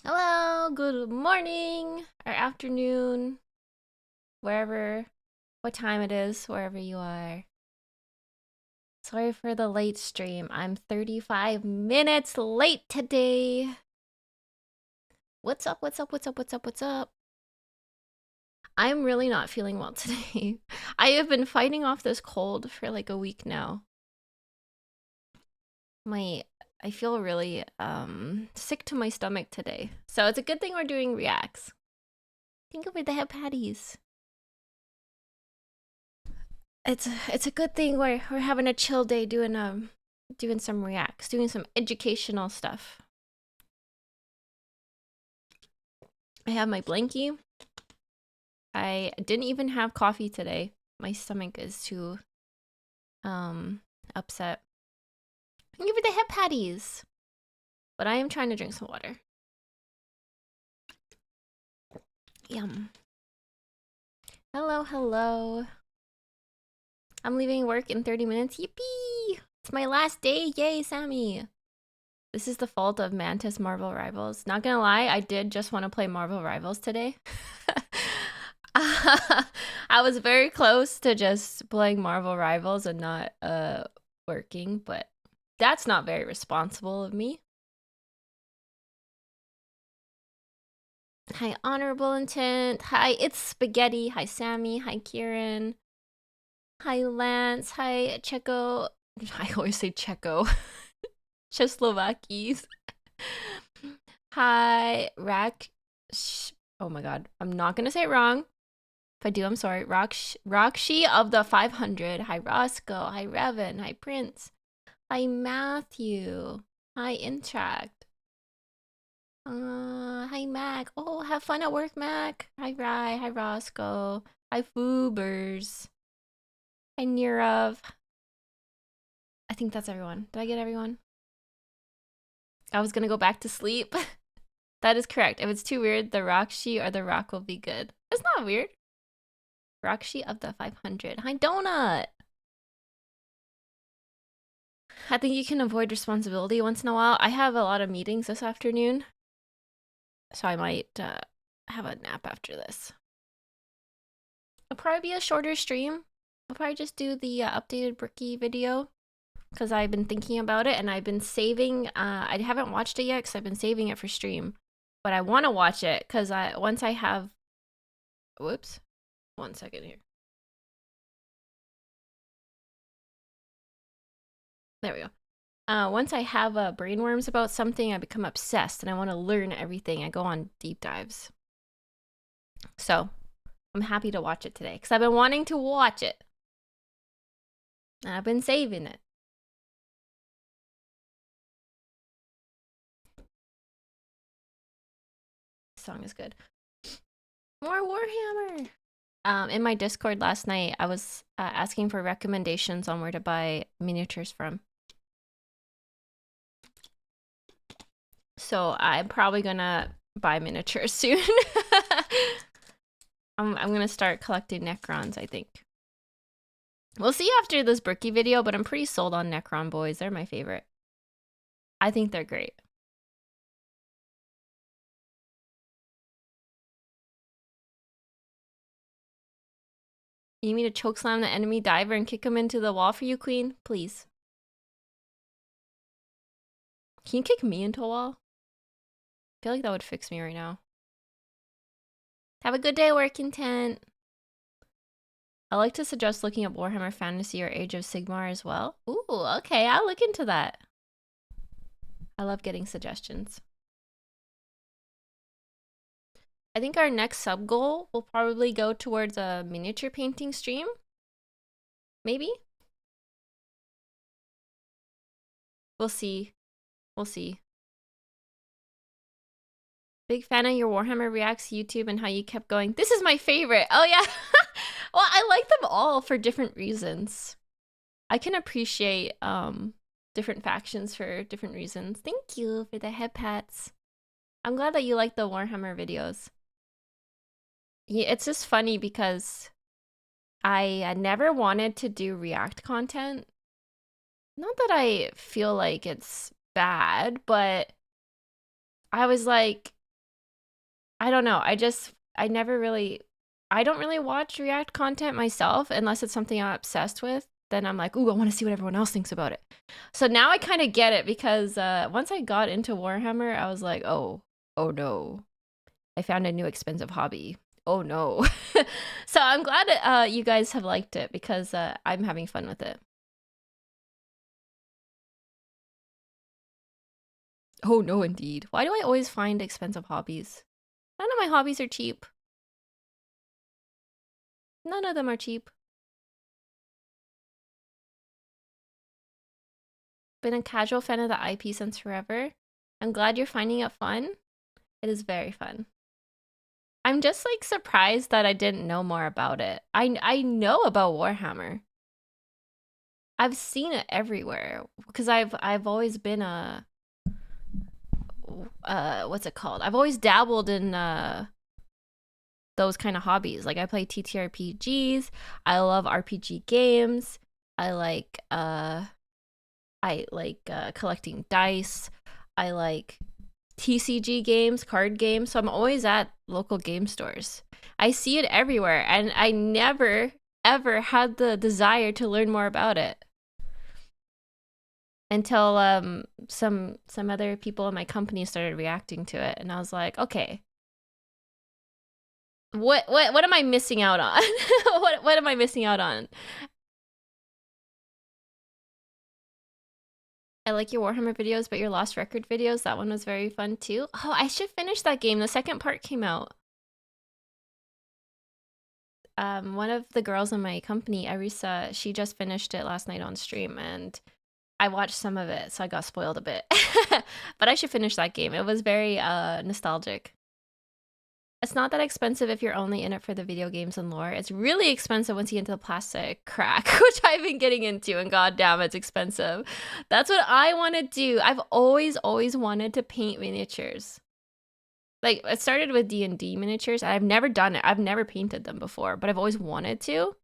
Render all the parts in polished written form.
Hello, good morning or afternoon, what time it is, wherever you are. Sorry for the late stream. I'm 35 minutes late today. What's up, what's up, what's up, what's up, what's up? I'm really not feeling well today. I have been fighting off this cold for like a week now. I feel really sick to my stomach today. So it's a good thing we're doing reacts. Think over the head patties. It's a good thing we're having a chill day doing some reacts, doing some educational stuff. I have my blankie. I didn't even have coffee today. My stomach is too upset. Give me the hip patties. But I am trying to drink some water. Yum. Hello, hello. I'm leaving work in 30 minutes. Yippee! It's my last day. Yay, Sammy. This is the fault of Mantis Marvel Rivals. Not gonna lie, I did just want to play Marvel Rivals today. I was very close to just playing Marvel Rivals and not working, but that's not very responsible of me. Hi, Honorable Intent. Hi, it's Spaghetti. Hi, Sammy. Hi, Kieran. Hi, Lance. Hi, Checo. I always say Checo. Czechoslovakis. Hi, oh my god, I'm not gonna say it wrong. If I do, I'm sorry. Rockshi of the 500. Hi, Roscoe. Hi, Revan. Hi, Prince. Hi, Matthew. Hi, Intract. Hi, Mac. Oh, have fun at work, Mac. Hi, Rye. Hi, Roscoe. Hi, Foobers. Hi, Nirav. I think that's everyone. Did I get everyone? I was gonna go back to sleep. That is correct. If it's too weird, the Rockshi or the Rock will be good. It's not weird. Rockshi of the 500. Hi, Donut. I think you can avoid responsibility once in a while. I have a lot of meetings this afternoon, so I might have a nap after this. It'll probably be a shorter stream. I'll probably just do the updated Bricky video because I've been thinking about it and I've been saving. I haven't watched it yet because I've been saving it for stream, but I want to watch it because once I have. Whoops, 1 second here. There we go. Once I have brainworms about something, I become obsessed and I want to learn everything. I go on deep dives. So I'm happy to watch it today because I've been wanting to watch it. And I've been saving it. This song is good. More Warhammer. In my Discord last night, I was asking for recommendations on where to buy miniatures from. So I'm probably gonna buy miniatures soon. I'm gonna start collecting Necrons, I think. We'll see after this Bricky video, but I'm pretty sold on Necron boys. They're my favorite. I think they're great. You need me to chokeslam the enemy diver and kick him into the wall for you, Queen? Please. Can you kick me into a wall? I feel like that would fix me right now. Have a good day, work intent. I like to suggest looking up Warhammer Fantasy or Age of Sigmar as well. Ooh, okay, I'll look into that. I love getting suggestions. I think our next sub goal will probably go towards a miniature painting stream. Maybe? We'll see. We'll see. Big fan of your Warhammer Reacts YouTube and how you kept going. This is my favorite. Oh, yeah. Well, I like them all for different reasons. I can appreciate different factions for different reasons. Thank you for the head pats. I'm glad that you like the Warhammer videos. Yeah, it's just funny because I never wanted to do React content. Not that I feel like it's bad, but I was like, I don't know. I never really, I don't really watch React content myself unless it's something I'm obsessed with. Then I'm like, ooh, I want to see what everyone else thinks about it. So now I kind of get it because once I got into Warhammer, I was like, oh no, I found a new expensive hobby. Oh no. So I'm glad you guys have liked it because I'm having fun with it. Oh no, indeed. Why do I always find expensive hobbies? None of my hobbies are cheap. None of them are cheap. Been a casual fan of the IP since forever. I'm glad you're finding it fun. It is very fun. I'm just like surprised that I didn't know more about it. I know about Warhammer. I've seen it everywhere because I've always been a what's it called? I've always dabbled in those kind of hobbies. Like I play TTRPGs. I love RPG games. I like collecting dice. I like TCG games, card games. So I'm always at local game stores. I see it everywhere, and I never ever had the desire to learn more about it until some other people in my company started reacting to it, and I was like, okay, what am I missing out on? What am I missing out on? I like your Warhammer videos, but your Lost Record videos, that one was very fun too. Oh, I should finish that game. The second part came out. One of the girls in my company, Arisa, she just finished it last night on stream, and I watched some of it, so I got spoiled a bit. But I should finish that game. It was very nostalgic. It's not that expensive if you're only in it for the video games and lore. It's really expensive once you get into the plastic crack, which I've been getting into, and goddamn, it's expensive. That's what I want to do. I've always wanted to paint miniatures. Like, it started with D&D miniatures. I've never done it. I've never painted them before, but I've always wanted to.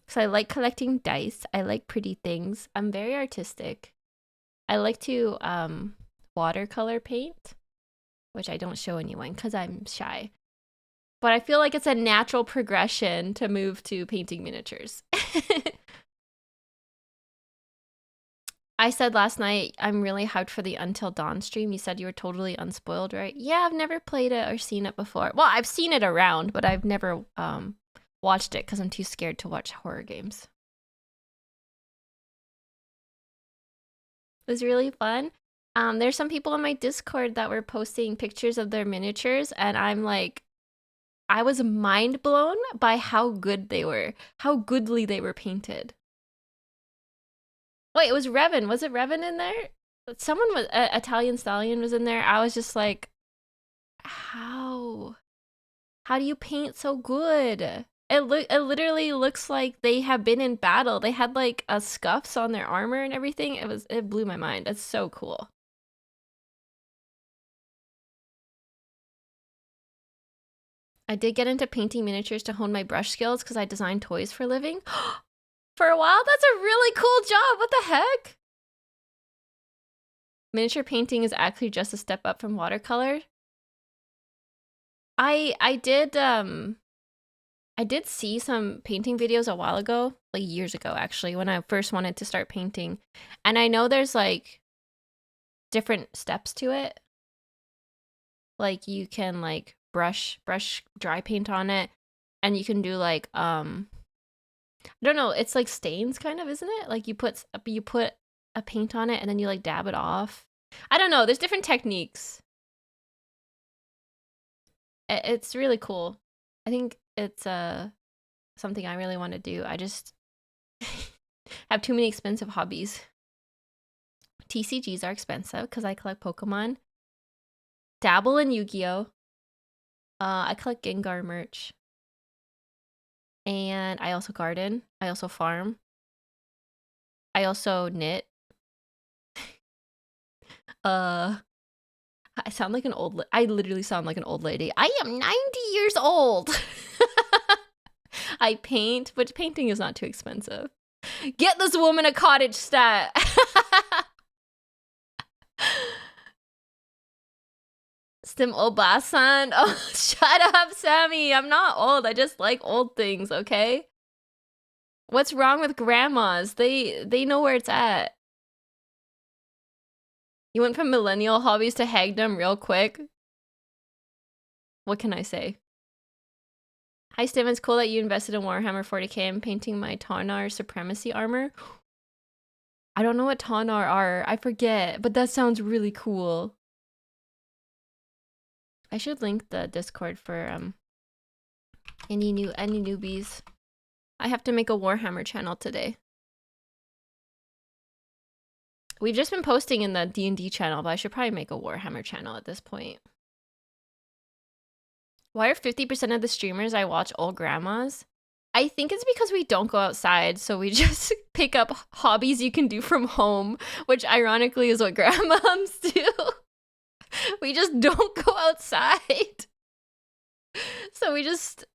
So I like collecting dice. I like pretty things. I'm very artistic. I like to watercolor paint, which I don't show anyone because I'm shy. But I feel like it's a natural progression to move to painting miniatures. I said last night, I'm really hyped for the Until Dawn stream. You said you were totally unspoiled, right? Yeah, I've never played it or seen it before. Well, I've seen it around, but I've never watched it because I'm too scared to watch horror games. It was really fun. There's some people in my Discord that were posting pictures of their miniatures, and I'm like, I was mind blown by how good they were, how goodly they were painted. Wait, it was Revan. Was it Revan in there? Someone was Italian Stallion was in there. I was just like, how? How do you paint so good? It literally looks like they have been in battle. They had like scuffs on their armor and everything. It blew my mind. It's so cool. I did get into painting miniatures to hone my brush skills because I design toys for a living. For a while, that's a really cool job. What the heck? Miniature painting is actually just a step up from watercolor. I did see some painting videos a while ago, like years ago actually, when I first wanted to start painting. And I know there's like different steps to it. Like you can like brush dry paint on it, and you can do like I don't know, it's like stains kind of, isn't it? Like you put a paint on it and then you like dab it off. I don't know, there's different techniques. It's really cool. I think it's something I really want to do. I just have too many expensive hobbies. TCGs are expensive because I collect Pokemon. Dabble in Yu-Gi-Oh! I collect Gengar merch. And I also garden. I also farm. I also knit. I sound like an old I literally sound like an old lady. I am 90 years old. I paint, but painting is not too expensive. Get this woman a cottage stat. Stim Obasan. Oh, shut up, Sammy. I'm not old. I just like old things, okay? What's wrong with grandmas? They know where it's at. You went from millennial hobbies to hagdom real quick. What can I say? Hi, Stim. It's cool that you invested in Warhammer 40k. I'm painting my Taunar Supremacy armor. I don't know what Taunar are. I forget, but that sounds really cool. I should link the Discord for any newbies. I have to make a Warhammer channel today. We've just been posting in the D&D channel, but I should probably make a Warhammer channel at this point. Why are 50% of the streamers I watch old grandmas? I think it's because we don't go outside, so we just pick up hobbies you can do from home, which ironically is what grandmoms do. We just don't go outside. So we just,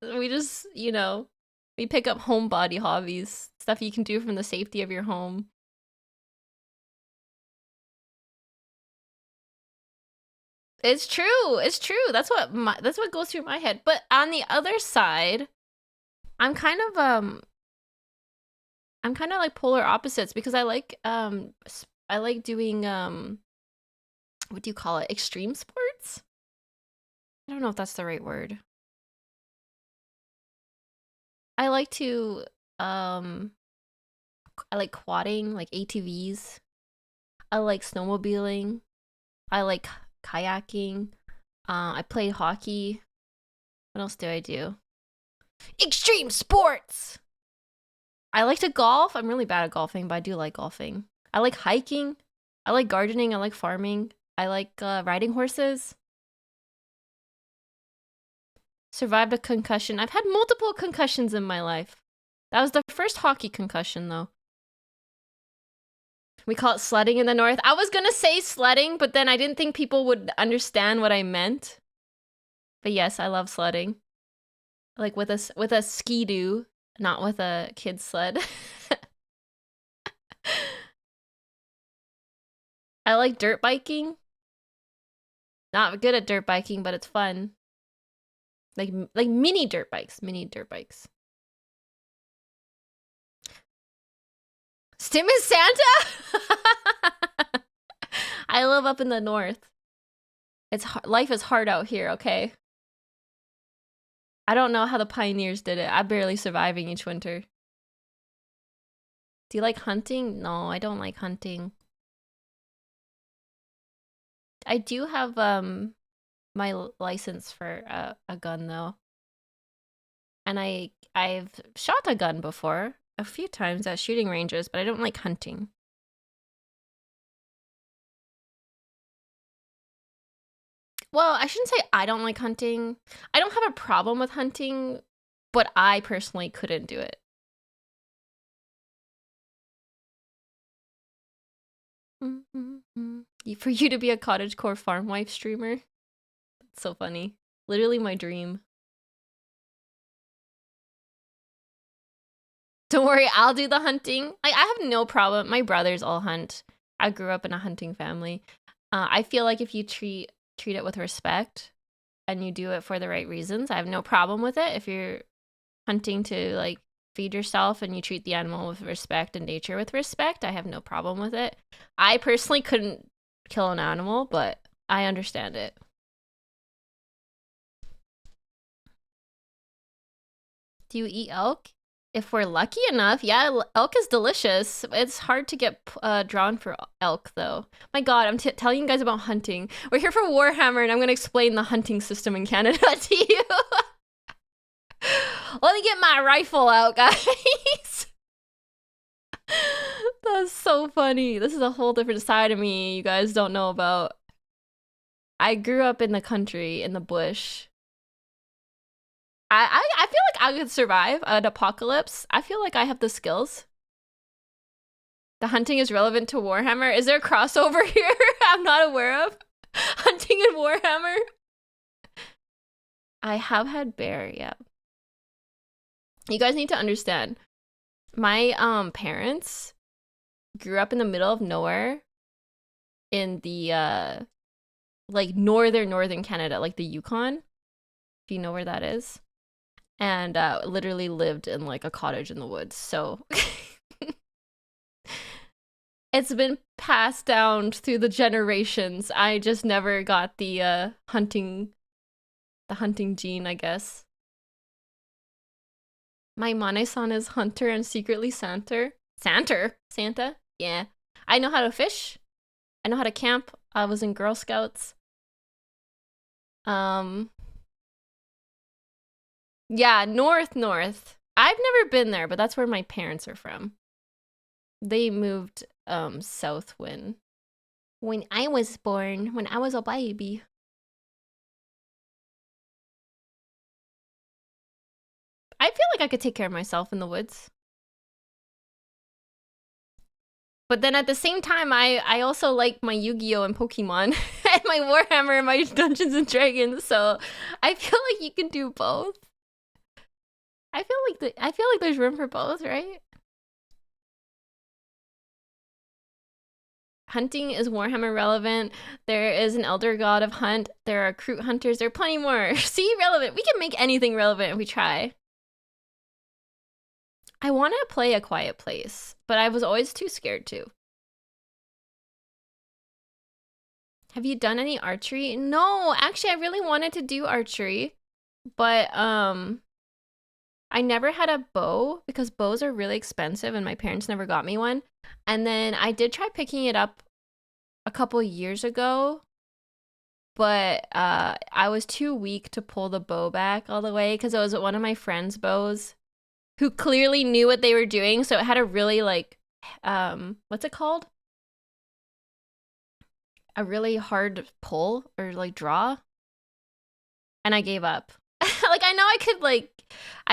you know, we pick up homebody hobbies, stuff you can do from the safety of your home. It's true. It's true. That's what goes through my head. But on the other side, I'm kind of like polar opposites because I like doing what do you call it? Extreme sports? I don't know if that's the right word. I like to I like quadding, like ATVs. I like snowmobiling. I like kayaking. I play hockey. What else do I do? Extreme sports! I like to golf. I'm really bad at golfing, but I do like golfing. I like hiking. I like gardening. I like farming. I like riding horses. Survived a concussion. I've had multiple concussions in my life. That was the first hockey concussion, though. We call it sledding in the north. I was gonna say sledding, but then I didn't think people would understand what I meant. But yes, I love sledding. Like with a ski-doo, not with a kid's sled. I like dirt biking. Not good at dirt biking, but it's fun. Like mini dirt bikes. Stim is Santa? I live up in the north. Life is hard out here, okay? I don't know how the pioneers did it. I'm barely surviving each winter. Do you like hunting? No, I don't like hunting. I do have my license for a gun though. And I've shot a gun before a few times at shooting ranges, but I don't like hunting. Well, I shouldn't say I don't like hunting. I don't have a problem with hunting, but I personally couldn't do it. For you to be a cottagecore farm wife streamer? That's so funny. Literally my dream. Don't worry, I'll do the hunting. I have no problem. My brothers all hunt. I grew up in a hunting family. I feel like if you treat it with respect and you do it for the right reasons, I have no problem with it. If you're hunting to like feed yourself and you treat the animal with respect and nature with respect, I have no problem with it. I personally couldn't kill an animal, but I understand it. Do you eat elk? If we're lucky enough, yeah, elk is delicious. It's hard to get drawn for elk, though. My god, I'm telling you guys about hunting. We're here for Warhammer, and I'm going to explain the hunting system in Canada to you. Let me get my rifle out, guys. That's so funny. This is a whole different side of me you guys don't know about. I grew up in the country, in the bush. I feel like I could survive an apocalypse. I feel like I have the skills. The hunting is relevant to Warhammer. Is there a crossover here I'm not aware of? Hunting and Warhammer? I have had bear, yeah. You guys need to understand. My parents grew up in the middle of nowhere in the like northern Canada, like the Yukon, if you know where that is. And literally lived in like a cottage in the woods. So it's been passed down through the generations. I just never got the hunting gene, I guess. My Mane-san is hunter and secretly Santa. Santa? Yeah. I know how to fish. I know how to camp. I was in Girl Scouts. Yeah, north. I've never been there, but that's where my parents are from. They moved south when I was born, when I was a baby. I feel like I could take care of myself in the woods. But then at the same time, I also like my Yu-Gi-Oh! And Pokemon and my Warhammer and my Dungeons and Dragons, so I feel like you can do both. I feel like there's room for both, right? Hunting is Warhammer relevant. There is an Elder God of Hunt. There are Kroot Hunters. There are plenty more. See, relevant. We can make anything relevant if we try. I want to play A Quiet Place, but I was always too scared to. Have you done any archery? No, actually, I really wanted to do archery, but I never had a bow because bows are really expensive and my parents never got me one. And then I did try picking it up a couple years ago, but I was too weak to pull the bow back all the way because it was one of my friend's bows who clearly knew what they were doing. So it had a really like, what's it called? A really hard pull or like draw. And I gave up. Like I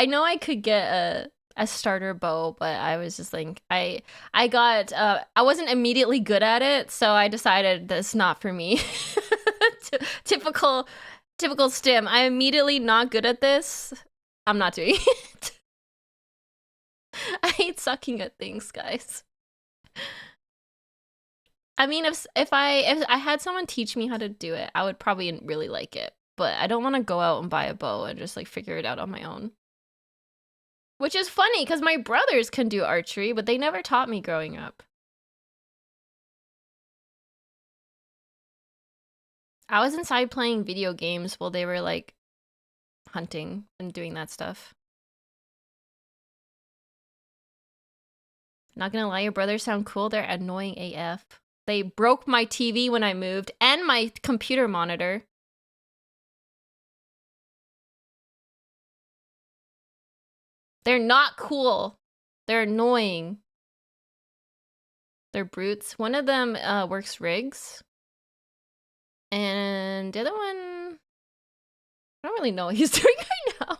know I could get a starter bow, but I was just like I wasn't immediately good at it, so I decided that's not for me. Typical stim. I'm immediately not good at this. I'm not doing it. I hate sucking at things, guys. I mean, if I had someone teach me how to do it, I would probably really like it. But I don't want to go out and buy a bow and just like figure it out on my own. Which is funny because my brothers can do archery, but they never taught me growing up. I was inside playing video games while they were like hunting and doing that stuff. Not gonna lie, your brothers sound cool. They're annoying AF. They broke my TV when I moved and my computer monitor. They're not cool. They're annoying. They're brutes. One of them works rigs. And the other one, I don't really know what he's doing right now.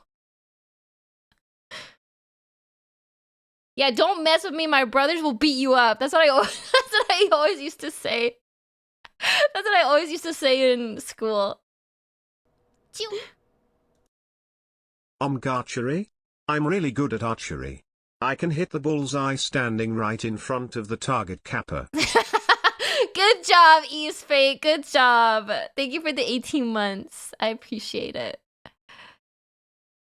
Yeah, don't mess with me. My brothers will beat you up. That's what I always used to say. That's what I always used to say in school. Archery? I'm really good at archery. I can hit the bullseye standing right in front of the target capper. Good job, Eastfate. Good job. Thank you for the 18 months. I appreciate it.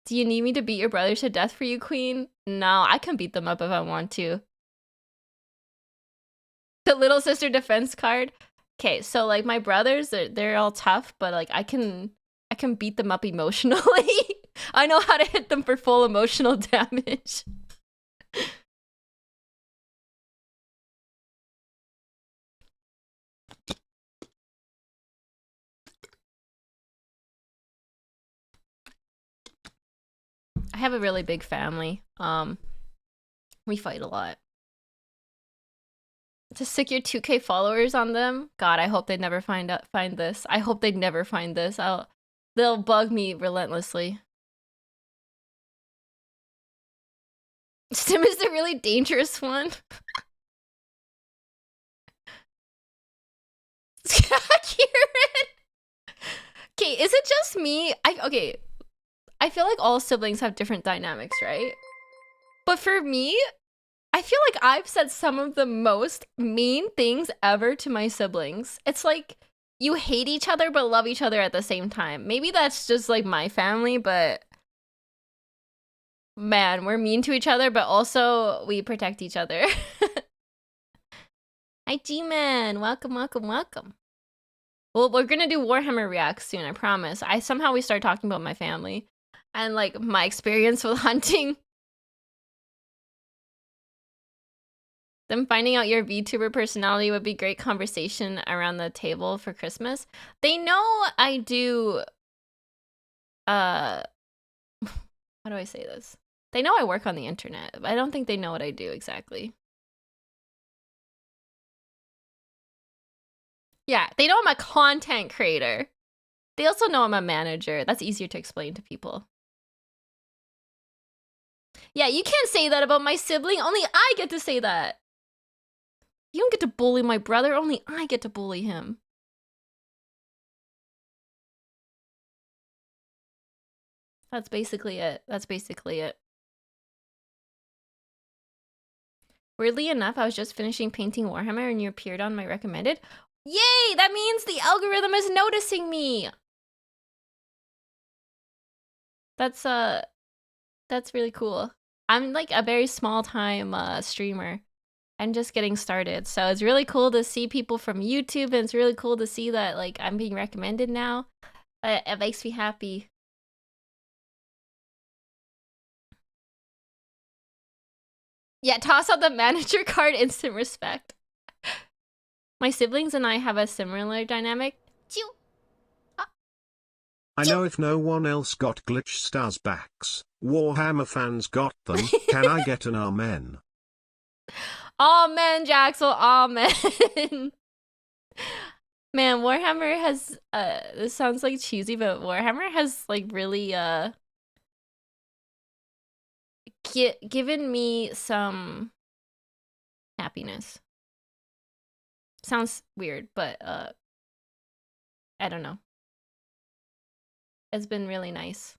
Do you need me to beat your brothers to death for you, Queen? No, I can beat them up if I want to. The little sister defense card. Okay, so like my brothers, they're all tough, but like I can beat them up emotionally. I know how to hit them for full emotional damage. I have a really big family. We fight a lot. To stick your 2K followers on them? God, I hope they never find this. I hope they never find this. They'll bug me relentlessly. Stim is the really dangerous one. Kieran. Okay, is it just me? Okay. I feel like all siblings have different dynamics, right? But for me, I feel like I've said some of the most mean things ever to my siblings. It's like you hate each other but love each other at the same time. Maybe that's just like my family, but man, we're mean to each other, but also we protect each other. Hi, G-Man. Welcome, welcome, welcome. Well, we're gonna do Warhammer Reacts soon, I promise. Somehow we start talking about my family and like my experience with hunting. Them finding out your VTuber personality would be great conversation around the table for Christmas. They know I do, how do I say this? They know I work on the internet, but I don't think they know what I do exactly. Yeah, they know I'm a content creator. They also know I'm a manager. That's easier to explain to people. Yeah, you can't say that about my sibling. Only I get to say that. You don't get to bully my brother. Only I get to bully him. That's basically it. That's basically it. Weirdly enough, I was just finishing painting Warhammer and you appeared on my recommended. Yay! That means the algorithm is noticing me! That's really cool. I'm like a very small time streamer. I'm just getting started. So it's really cool to see people from YouTube, and it's really cool to see that like I'm being recommended now. It makes me happy. Yeah, toss out the manager card, instant respect. My siblings and I have a similar dynamic. I know if no one else got Glitch Stars backs, Warhammer fans got them. Can I get an amen? Amen, Jaxel, amen. Man, Warhammer has, this sounds like cheesy, but Warhammer has like really, given me some happiness. Sounds weird, but, I don't know. It's been really nice.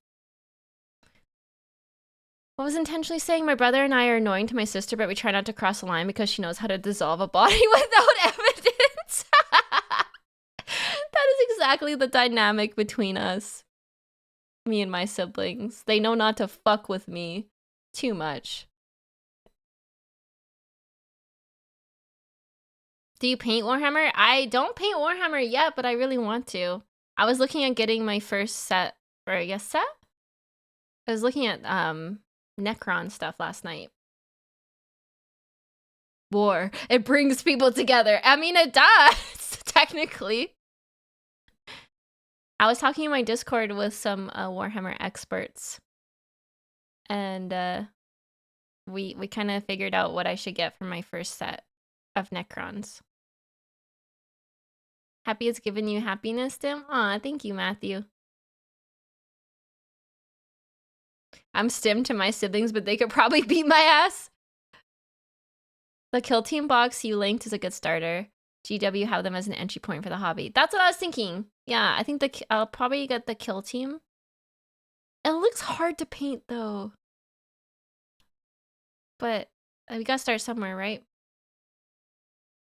I was intentionally saying my brother and I are annoying to my sister, but we try not to cross the line because she knows how to dissolve a body without evidence. That is exactly the dynamic between us. Me and my siblings. They know not to fuck with me too much. Do you paint Warhammer? I don't paint Warhammer yet, but I really want to. I was looking at getting my first set, or I guess set? I was looking at Necron stuff last night. War. It brings people together. I mean, it does, technically. I was talking in my Discord with some Warhammer experts. And we kind of figured out what I should get for my first set of Necrons. Happy it's given you happiness, Tim? Aw, thank you, Matthew. I'm stim to my siblings, but they could probably beat my ass. The Kill Team box you linked is a good starter. GW have them as an entry point for the hobby. That's what I was thinking. Yeah, I think I'll probably get the Kill Team. It looks hard to paint though. But we gotta start somewhere, right?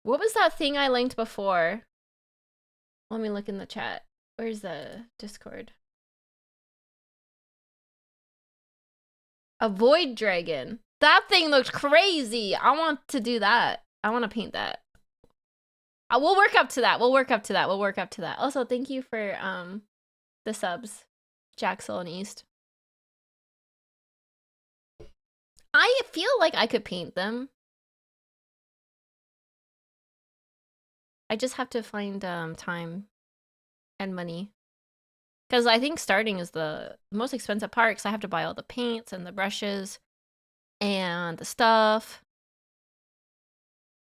What was that thing I linked before? Let me look in the chat. Where's the Discord? A Void Dragon. That thing looks crazy. I want to do that. I want to paint that. We'll work up to that. We'll work up to that. We'll work up to that. Also, thank you for the subs, Jaxel and East. I feel like I could paint them. I just have to find time and money. Because I think starting is the most expensive part, because I have to buy all the paints and the brushes and the stuff.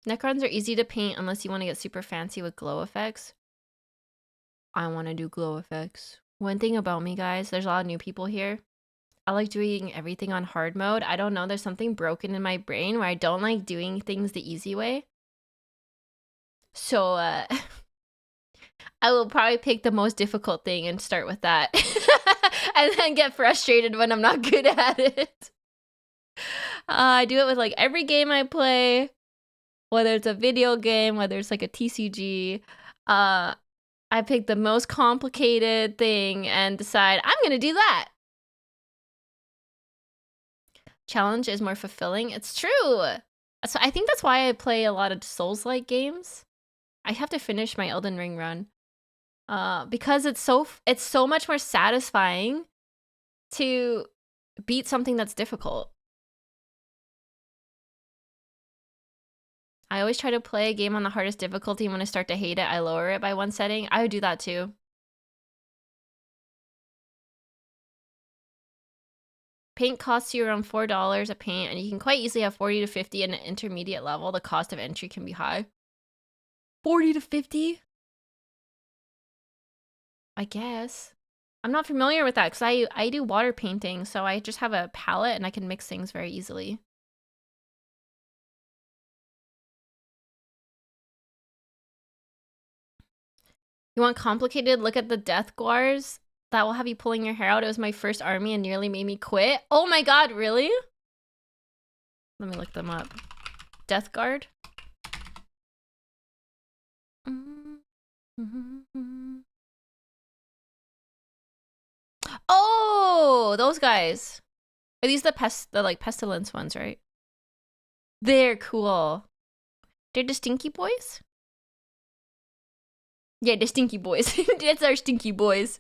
Necrons are easy to paint unless you want to get super fancy with glow effects. I want to do glow effects. One thing about me, guys, there's a lot of new people here. I like doing everything on hard mode. I don't know, there's something broken in my brain where I don't like doing things the easy way. So, I will probably pick the most difficult thing and start with that. And then get frustrated when I'm not good at it. I do it with like every game I play. Whether it's a video game, whether it's like a TCG. I pick the most complicated thing and decide I'm gonna do that. Challenge is more fulfilling. It's true. So I think that's why I play a lot of Souls-like games. I have to finish my Elden Ring run. Because it's so much more satisfying to beat something that's difficult. I always try to play a game on the hardest difficulty, and when I start to hate it, I lower it by one setting. I would do that too. Paint costs you around $4 a paint, and you can quite easily have 40 to 50 in an intermediate level. The cost of entry can be high. 40 to 50? I guess. I'm not familiar with that because I do water painting, so I just have a palette and I can mix things very easily. You want complicated? Look at the death guars. That will have you pulling your hair out. It was my first army and nearly made me quit. Oh my god, really? Let me look them up. Death guard. Oh, those guys. Are these the pestilence ones, right? They're cool. They're the stinky boys? Yeah, the stinky boys. That's our stinky boys.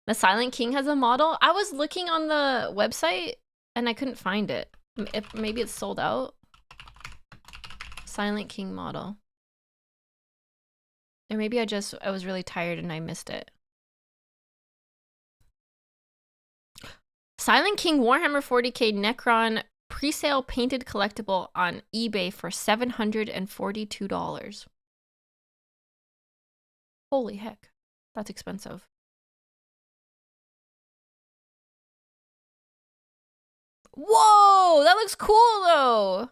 The Silent King has a model. I was looking on the website and I couldn't find it. Maybe it's sold out. Silent King model. Or maybe I was really tired and I missed it. Silent King Warhammer 40k Necron pre-sale painted collectible on eBay for $742. Holy heck. That's expensive. Whoa! That looks cool though!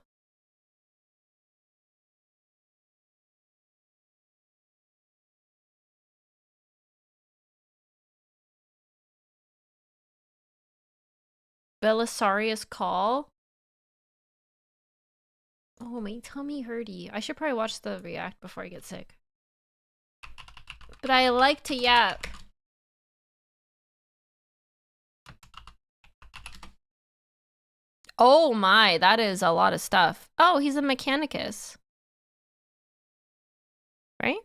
Belisarius Call. Oh, my tummy hurty. I should probably watch the react before I get sick. But I like to yap. Oh my, that is a lot of stuff. Oh, he's a Mechanicus. Right?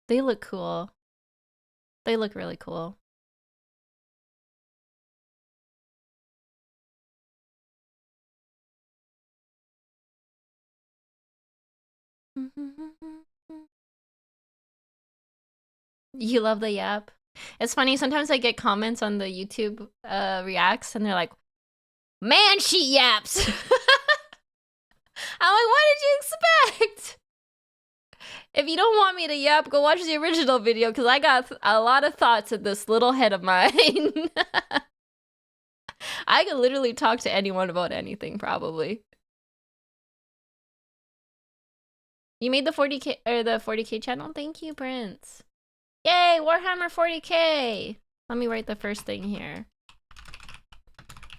They look cool. They look really cool. You love the yap? It's funny, sometimes I get comments on the YouTube reacts and they're like, man, she yaps! I'm like, what did you expect? If you don't want me to yap, go watch the original video because I got a lot of thoughts in this little head of mine. I could literally talk to anyone about anything, probably. You made the 40k or the 40k channel? Thank you, Prince. Yay, Warhammer 40k! Let me write the first thing here.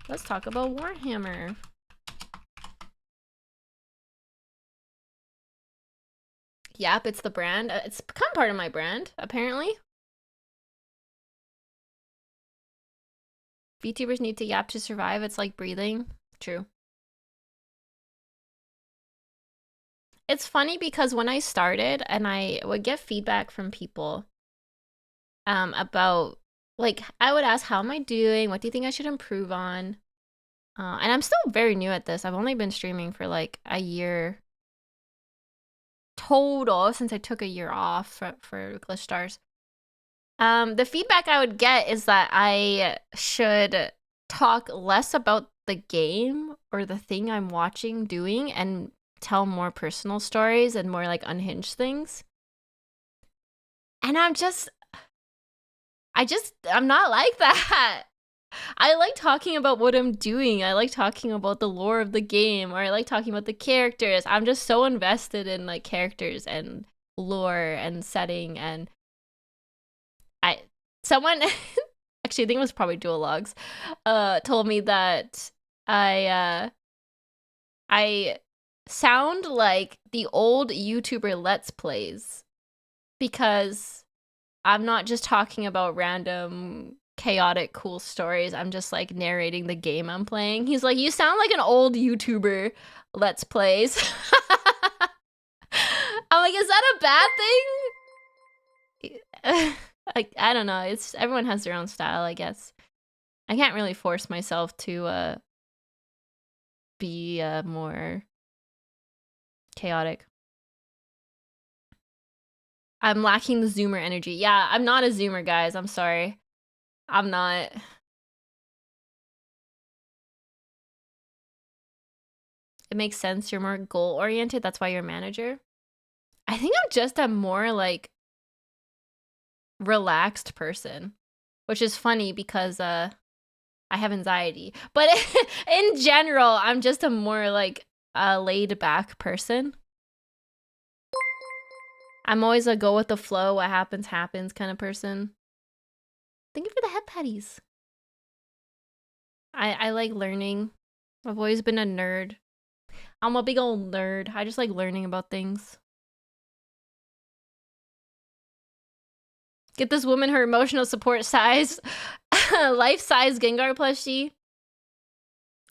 Let's talk about Warhammer. Yep, it's the brand. It's become part of my brand, apparently. VTubers need to yap to survive. It's like breathing. True. It's funny because when I started and I would get feedback from people about, like, I would ask, how am I doing? What do you think I should improve on? And I'm still very new at this. I've only been streaming for like a year total since I took a year off for Glitch Stars. The feedback I would get is that I should talk less about the game or the thing I'm watching doing and tell more personal stories and more like unhinged things. And I'm not like that. I like talking about what I'm doing. I like talking about the lore of the game, or I like talking about the characters. I'm just so invested in like characters and lore and setting. And someone actually, I think it was probably Dual Logs, told me that I sound like the old YouTuber Let's Plays, because I'm not just talking about random chaotic cool stories. I'm just like narrating the game I'm playing. He's like, you sound like an old YouTuber Let's Plays. I'm like, is that a bad thing? Like, I don't know. It's everyone has their own style, I guess. I can't really force myself to be more chaotic. I'm lacking the zoomer energy. Yeah, I'm not a zoomer, guys. I'm sorry. I'm not. It makes sense. You're more goal oriented. That's why you're a manager. I think I'm just a more like relaxed person, which is funny because I have anxiety. But in general, I'm just a more like laid back person. I'm always a go with the flow, what happens happens kind of person. Thank you for the head patties. I like learning. I've always been a nerd. I'm a big old nerd. I just like learning about things. Get this woman her emotional support size. Life-size Gengar plushie.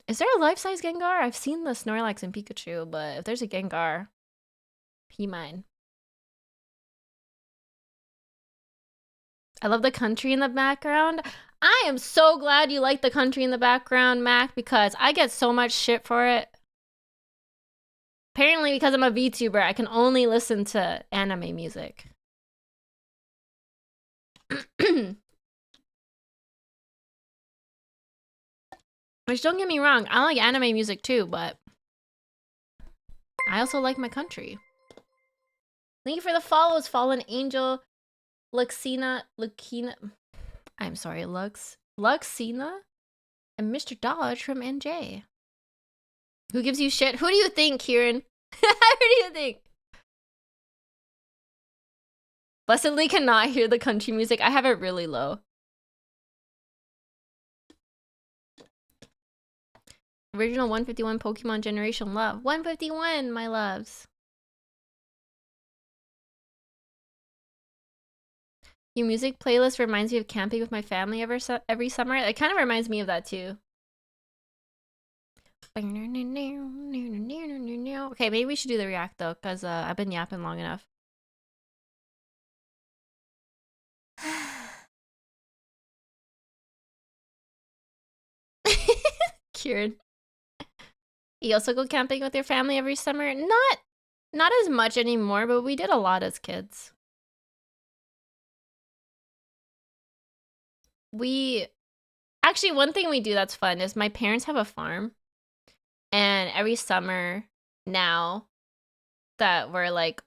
Is there a life-size Gengar? I've seen the Snorlax and Pikachu, but if there's a Gengar, he mine. I love the country in the background. I am so glad you like the country in the background, Mac, because I get so much shit for it. Apparently, because I'm a VTuber, I can only listen to anime music. Which, don't get me wrong, I like anime music too, but I also like my country. Thank you for the follows, Fallen Angel, Luxina, I'm sorry, Luxina, and Mr. Dodge from NJ. Who gives you shit? Who do you think, Kieran? Who do you think? Blessedly cannot hear the country music. I have it really low. Original 151 Pokemon Generation Love. 151, my loves. Your music playlist reminds me of camping with my family every summer. It kind of reminds me of that too. Okay, maybe we should do the react though, because I've been yapping long enough. Kieran. You also go camping with your family every summer? Not as much anymore, but we did a lot as kids. Actually, one thing we do that's fun is my parents have a farm. And every summer now that we're like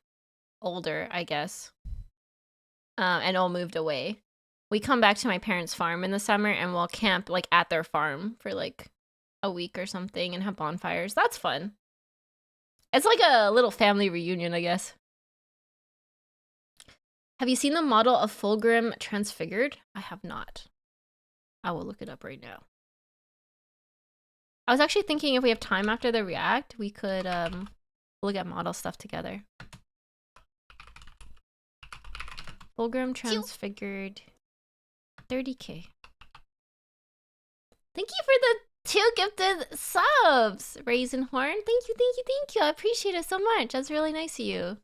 older, I guess, and all moved away, we come back to my parents' farm in the summer and we'll camp like at their farm for like a week or something and have bonfires. That's fun. It's like a little family reunion, I guess. Have you seen the model of Fulgrim Transfigured? I have not. I will look it up right now. I was actually thinking if we have time after the react, we could look at model stuff together. Fulgrim Transfigured 30k. Thank you for the 2 gifted subs, Raisin Horn. Thank you, thank you, thank you. I appreciate it so much. That's really nice of you.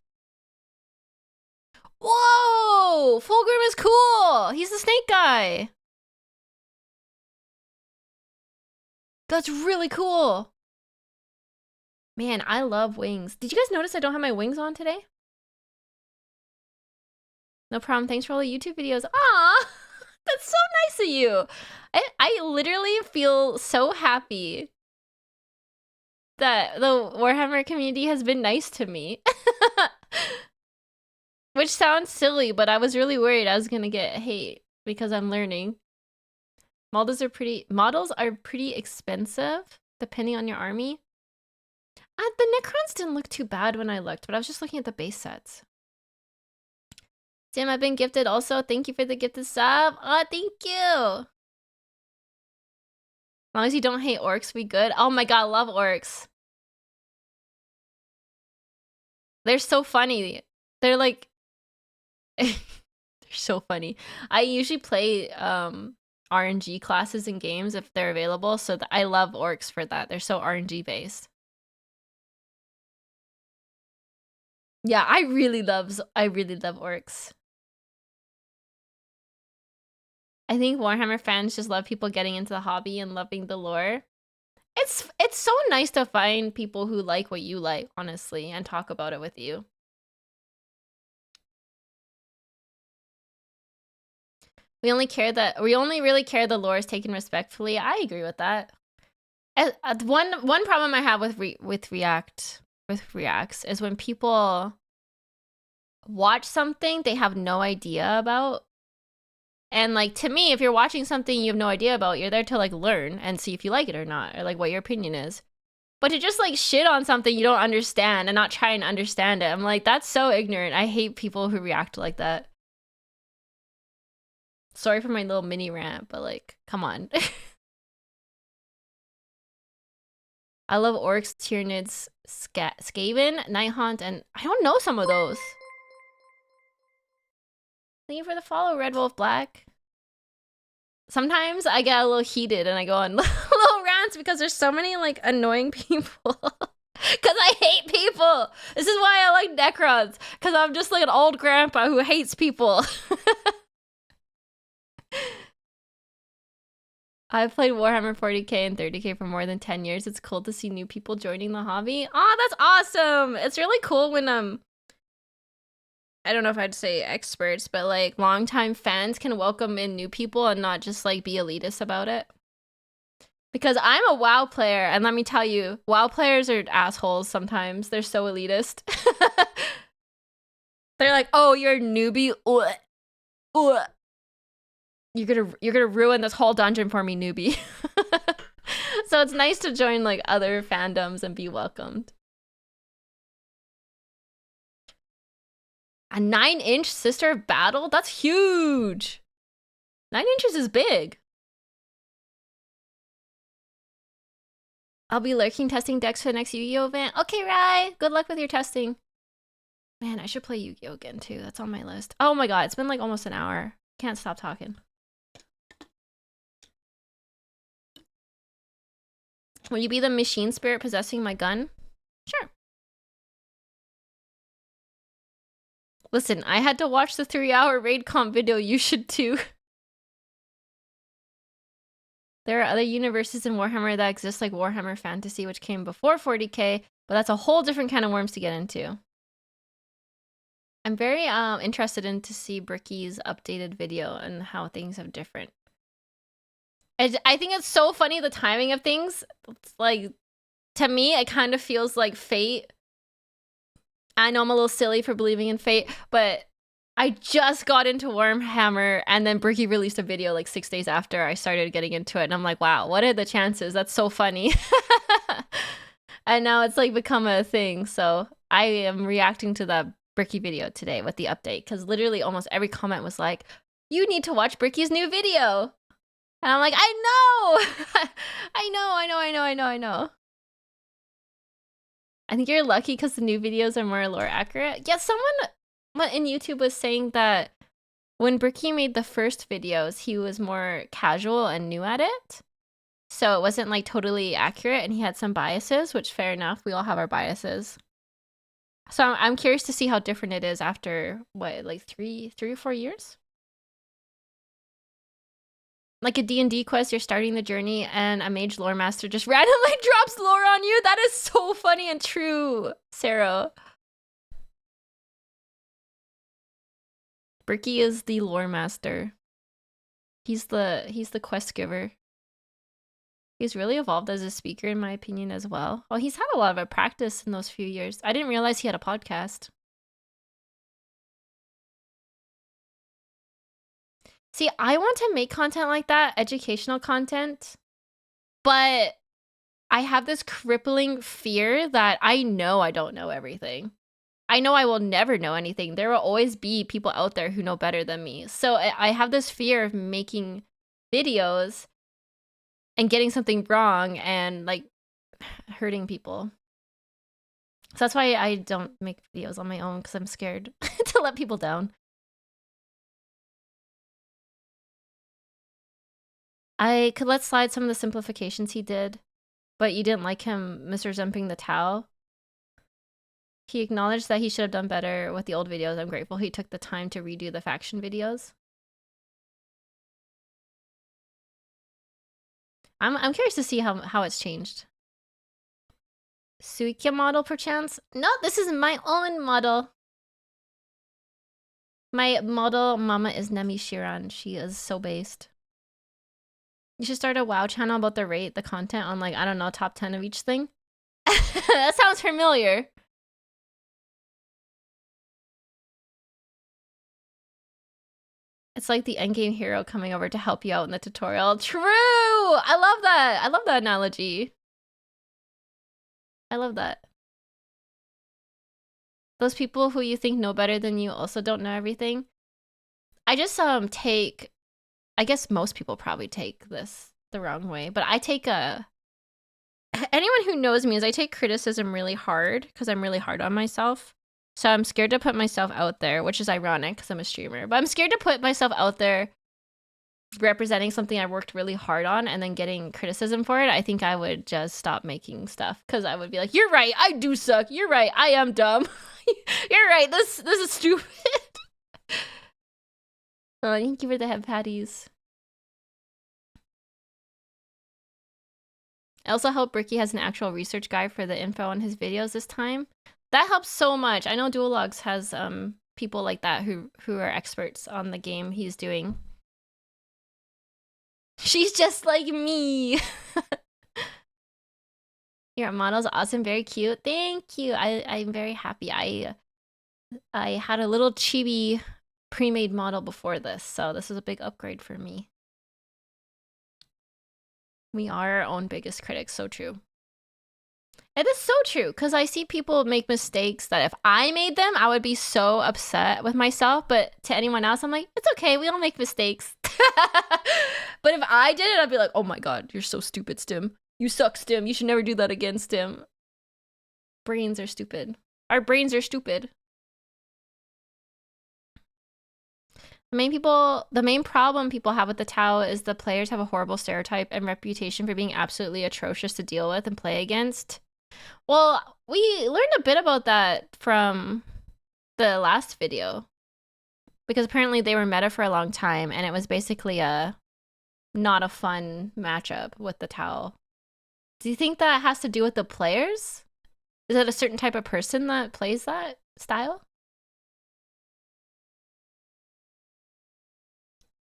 Whoa! Fulgrim is cool! He's the snake guy. That's really cool. Man, I love wings. Did you guys notice I don't have my wings on today? No problem. Thanks for all the YouTube videos. Aw! That's so nice of you. I literally feel so happy that the Warhammer community has been nice to me. Which sounds silly, but I was really worried I was gonna get hate because I'm learning. Models are pretty expensive depending on your army. The Necrons didn't look too bad when I looked, but I was just looking at the base sets. Sam, I've been gifted also. Thank you for the gifted sub. Oh, thank you. As long as you don't hate orcs, we good. Oh my god, love orcs. They're so funny. They're like they're so funny. I usually play RNG classes in games if they're available, so I love orcs for that. They're so RNG based. Yeah, I really love orcs. I think Warhammer fans just love people getting into the hobby and loving the lore. It's so nice to find people who like what you like, honestly, and talk about it with you. We only really care the lore is taken respectfully. I agree with that. One problem I have with reacts is when people watch something they have no idea about. And like, to me, if you're watching something you have no idea about, you're there to like learn and see if you like it or not, or like what your opinion is. But to just like shit on something you don't understand and not try and understand it, I'm like, that's so ignorant. I hate people who react like that. Sorry for my little mini rant, but like, come on. I love orcs, Tyranids, Skaven, Nighthaunt, and I don't know some of those. Thank you for the follow, Red Wolf Black. Sometimes I get a little heated and I go on little rants because there's so many like annoying people. Because I hate people. This is why I like Necrons. Because I'm just like an old grandpa who hates people. I've played Warhammer 40k and 30k for more than 10 years. It's cool to see new people joining the hobby. Oh, that's awesome. It's really cool when I don't know if I'd say experts, but like longtime fans can welcome in new people and not just like be elitist about it. Because I'm a WoW player, and let me tell you, WoW players are assholes sometimes. They're so elitist. They're like, oh, you're a newbie. You're gonna ruin this whole dungeon for me, newbie. So it's nice to join like other fandoms and be welcomed. A 9-inch Sister of Battle? That's huge. 9 inches is big. I'll be lurking testing decks for the next Yu-Gi-Oh event. Okay, Rai. Good luck with your testing. Man, I should play Yu-Gi-Oh again too. That's on my list. Oh my god, it's been like almost an hour. Can't stop talking. Will you be the machine spirit possessing my gun? Sure. Listen, I had to watch the 3-hour raid comp video. You should too. There are other universes in Warhammer that exist, like Warhammer Fantasy, which came before 40k, but that's a whole different kind of worms to get into. I'm very interested in to see Bricky's updated video and how things have different. I think it's so funny, the timing of things. It's like, to me, it kind of feels like fate. I know I'm a little silly for believing in fate, but I just got into Warhammer, and then Bricky released a video like 6 days after I started getting into it, and I'm like, wow, what are the chances? That's so funny. And now it's like become a thing, so I am reacting to that Bricky video today with the update, because literally almost every comment was like, you need to watch Bricky's new video. And I'm like, I know! I know. I think you're lucky because the new videos are more lore accurate. Yeah, someone in YouTube was saying that when Bricky made the first videos, he was more casual and new at it. So it wasn't like totally accurate, and he had some biases, which fair enough. We all have our biases. So I'm curious to see how different it is after, what, like 3 or 4 years? Like a D&D quest, you're starting the journey and a mage lore master just randomly drops lore on you. That is so funny and true, Sarah. Bricky is the lore master. He's the quest giver. He's really evolved as a speaker, in my opinion, as well. Well, he's had a lot of practice in those few years. I didn't realize he had a podcast. See, I want to make content like that, educational content, but I have this crippling fear that I know I don't know everything. I know I will never know anything. There will always be people out there who know better than me. So I have this fear of making videos and getting something wrong and like hurting people. So that's why I don't make videos on my own, because I'm scared to let people down. I could let slide some of the simplifications he did, but you didn't like him misrepresenting the Tau. He acknowledged that he should have done better with the old videos. I'm grateful he took the time to redo the faction videos. I'm curious to see how it's changed. Suikia model, perchance? No, this is my own model. My model mama is Nemi Shiran. She is so based. You should start a WoW channel about the rate, the content on, like, I don't know, top 10 of each thing. That sounds familiar. It's like the endgame hero coming over to help you out in the tutorial. True! I love that. I love that analogy. I love that. Those people who you think know better than you also don't know everything. I just take, I guess most people probably take this the wrong way, but I take anyone who knows me is I take criticism really hard because I'm really hard on myself. So I'm scared to put myself out there, which is ironic because I'm a streamer, but I'm scared to put myself out there representing something I worked really hard on and then getting criticism for it. I think I would just stop making stuff because I would be like, you're right, I do suck. You're right, I am dumb. You're right, this is stupid. Oh, thank you for the head patties. I also hope Ricky has an actual research guide for the info on his videos this time. That helps so much. I know Duologs has people like that who are experts on the game he's doing. She's just like me. Your model's awesome, very cute. Thank you. I'm very happy. I had a little chibi pre-made model before this, so this is a big upgrade for me. We are our own biggest critics, so true. It is so true, because I see people make mistakes that if I made them, I would be so upset with myself, but to anyone else, I'm like, it's okay, we all make mistakes. But if I did it, I'd be like, oh my god, you're so stupid, Stim. You suck, Stim. You should never do that again, Stim. Brains are stupid. Our brains are stupid. The main problem people have with the Tau is the players have a horrible stereotype and reputation for being absolutely atrocious to deal with and play against. Well, we learned a bit about that from the last video. Because apparently they were meta for a long time, and it was basically not a fun matchup with the Tau. Do you think that has to do with the players? Is it a certain type of person that plays that style?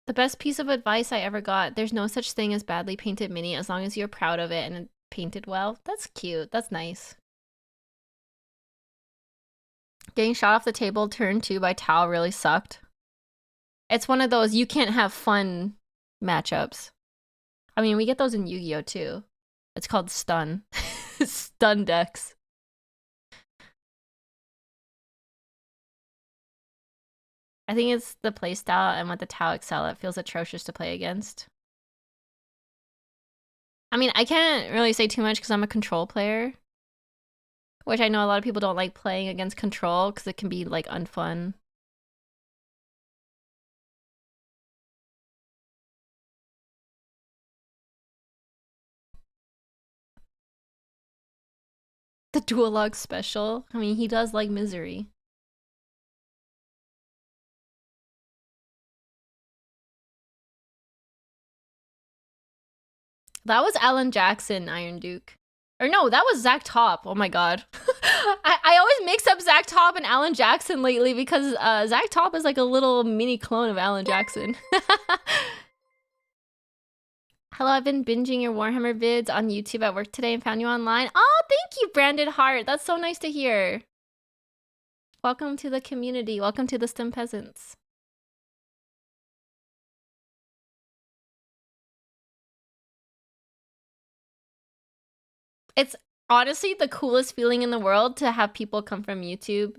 The best piece of advice I ever got, there's no such thing as badly painted mini as long as you're proud of it and painted well. That's cute. That's nice. Getting shot off the table turn 2 by Tau really sucked. It's one of those you can't have fun matchups. I mean, we get those in Yu-Gi-Oh too. It's called stun. Stun decks. I think it's the playstyle and what the Tau excel at feels atrocious to play against. I mean, I can't really say too much because I'm a control player. Which I know a lot of people don't like playing against control because it can be, like, unfun. The Duologue special. I mean, he does like misery. That was Alan Jackson, Iron Duke. Or no, that was Zach Top. Oh my god. I always mix up Zach Top and Alan Jackson lately because Zach Top is like a little mini clone of Alan Jackson. Hello, I've been binging your Warhammer vids on YouTube at work today and found you online. Oh, thank you, Branded Heart. That's so nice to hear. Welcome to the community. Welcome to the STEM Peasants. It's honestly the coolest feeling in the world to have people come from YouTube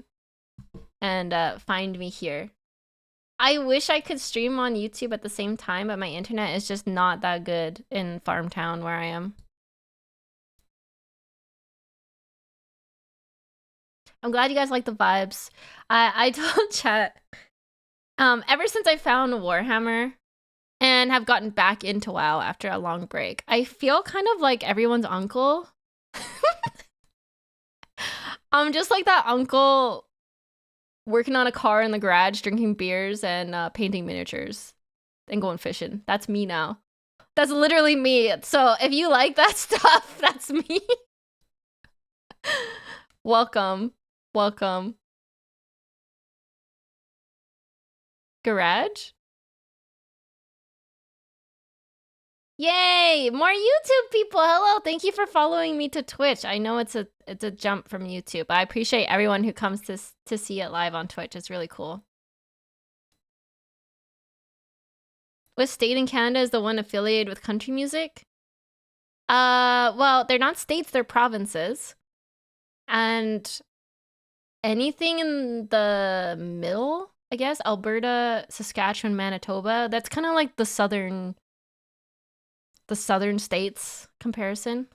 and find me here. I wish I could stream on YouTube at the same time, but my internet is just not that good in Farmtown where I am. I'm glad you guys like the vibes. I told chat, ever since I found Warhammer and have gotten back into WoW after a long break, I feel kind of like everyone's uncle. I'm just like that uncle working on a car in the garage, drinking beers and painting miniatures and going fishing. That's me now. That's literally me. So if you like that stuff, that's me. Welcome. Welcome. Garage? Yay! More YouTube people. Hello. Thank you for following me to Twitch. I know it's a jump from YouTube, but I appreciate everyone who comes to see it live on Twitch. It's really cool. What state in Canada is the one affiliated with country music? Well, they're not states, they're provinces. And anything in the middle, I guess, Alberta, Saskatchewan, Manitoba, that's kind of like the southern states comparison.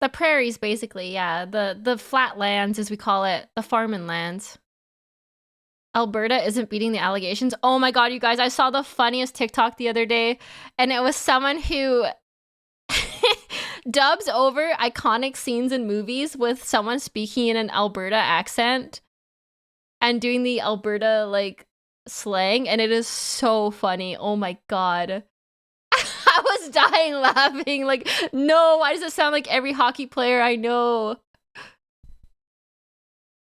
The prairies, basically, yeah. The flat lands, as we call it, the farming lands. Alberta isn't beating the allegations. Oh my god, you guys, I saw the funniest TikTok the other day, and it was someone who dubs over iconic scenes in movies with someone speaking in an Alberta accent and doing the Alberta, like, slang, and it is so funny. Oh my god. I was dying laughing. Like, no, why does it sound like every hockey player I know?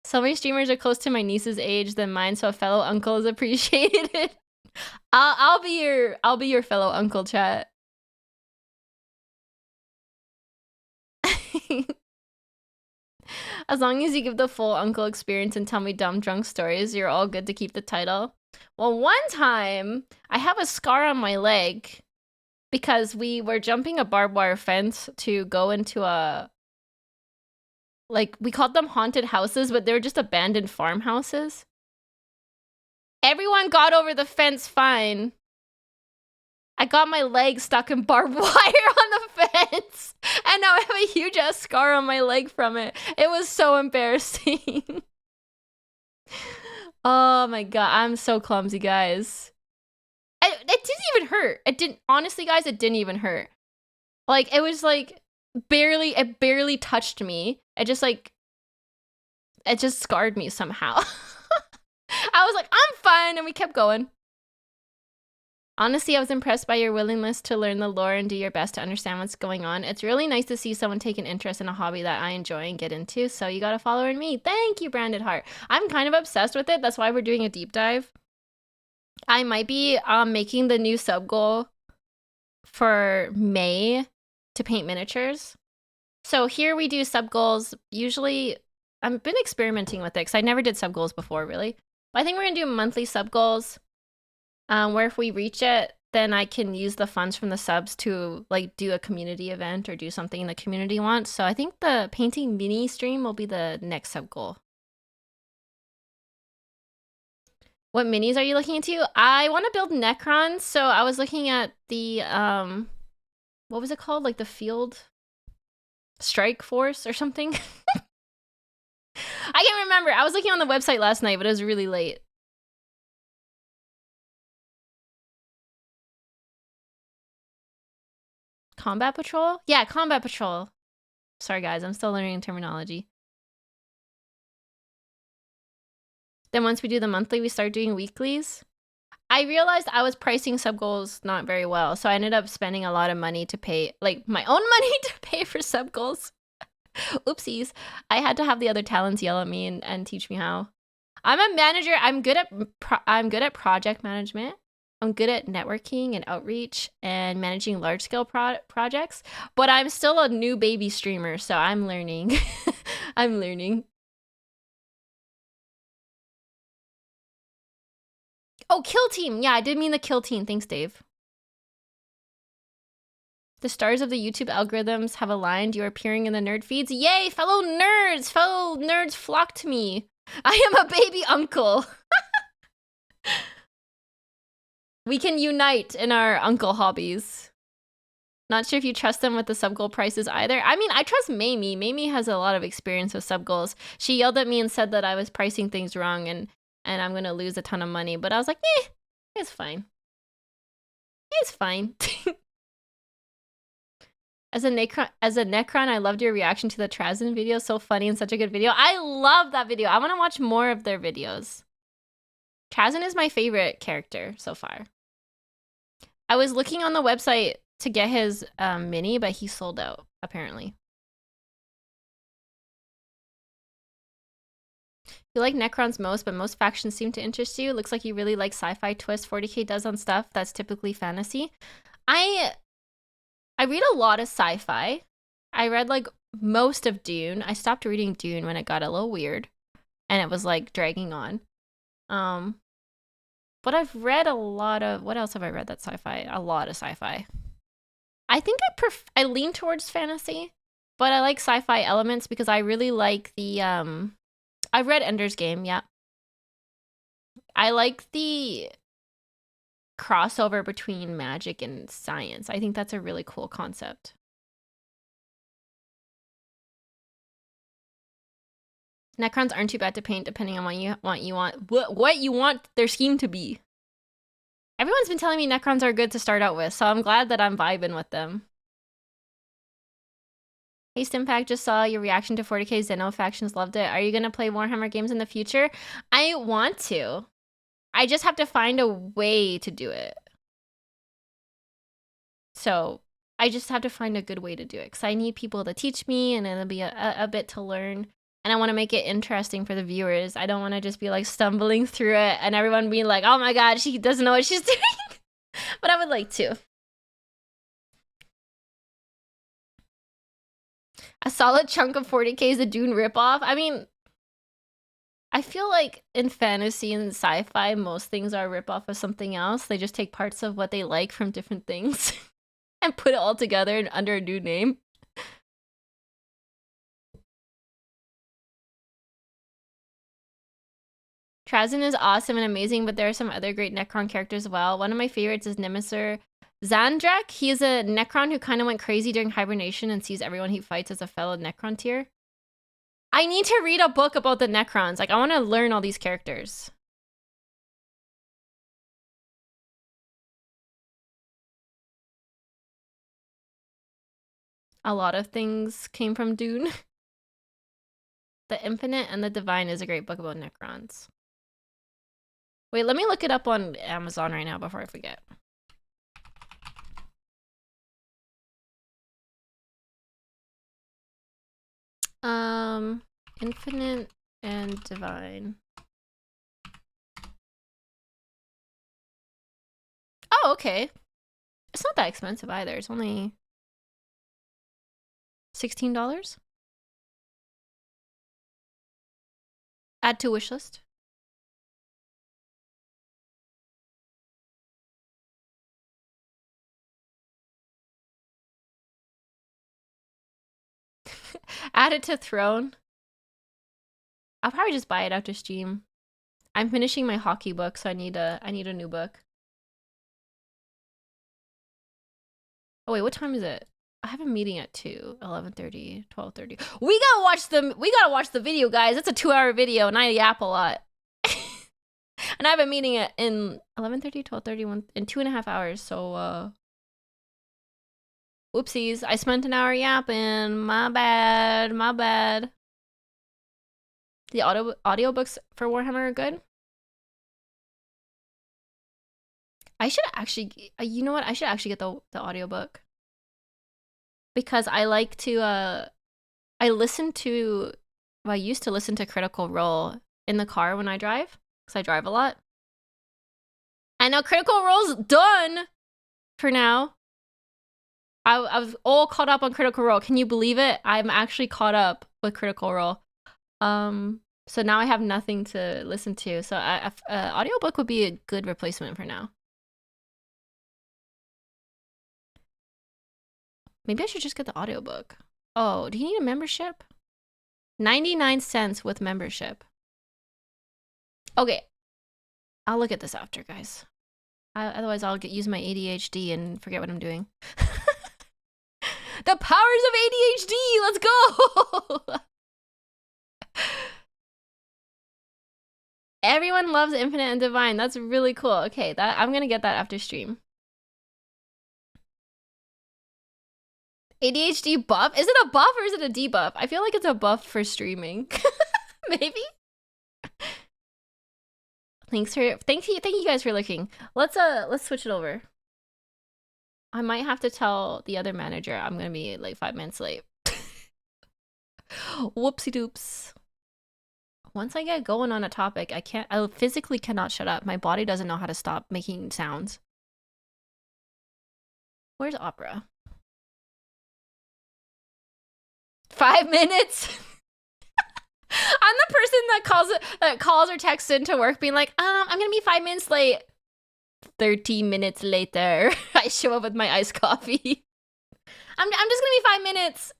So many streamers are close to my niece's age than mine, so a fellow uncle is appreciated. I'll be your fellow uncle, chat. As long as you give the full uncle experience and tell me dumb drunk stories, you're all good to keep the title. Well, one time I have a scar on my leg because we were jumping a barbed wire fence to go into a, like, we called them haunted houses, but they were just abandoned farmhouses. Everyone got over the fence fine. I got my leg stuck in barbed wire on the fence, and now I have a huge ass scar on my leg from it. It was so embarrassing. Oh my god, I'm so clumsy, guys. It didn't even hurt. It didn't, honestly, guys, it didn't even hurt. Like, it was like, it barely touched me. It just scarred me somehow. I was like, I'm fine, and we kept going. Honestly, I was impressed by your willingness to learn the lore and do your best to understand what's going on. It's really nice to see someone take an interest in a hobby that I enjoy and get into, so you got a follower in me. Thank you, Branded Heart. I'm kind of obsessed with it. That's why we're doing a deep dive. I might be making the new sub goal for May to paint miniatures. So here we do sub goals. Usually, I've been experimenting with it because I never did sub goals before, really. But I think we're going to do monthly sub goals. Where if we reach it, then I can use the funds from the subs to, like, do a community event or do something the community wants. So I think the painting mini stream will be the next sub goal. What minis are you looking into? I want to build Necrons, so I was looking at the, what was it called? Like the Field Strike Force or something? I can't remember. I was looking on the website last night, but it was really late. Combat Patrol? Yeah, Combat Patrol. Sorry, guys. I'm still learning terminology. Then once we do the monthly, we start doing weeklies. I realized I was pricing sub goals not very well, so I ended up spending a lot of money to pay, like, my own money to pay for sub goals. Oopsies. I had to have the other talents yell at me and teach me how. I'm a manager. I'm good at project management. I'm good at networking and outreach and managing large-scale projects, but I'm still a new baby streamer, so I'm learning. I'm learning. Oh, Kill Team. Yeah, I did mean the Kill Team. Thanks, Dave. The stars of the YouTube algorithms have aligned. You are appearing in the nerd feeds. Yay, fellow nerds! Fellow nerds flock to me. I am a baby uncle. We can unite in our uncle hobbies. Not sure if you trust them with the sub goal prices either. I mean, I trust Mamie. Mamie has a lot of experience with sub goals. She yelled at me and said that I was pricing things wrong and I'm gonna lose a ton of money. But I was like, it's fine. It's fine. As a Necron, I loved your reaction to the Trazen video. So funny and such a good video. I love that video. I want to watch more of their videos. Trazen is my favorite character so far. I was looking on the website to get his mini, but he sold out, apparently. You like Necrons most, but most factions seem to interest you. Looks like you really like sci-fi twist 40k does on stuff that's typically fantasy. I read a lot of sci-fi. I read like most of Dune. I stopped reading Dune when it got a little weird and it was like dragging on. But I've read a lot of, what else have I read that's sci-fi? A lot of sci-fi. I think I lean towards fantasy, but I like sci-fi elements because I really like the I've read Ender's Game, yeah. I like the crossover between magic and science. I think that's a really cool concept. Necrons aren't too bad to paint depending on what you want their scheme to be. Everyone's been telling me Necrons are good to start out with, so I'm glad that I'm vibing with them. Hey Stimpack, just saw your reaction to 40k Xeno factions, loved it. Are you gonna play Warhammer games in the future? I want to. I just have to find a way to do it. So I just have to find a good way to do it because I need people to teach me and it'll be a bit to learn. And I want to make it interesting for the viewers. I don't want to just be like stumbling through it and everyone being like, oh my god, she doesn't know what she's doing. But I would like to. A solid chunk of 40k is a Dune ripoff. I mean, I feel like in fantasy and sci-fi, most things are a ripoff of something else. They just take parts of what they like from different things and put it all together under a new name. Trazen is awesome and amazing, but there are some other great Necron characters as well. One of my favorites is Nemesis Zandrak. He is a Necron who kind of went crazy during hibernation and sees everyone he fights as a fellow Necron tier. I need to read a book about the Necrons. Like, I want to learn all these characters. A lot of things came from Dune. The Infinite and the Divine is a great book about Necrons. Wait, let me look it up on Amazon right now before I forget. Infinite and Divine. Oh, okay. It's not that expensive either. It's only $16. Add to wishlist. Add it to Throne. I'll probably just buy it after stream. I'm finishing my hockey book, so I need a new book. Oh wait, what time is it? I have a meeting at 2, 11:30, 12:30. We gotta watch the video, guys. It's a 2-hour video and I yap a lot. And I have a meeting in 11:30, 12:30, in 2.5 hours, so whoopsies. I spent an hour yapping. My bad. My bad. The audiobooks for Warhammer are good. I should actually, you know what? I should actually get the audiobook. Because I like to, I used to listen to Critical Role in the car when I drive. Because I drive a lot. And now Critical Role's done for now. I was all caught up on Critical Role. Can you believe it? I'm actually caught up with Critical Role. So now I have nothing to listen to. So audiobook would be a good replacement for now. Maybe I should just get the audiobook. Oh, do you need a membership? 99 cents with membership. Okay. I'll look at this after, guys. Otherwise, I'll use my ADHD and forget what I'm doing. The powers of ADHD. Let's go. Everyone loves Infinite and Divine. That's really cool. Okay, that I'm gonna get that after stream. ADHD buff? Is it a buff or is it a debuff? I feel like it's a buff for streaming. Maybe. Thank you guys for looking. Let's switch it over. I might have to tell the other manager I'm gonna be like 5 minutes late. Whoopsie doops. Once I get going on a topic, I physically cannot shut up. My body doesn't know how to stop making sounds. Where's Opera? 5 minutes? I'm the person that calls or texts into work being like, I'm gonna be 5 minutes late. 30 minutes later, I show up with my iced coffee. I'm just gonna be 5 minutes.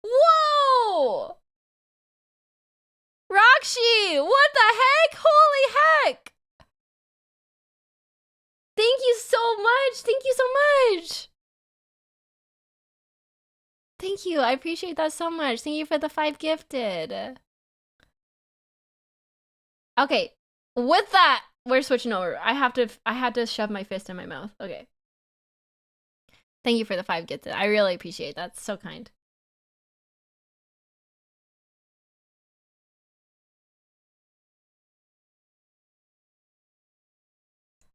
Whoa! Rakshi, what the heck? Holy heck! Thank you so much. Thank you so much. Thank you. I appreciate that so much. Thank you for the 5 gifted. Okay, with that, we're switching over. I had to shove my fist in my mouth. Okay. Thank you for the 5 gifted. I really appreciate that. That's so kind.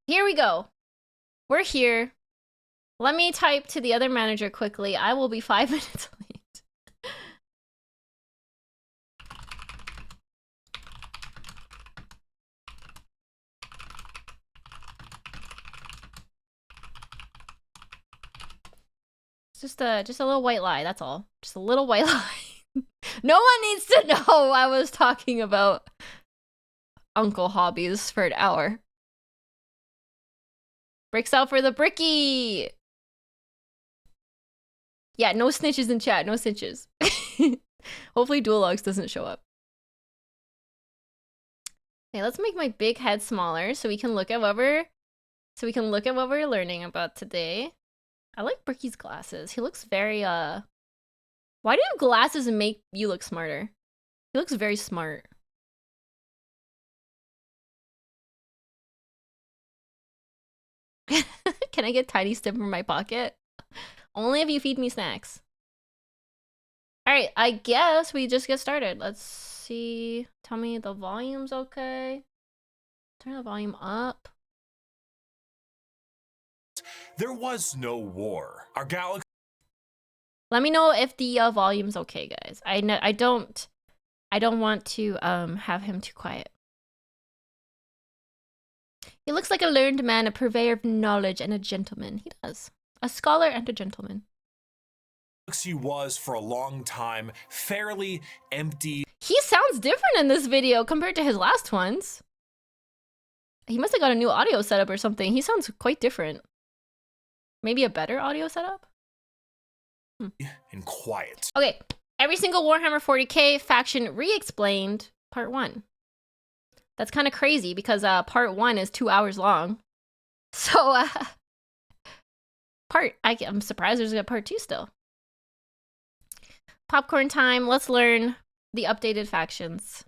Here we go. We're here. Let me type to the other manager quickly. I will be 5 minutes late. It's just a little white lie, that's all. Just a little white lie. No one needs to know I was talking about uncle hobbies for an hour. Bricks out for the bricky! Yeah, no snitches in chat, no snitches. Hopefully Duologs doesn't show up. Okay, let's make my big head smaller so we can look at what we're learning about today. I like Bricky's glasses. He looks very why do glasses make you look smarter? He looks very smart. Can I get tiny stip from my pocket? Only if you feed me snacks. Alright, I guess we just get started. Let's see. Tell me the volume's okay. Turn the volume up. There was no war. Our galaxy. Let me know if the volume's okay, guys. I don't want to have him too quiet. He looks like a learned man, a purveyor of knowledge, and a gentleman. He does. A scholar and a gentleman. Galaxy was for a long time fairly empty. He sounds different in this video compared to his last ones. He must have got a new audio setup or something. He sounds quite different. Maybe a better audio setup? And quiet. Okay, every single Warhammer 40k faction re-explained part 1. That's kind of crazy because part 1 is 2 hours long. So I'm surprised there's a part 2 still. Popcorn time. Let's learn the updated factions.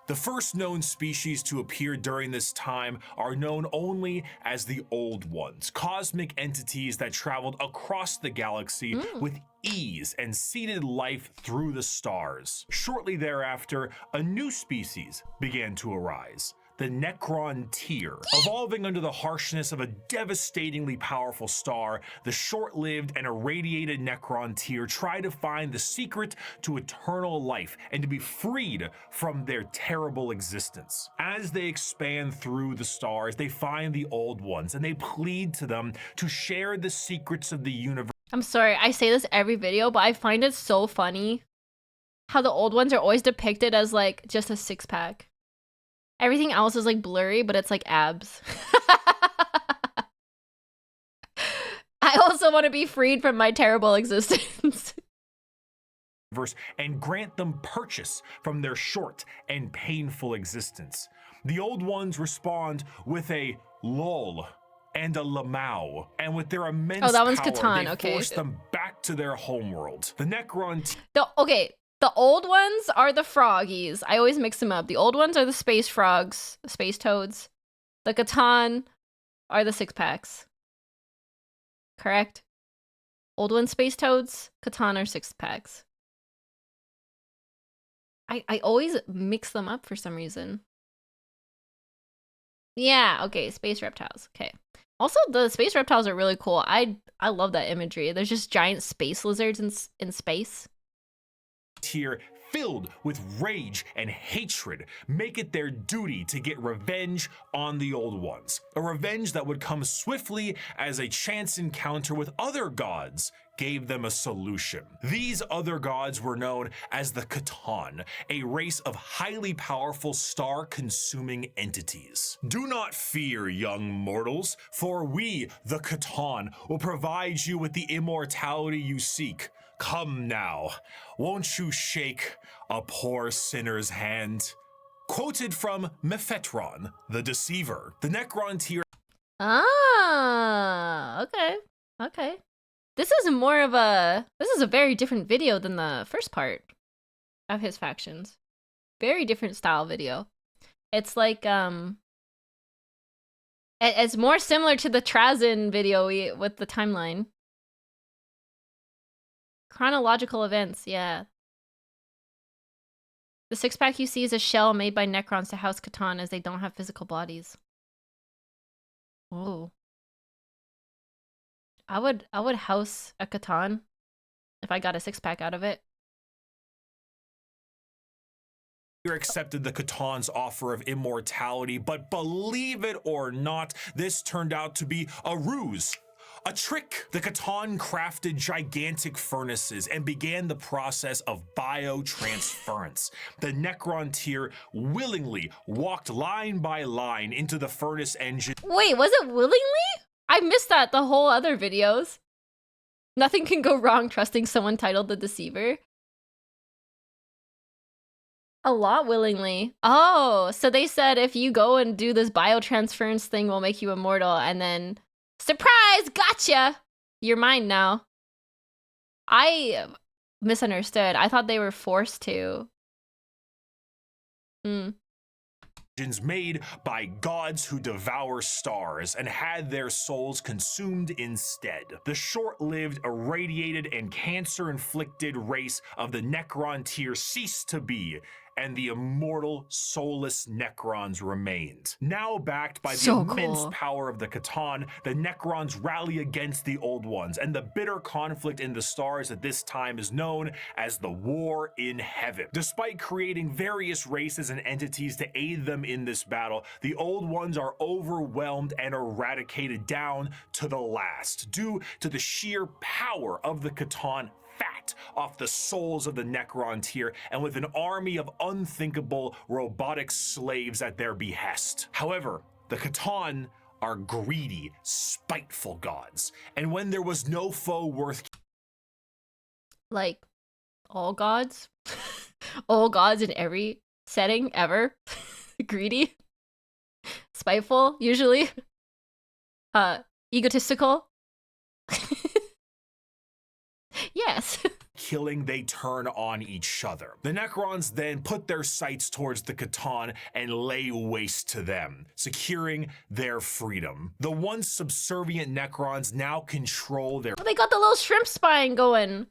The first known species to appear during this time are known only as the Old Ones, cosmic entities that traveled across the galaxy with ease and seeded life through the stars. Shortly thereafter, a new species began to arise. The Necron Tier. Evolving under the harshness of a devastatingly powerful star, the short-lived and irradiated Necron Tier try to find the secret to eternal life and to be freed from their terrible existence. As they expand through the stars, they find the Old Ones and they plead to them to share the secrets of the universe. I'm sorry, I say this every video, but I find it so funny how the Old Ones are always depicted as like just a six-pack. Everything else is like blurry, but it's like abs. I also want to be freed from my terrible existence. And grant them purchase from their short and painful existence. The Old Ones respond with a lol and a Lamau, and with their immense Oh, that one's power, Catan, they okay. forced them back to their homeworld. The Necron The old ones are the froggies. I always mix them up. The old ones are the space frogs, space toads. The Catan are the six-packs. Correct? Old ones space toads, Catan are six-packs. I always mix them up for some reason. Yeah, okay, space reptiles. Okay. Also, the space reptiles are really cool. I love that imagery. There's just giant space lizards in space. Here, filled with rage and hatred, make it their duty to get revenge on the old ones. A revenge that would come swiftly as a chance encounter with other gods gave them a solution. These other gods were known as the Catan, a race of highly powerful star-consuming entities. Do not fear, young mortals, for we, the Catan, will provide you with the immortality you seek. Come now, won't you shake a poor sinner's hand? Quoted from Mephetron, the Deceiver. The Necron tier. Ah, okay. Okay. This is a very different video than the first part of his factions. Very different style video. It's like, it's more similar to the Trazyn video with the timeline. Chronological events, yeah. The six-pack you see is a shell made by Necrons to house Catan as they don't have physical bodies. Oh. I would house a Catan if I got a six-pack out of it. Accepted the Catan's offer of immortality, but believe it or not, this turned out to be a ruse. A trick. The Catan crafted gigantic furnaces and began the process of biotransference. The Necron tier willingly walked line by line into the furnace engine. Wait, was it willingly? I missed that the whole other videos. Nothing can go wrong trusting someone titled the Deceiver. A lot willingly. Oh, so they said if you go and do this biotransference thing, we'll make you immortal, and then surprise, gotcha! You're mine now. I misunderstood. I thought they were forced to. Made by gods who devour stars and had their souls consumed instead. The short-lived, irradiated, and cancer-inflicted race of the Necron tier ceased to be, and the immortal, soulless Necrons remained. Now backed by the immense power of the Catan, the Necrons rally against the Old Ones, and the bitter conflict in the stars at this time is known as the War in Heaven. Despite creating various races and entities to aid them in this battle, the Old Ones are overwhelmed and eradicated down to the last, due to the sheer power of the Catan fat off the souls of the Necron tier, and with an army of unthinkable robotic slaves at their behest. However, the Catan are greedy, spiteful gods, and when there was no foe worth... Like, all gods? All gods in every setting, ever? Greedy? Spiteful, usually? Egotistical? Yes. Killing, they turn on each other. The Necrons then put their sights towards the Catan and lay waste to them, securing their freedom. The once subservient Necrons now control their... Oh, they got the little shrimp spine going.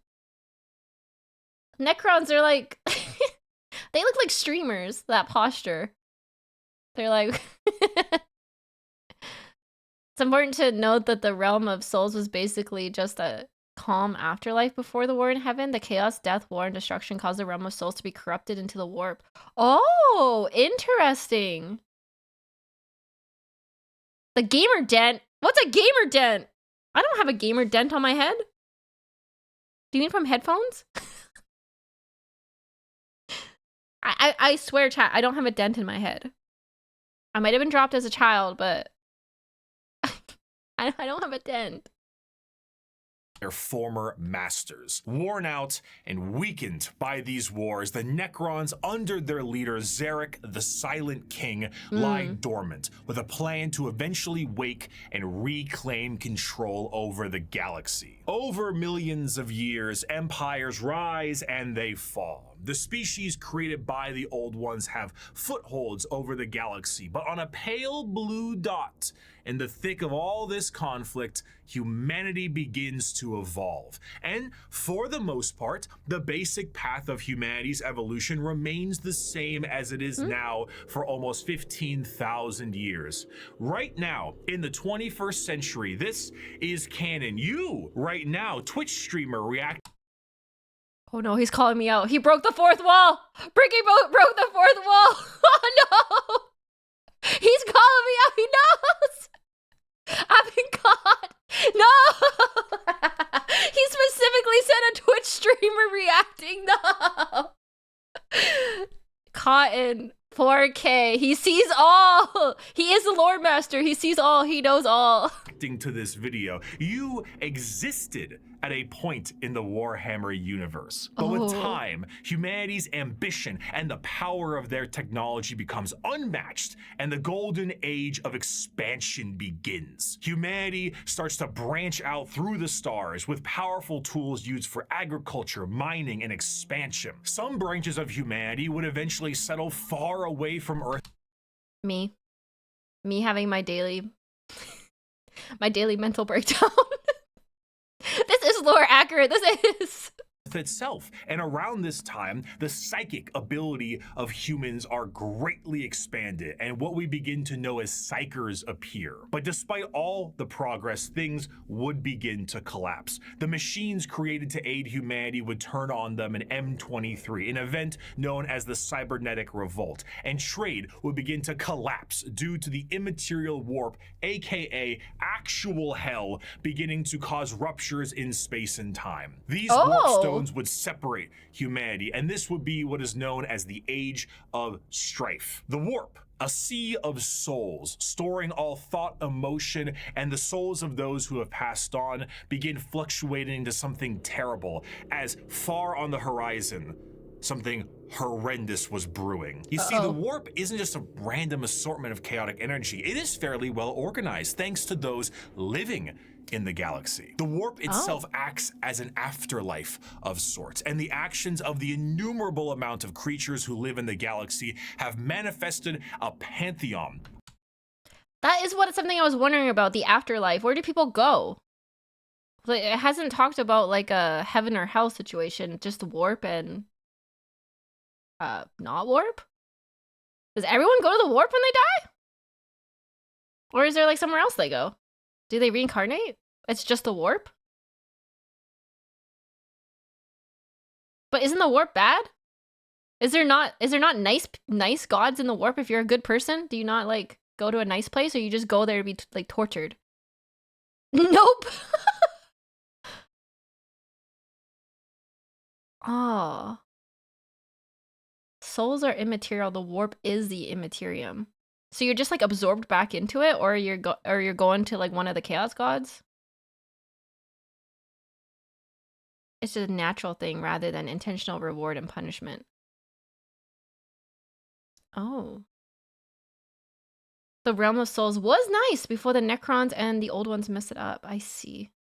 Necrons are like... they look like streamers, that posture. They're like... It's important to note that the realm of souls was basically just a calm afterlife before the war in heaven. The chaos, death, war, and destruction caused the realm of souls to be corrupted into the warp. Oh, interesting. The gamer dent? What's a gamer dent? I don't have a gamer dent on my head. Do you mean from headphones? I swear, chat, I don't have a dent in my head. I might have been dropped as a child, but I don't have a dent. their former masters. Worn out and weakened by these wars, the Necrons, under their leader Zarek the Silent King, lie dormant, with a plan to eventually wake and reclaim control over the galaxy. Over millions of years, empires rise and they fall. The species created by the Old Ones have footholds over the galaxy, but on a pale blue dot in the thick of all this conflict, humanity begins to evolve. And for the most part, the basic path of humanity's evolution remains the same as it is now for almost 15,000 years. Right now, in the 21st century, this is canon. You, right now, Twitch streamer, react. Oh no, he's calling me out. He broke the fourth wall. Bricky broke the fourth wall. Oh no. He's calling me out. He knows. I've been caught. No. He specifically said a Twitch streamer reacting. No. Caught in 4K. He sees all. He is the Lord Master. He sees all. He knows all. To this video, you existed at a point in the Warhammer universe. But with time, humanity's ambition and the power of their technology becomes unmatched, and the golden age of expansion begins. Humanity starts to branch out through the stars with powerful tools used for agriculture, mining, and expansion. Some branches of humanity would eventually settle far away from Earth. Me having my daily mental breakdown. This is lore accurate. This is itself. And around this time, the psychic ability of humans are greatly expanded, and what we begin to know as psychers appear. But despite all the progress, things would begin to collapse. The machines created to aid humanity would turn on them in M23, an event known as the Cybernetic Revolt, and trade would begin to collapse due to the immaterial warp, aka actual hell, beginning to cause ruptures in space and time. These warp stones would separate humanity, and this would be what is known as the Age of Strife. The warp, a sea of souls, storing all thought, emotion, and the souls of those who have passed on, begin fluctuating into something terrible, as far on the horizon, something horrendous was brewing. You see, the warp isn't just a random assortment of chaotic energy. It is fairly well organized, thanks to those living in the galaxy. The warp itself acts as an afterlife of sorts, and the actions of the innumerable amount of creatures who live in the galaxy have manifested a pantheon. That is something I was wondering about, the afterlife. Where do people go? Like, it hasn't talked about like a heaven or hell situation, just warp and not warp? Does everyone go to the warp when they die? Or is there like somewhere else they go? Do they reincarnate? It's just the warp? But isn't the warp bad? Is there not nice gods in the warp if you're a good person? Do you not like go to a nice place, or you just go there to be like tortured? Nope. Oh. Souls are immaterial. The warp is the immaterium. So you're just like absorbed back into it, or you're going to like one of the chaos gods? It's just a natural thing rather than intentional reward and punishment. Oh. The realm of souls was nice before the Necrons and the old ones messed it up. I see.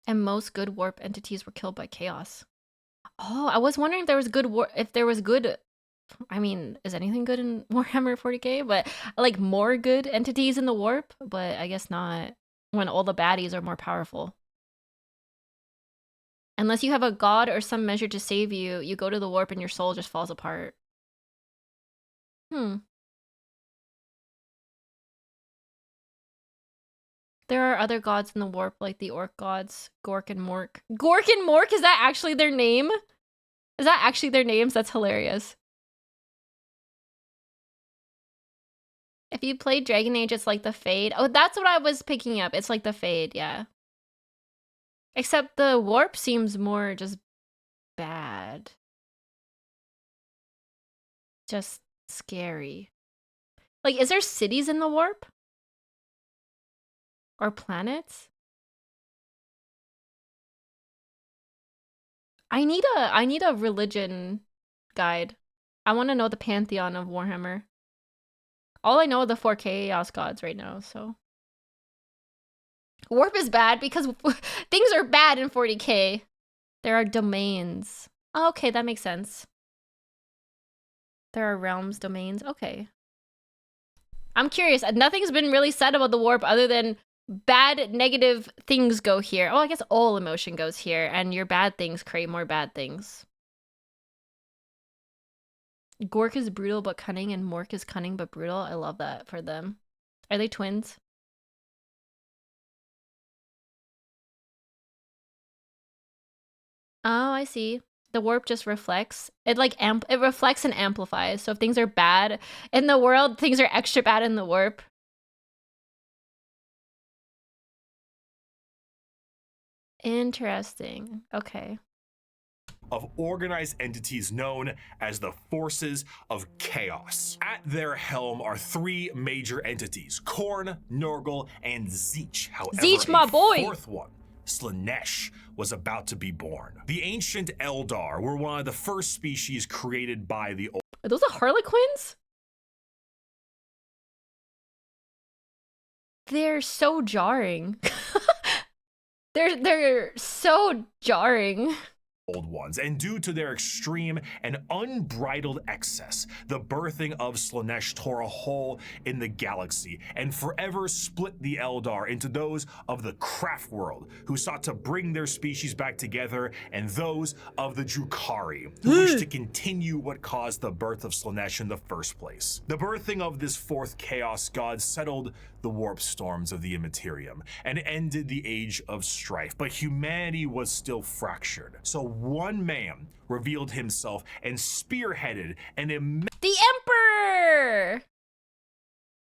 And most good warp entities were killed by chaos. Oh, I was wondering if there was good I mean, is anything good in Warhammer 40k? But like more good entities in the warp, but I guess not when all the baddies are more powerful. Unless you have a god or some measure to save you, you go to the warp and your soul just falls apart. There are other gods in the warp, like the orc gods, Gork and Mork. Gork and Mork, is that actually their name? Is that actually their names? That's hilarious. If you played Dragon Age, it's like the Fade. Oh, that's what I was picking up. It's like the Fade, yeah. Except the warp seems more just bad. Just scary. Like, is there cities in the warp? Or planets? I need a religion guide. I want to know the pantheon of Warhammer. All I know are the 4 chaos gods right now, so. Warp is bad because things are bad in 40k. There are domains. Oh, okay, that makes sense. There are realms, domains. Okay. I'm curious. Nothing's been really said about the warp other than bad, negative things go here. Oh, I guess all emotion goes here, and your bad things create more bad things. Gork is brutal but cunning, and Mork is cunning but brutal. I love that for them. Are they twins? Oh, I see. The warp just reflects. It like it reflects and amplifies. So if things are bad in the world, things are extra bad in the warp. Interesting. Okay. Of organized entities known as the Forces of Chaos. At their helm are 3 major entities, Khorne, Nurgle, and Tzeentch. However, Tzeentch, my boy! 4th one, Slaanesh, was about to be born. The ancient Eldar were one of the first species created by the old. Are those the Harlequins? They're so jarring. They're so jarring. Old ones, and due to their extreme and unbridled excess, the birthing of Slaanesh tore a hole in the galaxy and forever split the Eldar into those of the craft world, who sought to bring their species back together, and those of the Drukhari, who wished to continue what caused the birth of Slaanesh in the first place. The birthing of this 4th chaos god settled the warp storms of the Immaterium and ended the age of strife, but humanity was still fractured. So one man revealed himself and spearheaded an the Emperor!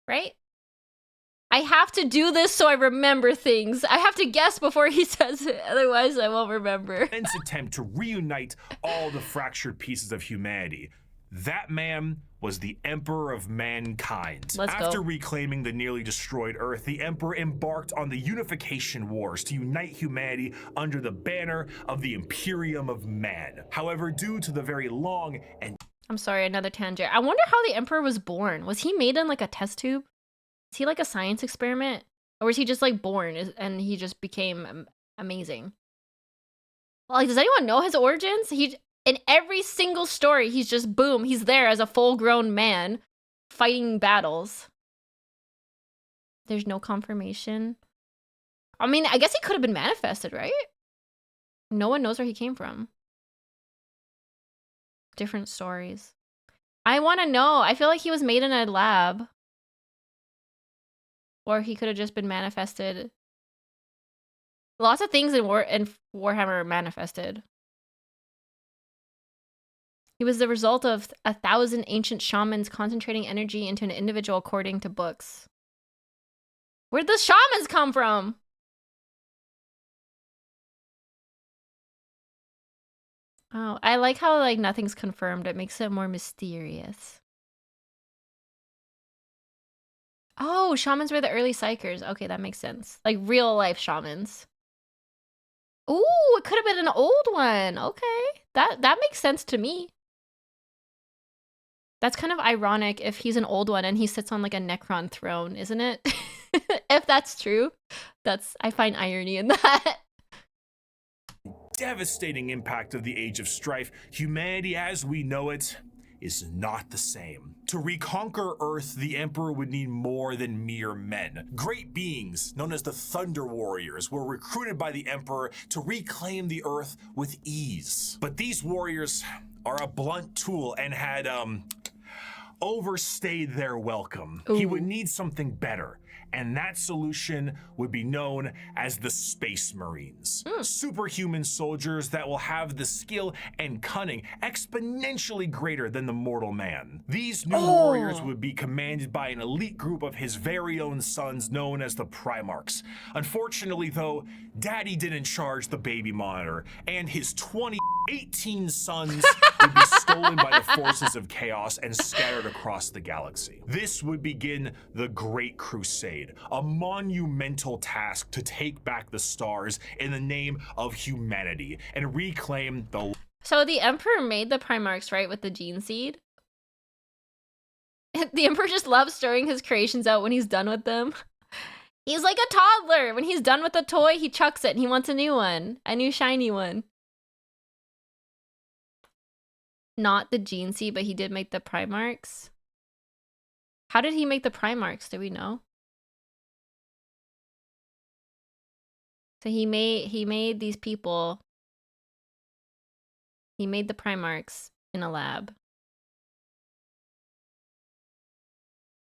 Right? I have to do this so I remember things. I have to guess before he says it, otherwise I won't remember. immense attempt to reunite all the fractured pieces of humanity. That man was the Emperor of Mankind. After reclaiming the nearly destroyed Earth, the Emperor embarked on the Unification Wars to unite humanity under the banner of the Imperium of Man. However, due to the very long and... I'm sorry, another tangent. I wonder how the Emperor was born. Was he made in like a test tube? Is he like a science experiment? Or was he just like born and he just became amazing? Like, does anyone know his origins? In every single story, he's just boom, he's there as a full-grown man fighting battles. There's no confirmation. I mean, I guess he could have been manifested, right? No one knows where he came from. Different stories. I want to know. I feel like he was made in a lab. Or he could have just been manifested. Lots of things in Warhammer manifested. He was the result of 1,000 ancient shamans concentrating energy into an individual according to books. Where did the shamans come from? Oh, I like how like nothing's confirmed. It makes it more mysterious. Oh, shamans were the early psychers. Okay, that makes sense. Like real life shamans. Ooh, it could have been an old one. Okay. That makes sense to me. That's kind of ironic if he's an old one and he sits on like a Necron throne, isn't it? If that's true, I find irony in that. Devastating impact of the Age of Strife, humanity as we know it is not the same. To reconquer Earth, the Emperor would need more than mere men. Great beings, known as the Thunder Warriors, were recruited by the Emperor to reclaim the Earth with ease. But these warriors are a blunt tool and had, overstayed their welcome. Ooh. He would need something better, and that solution would be known as the Space Marines. Superhuman soldiers that will have the skill and cunning exponentially greater than the mortal man. These new warriors would be commanded by an elite group of his very own sons known as the Primarchs. Unfortunately though, Daddy didn't charge the baby monitor, and his 18 sons would be stolen by the forces of chaos and scattered across the galaxy. This would begin the Great Crusade. crusade, a monumental task to take back the stars in the name of humanity and reclaim the... So the Emperor made the Primarchs, right, with the gene seed? The Emperor just loves throwing his creations out when he's done with them. He's like a toddler. When he's done with a toy, he chucks it and he wants a new one. A new shiny one. Not the gene seed, but he did make the Primarchs. How did he make the Primarchs? Do we know? So he made these people. He made the Primarchs in a lab.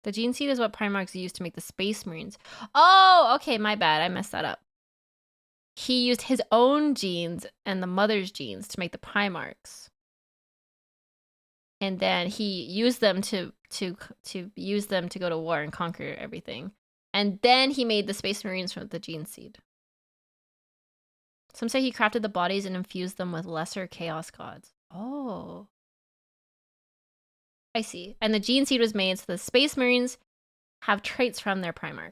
The gene seed is what Primarchs used to make the Space Marines. Oh, okay, my bad. I messed that up. He used his own genes and the mother's genes to make the Primarchs. And then he used them to use them to go to war and conquer everything. And then he made the Space Marines from the gene seed. Some say he crafted the bodies and infused them with lesser chaos gods. Oh. I see. And the gene seed was made so the Space Marines have traits from their Primarch.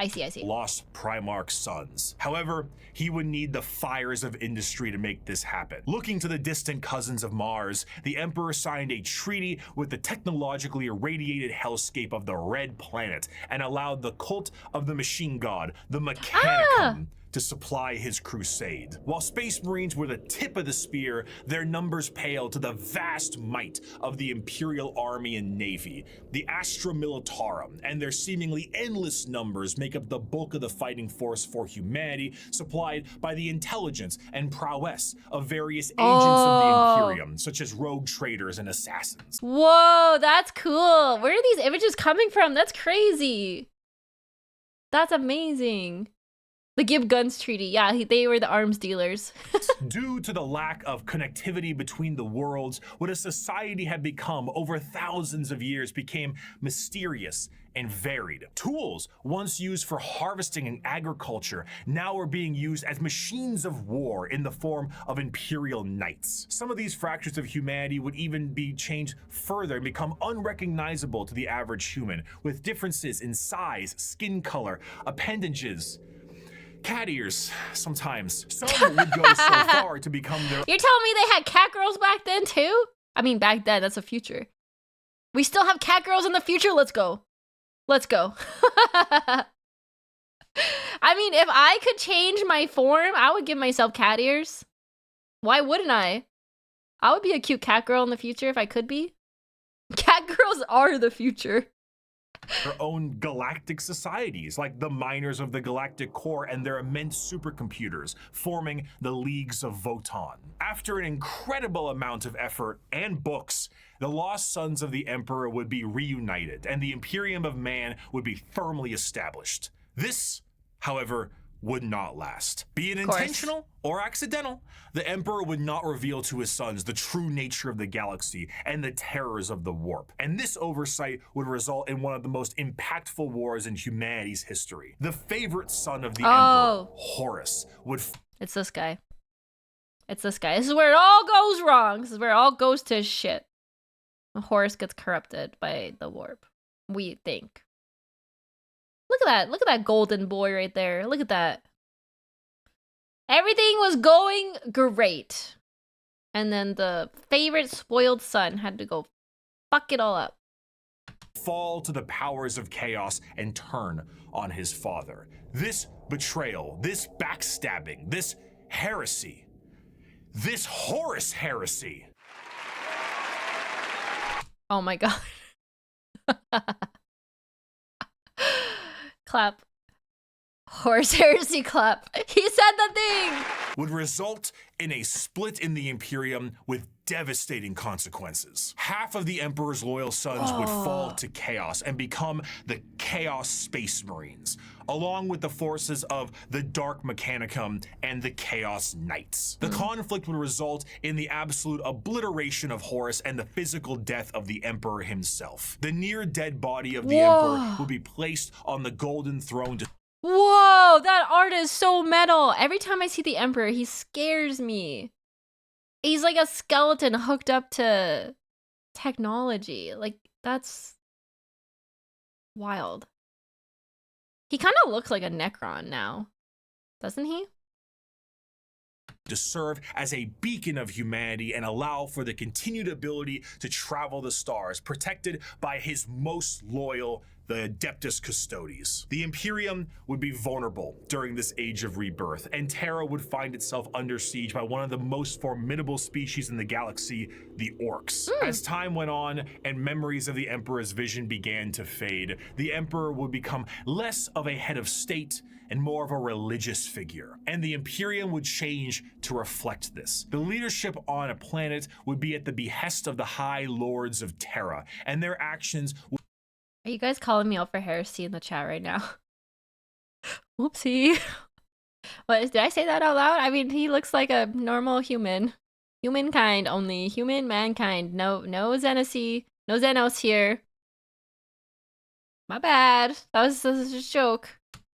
I see. Lost Primarch sons. However, he would need the fires of industry to make this happen. Looking to the distant cousins of Mars, the Emperor signed a treaty with the technologically irradiated hellscape of the Red Planet and allowed the cult of the machine god, the Mechanicum, to supply his crusade. While Space Marines were the tip of the spear, their numbers paled to the vast might of the Imperial Army and Navy. The Astra Militarum and their seemingly endless numbers make up the bulk of the fighting force for humanity, supplied by the intelligence and prowess of various agents of the Imperium, such as rogue traders and assassins. Whoa, that's cool. Where are these images coming from? That's crazy. That's amazing. The Gib Guns Treaty. Yeah, they were the arms dealers. Due to the lack of connectivity between the worlds, what a society had become over thousands of years became mysterious and varied. Tools once used for harvesting and agriculture now are being used as machines of war in the form of imperial knights. Some of these fractures of humanity would even be changed further and become unrecognizable to the average human, with differences in size, skin color, appendages, cat ears, sometimes. Some would go so far to become their... You're telling me they had cat girls back then too? I mean, back then, that's the future. We still have cat girls in the future? Let's go. Let's go. I mean, if I could change my form, I would give myself cat ears. Why wouldn't I? I would be a cute cat girl in the future if I could be. Cat girls are the future. Their own galactic societies, like the miners of the galactic core and their immense supercomputers, forming the Leagues of Votan. After an incredible amount of effort and books, the lost sons of the Emperor would be reunited, and the Imperium of Man would be firmly established. This, however, would not last. Be it intentional or accidental, the Emperor would not reveal to his sons the true nature of the galaxy and the terrors of the warp. And this oversight would result in one of the most impactful wars in humanity's history. The favorite son of the Emperor, Horus, would... It's this guy. It's this guy. This is where it all goes wrong. This is where it all goes to shit. Horus gets corrupted by the warp. We think. Look at that. Look at that golden boy right there. Look at that. Everything was going great. And then the favorite spoiled son had to go fuck it all up. Fall to the powers of chaos and turn on his father. This betrayal, this backstabbing, this heresy, this Horus heresy. Oh my god. Clap. Horus heresy clap. He said the thing! Would result in a split in the Imperium with devastating consequences. Half of the Emperor's loyal sons would fall to chaos and become the Chaos Space Marines, along with the forces of the Dark Mechanicum and the Chaos Knights. The conflict would result in the absolute obliteration of Horus and the physical death of the Emperor himself. The near-dead body of the Emperor would be placed on the Golden Throne to... Whoa, that art is so metal. Every time I see the Emperor, he scares me. He's like a skeleton hooked up to technology. Like, that's wild. He kind of looks like a Necron now, doesn't he? To serve as a beacon of humanity and allow for the continued ability to travel the stars, protected by his most loyal, the Adeptus Custodes. The Imperium would be vulnerable during this age of rebirth, and Terra would find itself under siege by one of the most formidable species in the galaxy, the Orcs. As time went on and memories of the Emperor's vision began to fade, the Emperor would become less of a head of state and more of a religious figure, and the Imperium would change to reflect this. The leadership on a planet would be at the behest of the High Lords of Terra, and their actions would... Are you guys calling me out for heresy in the chat right now? Whoopsie. Did I say that out loud? I mean, he looks like a normal human. Humankind only. Human mankind. No Xenosy. No Xenos here. My bad. That was just a joke.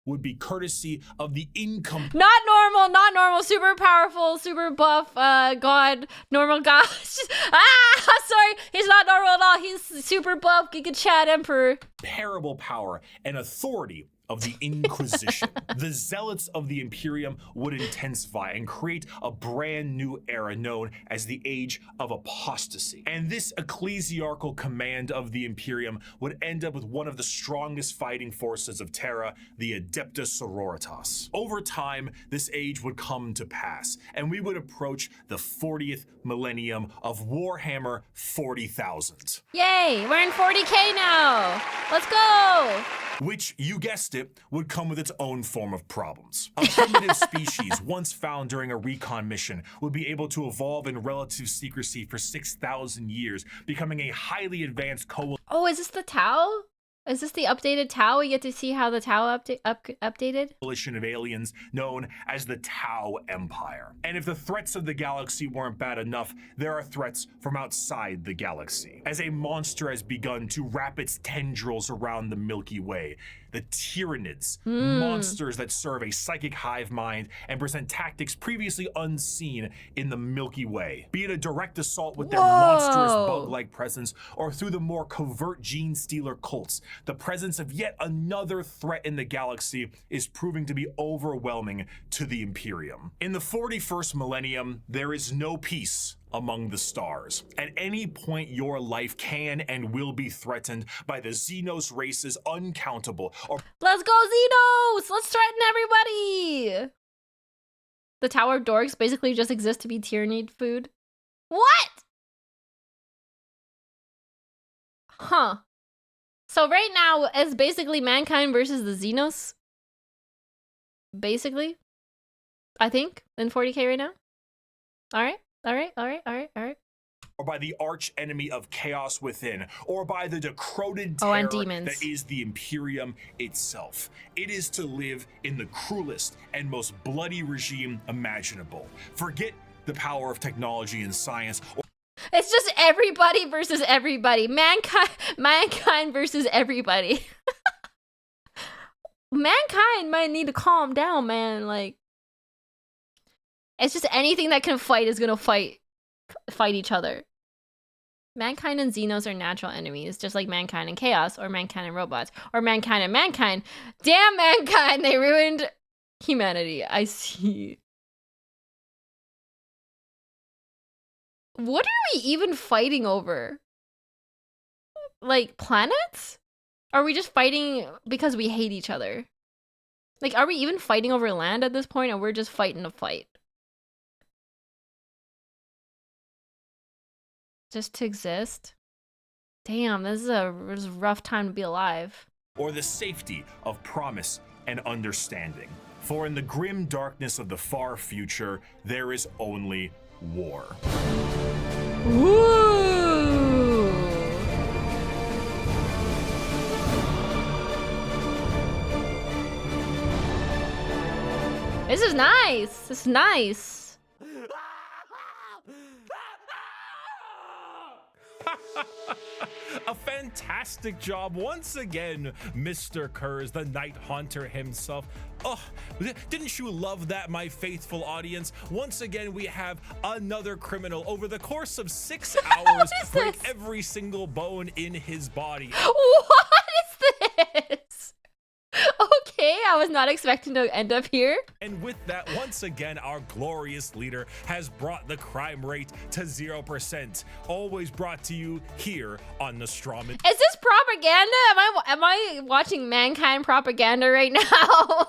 would be courtesy of the income. Not normal, super powerful, super buff, god, normal god. Sorry, he's not normal at all. He's super buff, Giga Chad Emperor. Parable power and authority of the Inquisition. The zealots of the Imperium would intensify and create a brand new era known as the Age of Apostasy. And this ecclesiarchal command of the Imperium would end up with one of the strongest fighting forces of Terra, the Adeptus Sororitas. Over time, this age would come to pass, and we would approach the 40th millennium of Warhammer 40,000. Yay, we're in 40K now. Let's go. Which, you guessed it, would come with its own form of problems. A primitive species once found during a recon mission would be able to evolve in relative secrecy for 6,000 years, becoming a highly advanced Oh, is this the Tau? Is this the updated Tau? We get to see how the Tau updated? coalition of aliens known as the Tau Empire. And if the threats of the galaxy weren't bad enough, there are threats from outside the galaxy. As a monster has begun to wrap its tendrils around the Milky Way, the Tyranids, monsters that serve a psychic hive mind and present tactics previously unseen in the Milky Way. Be it a direct assault with their monstrous bug-like presence, or through the more covert gene stealer cults, the presence of yet another threat in the galaxy is proving to be overwhelming to the Imperium. In the 41st millennium, there is no peace among the stars. At any point, your life can and will be threatened by the Xenos race's uncountable or Let's go, Xenos! Let's threaten everybody! The Tower of Dorks basically just exist to be Tyranid food. What? Huh. So right now, it's basically mankind versus the Xenos. Basically. I think, in 40K right now. Alright. All right. or by the arch enemy of chaos within, or by the decroded terror and demons. that is the Imperium itself. It is to live in the cruelest and most bloody regime imaginable. Forget the power of technology and science. It's just everybody versus everybody. Mankind versus everybody. Mankind might need to calm down, man. Like, it's just anything that can fight is gonna fight each other. Mankind and Xenos are natural enemies, just like mankind and chaos, or mankind and robots, or mankind and mankind. Damn mankind, they ruined humanity. I see. What are we even fighting over? Like, planets? Are we just fighting because we hate each other? Like, are we even fighting over land at this point, or we're just fighting a fight? Just to exist? Damn, this is a rough time to be alive. Or the safety of promise and understanding. For in the grim darkness of the far future, there is only war. Woo! This is nice. This is nice. A fantastic job once again, Mr. Kurz, the Night Haunter himself. Oh, didn't you love that, my faithful audience? Once again, we have another criminal over the course of 6 hours break every single bone in his body. What is this? Okay. okay? I was not expecting to end up here. And with that, once again, our glorious leader has brought the crime rate to 0%. Always brought to you here on Nostromo Is this propaganda? Am I watching Mankind propaganda right now?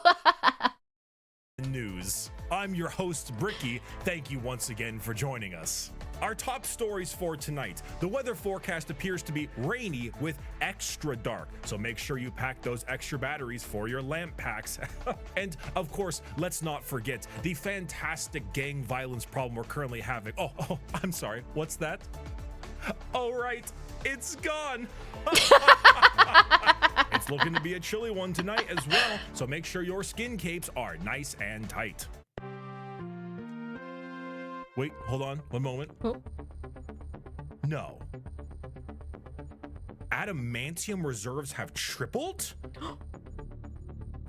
News. I'm your host, Bricky. Thank you once again for joining us. Our top stories for tonight. The weather forecast appears to be rainy with extra dark, so make sure you pack those extra batteries for your lamp packs. And of course, let's not forget the fantastic gang violence problem we're currently having. Oh, I'm sorry. What's that? Oh, right. It's gone. It's looking to be a chilly one tonight as well, so make sure your skin capes are nice and tight. Wait, hold on, one moment. Oh. No. Adamantium reserves have tripled?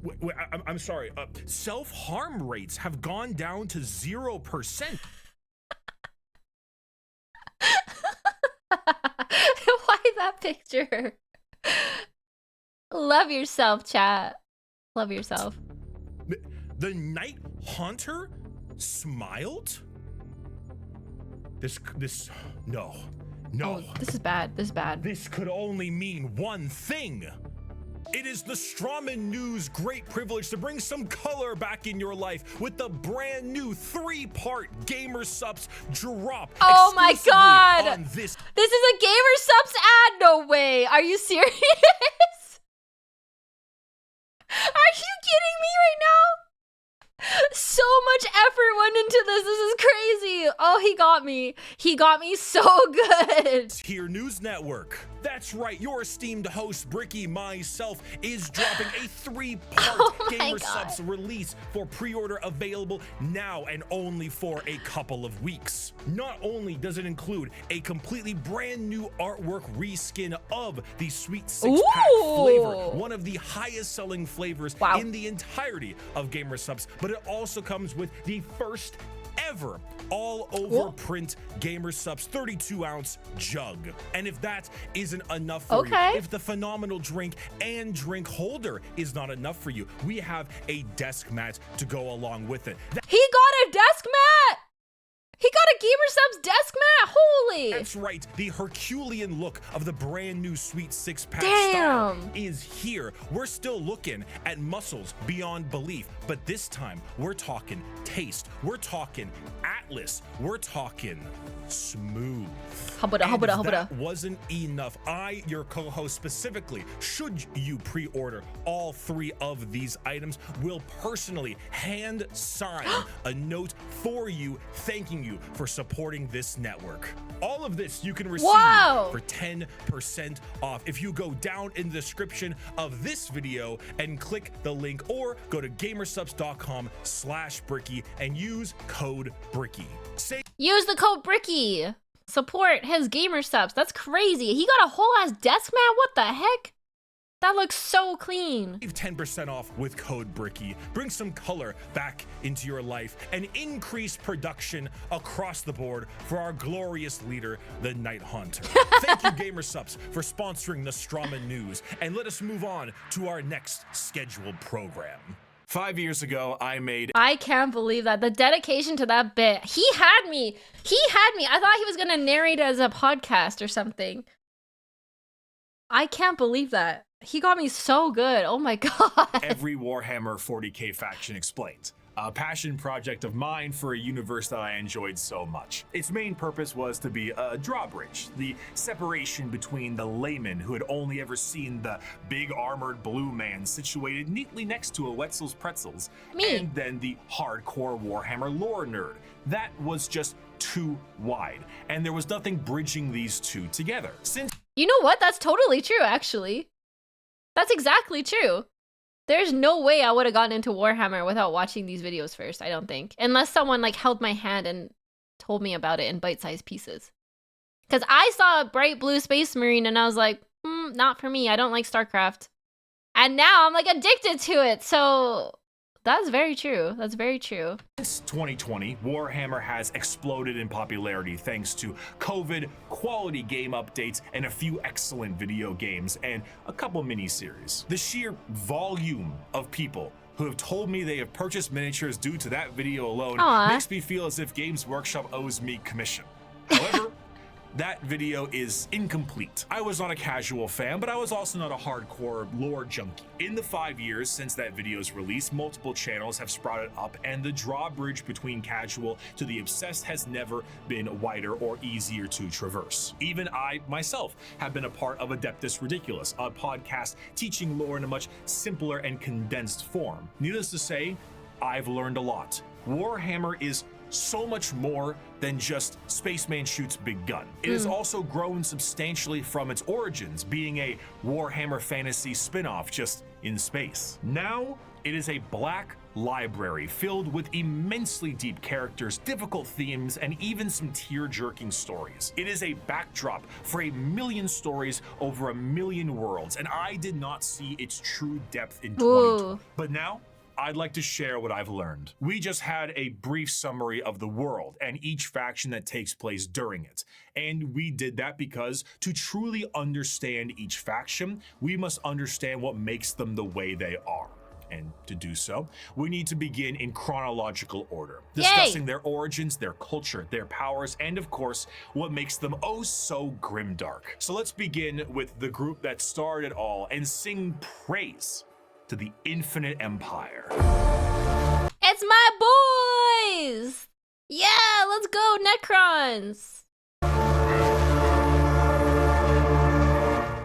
Wait, I'm sorry. Self-harm rates have gone down to 0%. Why that picture? Love yourself, chat. Love yourself. The Night Haunter smiled? No. Oh, this is bad. This is bad. This could only mean one thing. It is the Strawman News' great privilege to bring some color back in your life with the brand new 3-part Gamer Subs drop. Oh my god! On this is a Gamer Subs ad? No way. Are you serious? Are you kidding me right now? So much effort went into this. This is crazy. Oh, he got me. He got me so good. Here News Network. That's right, your esteemed host, Bricky, myself, is dropping a 3-part Gamer Subs release for pre-order, available now and only for a couple of weeks. Not only does it include a completely brand new artwork reskin of the Sweet 6-pack flavor, one of the highest selling flavors in the entirety of Gamer Subs, but it also comes with the first ever all over print Gamer Subs 32-ounce jug. And if that isn't enough for you, if the phenomenal drink and drink holder is not enough for you, we have a desk mat to go along with it. He got a desk mat! He got a Gamer Subs desk mat! Holy! That's right, the Herculean look of the brand new Sweet 6-pack style is here. We're still looking at muscles beyond belief, but this time we're talking taste, we're talking Atlas, we're talking smooth. That wasn't enough. I, your co-host specifically, should you pre-order all 3 of these items, will personally hand sign a note for you, thanking you for supporting this network. All of this you can receive for 10% off if you go down in the description of this video and click the link, or go to gamersubs.com/Bricky and use code Bricky. Use the code Bricky. Support his Gamer Subs. That's crazy. He got a whole ass desk mat. What the heck? That looks so clean. Save 10% off with code Bricky. Bring some color back into your life and increase production across the board for our glorious leader, the Night Haunter. Thank you, Gamer Subs, for sponsoring the Strawman News. And let us move on to our next scheduled program. 5 years ago, I can't believe that. The dedication to that bit. He had me. I thought he was going to narrate as a podcast or something. I can't believe that. He got me so good. Oh my god. Every Warhammer 40k faction explained. A passion project of mine for a universe that I enjoyed so much. Its main purpose was to be a drawbridge, the separation between the layman who had only ever seen the big armored blue man situated neatly next to a Wetzel's Pretzels, and then the hardcore Warhammer lore nerd. That was just too wide, and there was nothing bridging these two together. You know what? That's totally true, actually. That's exactly true. There's no way I would have gotten into Warhammer without watching these videos first, I don't think. Unless someone like held my hand and told me about it in bite-sized pieces. Because I saw a bright blue space marine and I was like, not for me. I don't like StarCraft. And now I'm like addicted to it. So That's very true. That's very true. Since 2020, Warhammer has exploded in popularity thanks to COVID, quality game updates, and a few excellent video games, and a couple miniseries. The sheer volume of people who have told me they have purchased miniatures due to that video alone makes me feel as if Games Workshop owes me commission. However, that video is incomplete. I was not a casual fan, but I was also not a hardcore lore junkie. In the 5 years since that video's release, multiple channels have sprouted up, and the drawbridge between casual to the obsessed has never been wider or easier to traverse. Even I, myself, have been a part of Adeptus Ridiculous, a podcast teaching lore in a much simpler and condensed form. Needless to say, I've learned a lot. Warhammer is so much more than just Spaceman shoots big gun. It has also grown substantially from its origins, being a Warhammer Fantasy spin-off just in space. Now, it is a black library filled with immensely deep characters, difficult themes, and even some tear-jerking stories. It is a backdrop for a million stories over a million worlds, and I did not see its true depth in 2020. But now, I'd like to share what I've learned. We just had a brief summary of the world and each faction that takes place during it. And we did that because to truly understand each faction, we must understand what makes them the way they are. And to do so, we need to begin in chronological order, discussing their origins, their culture, their powers, and of course, what makes them oh so grimdark. So let's begin with the group that started it all and sing praise to the Infinite Empire. It's my boys! Yeah, let's go, Necrons!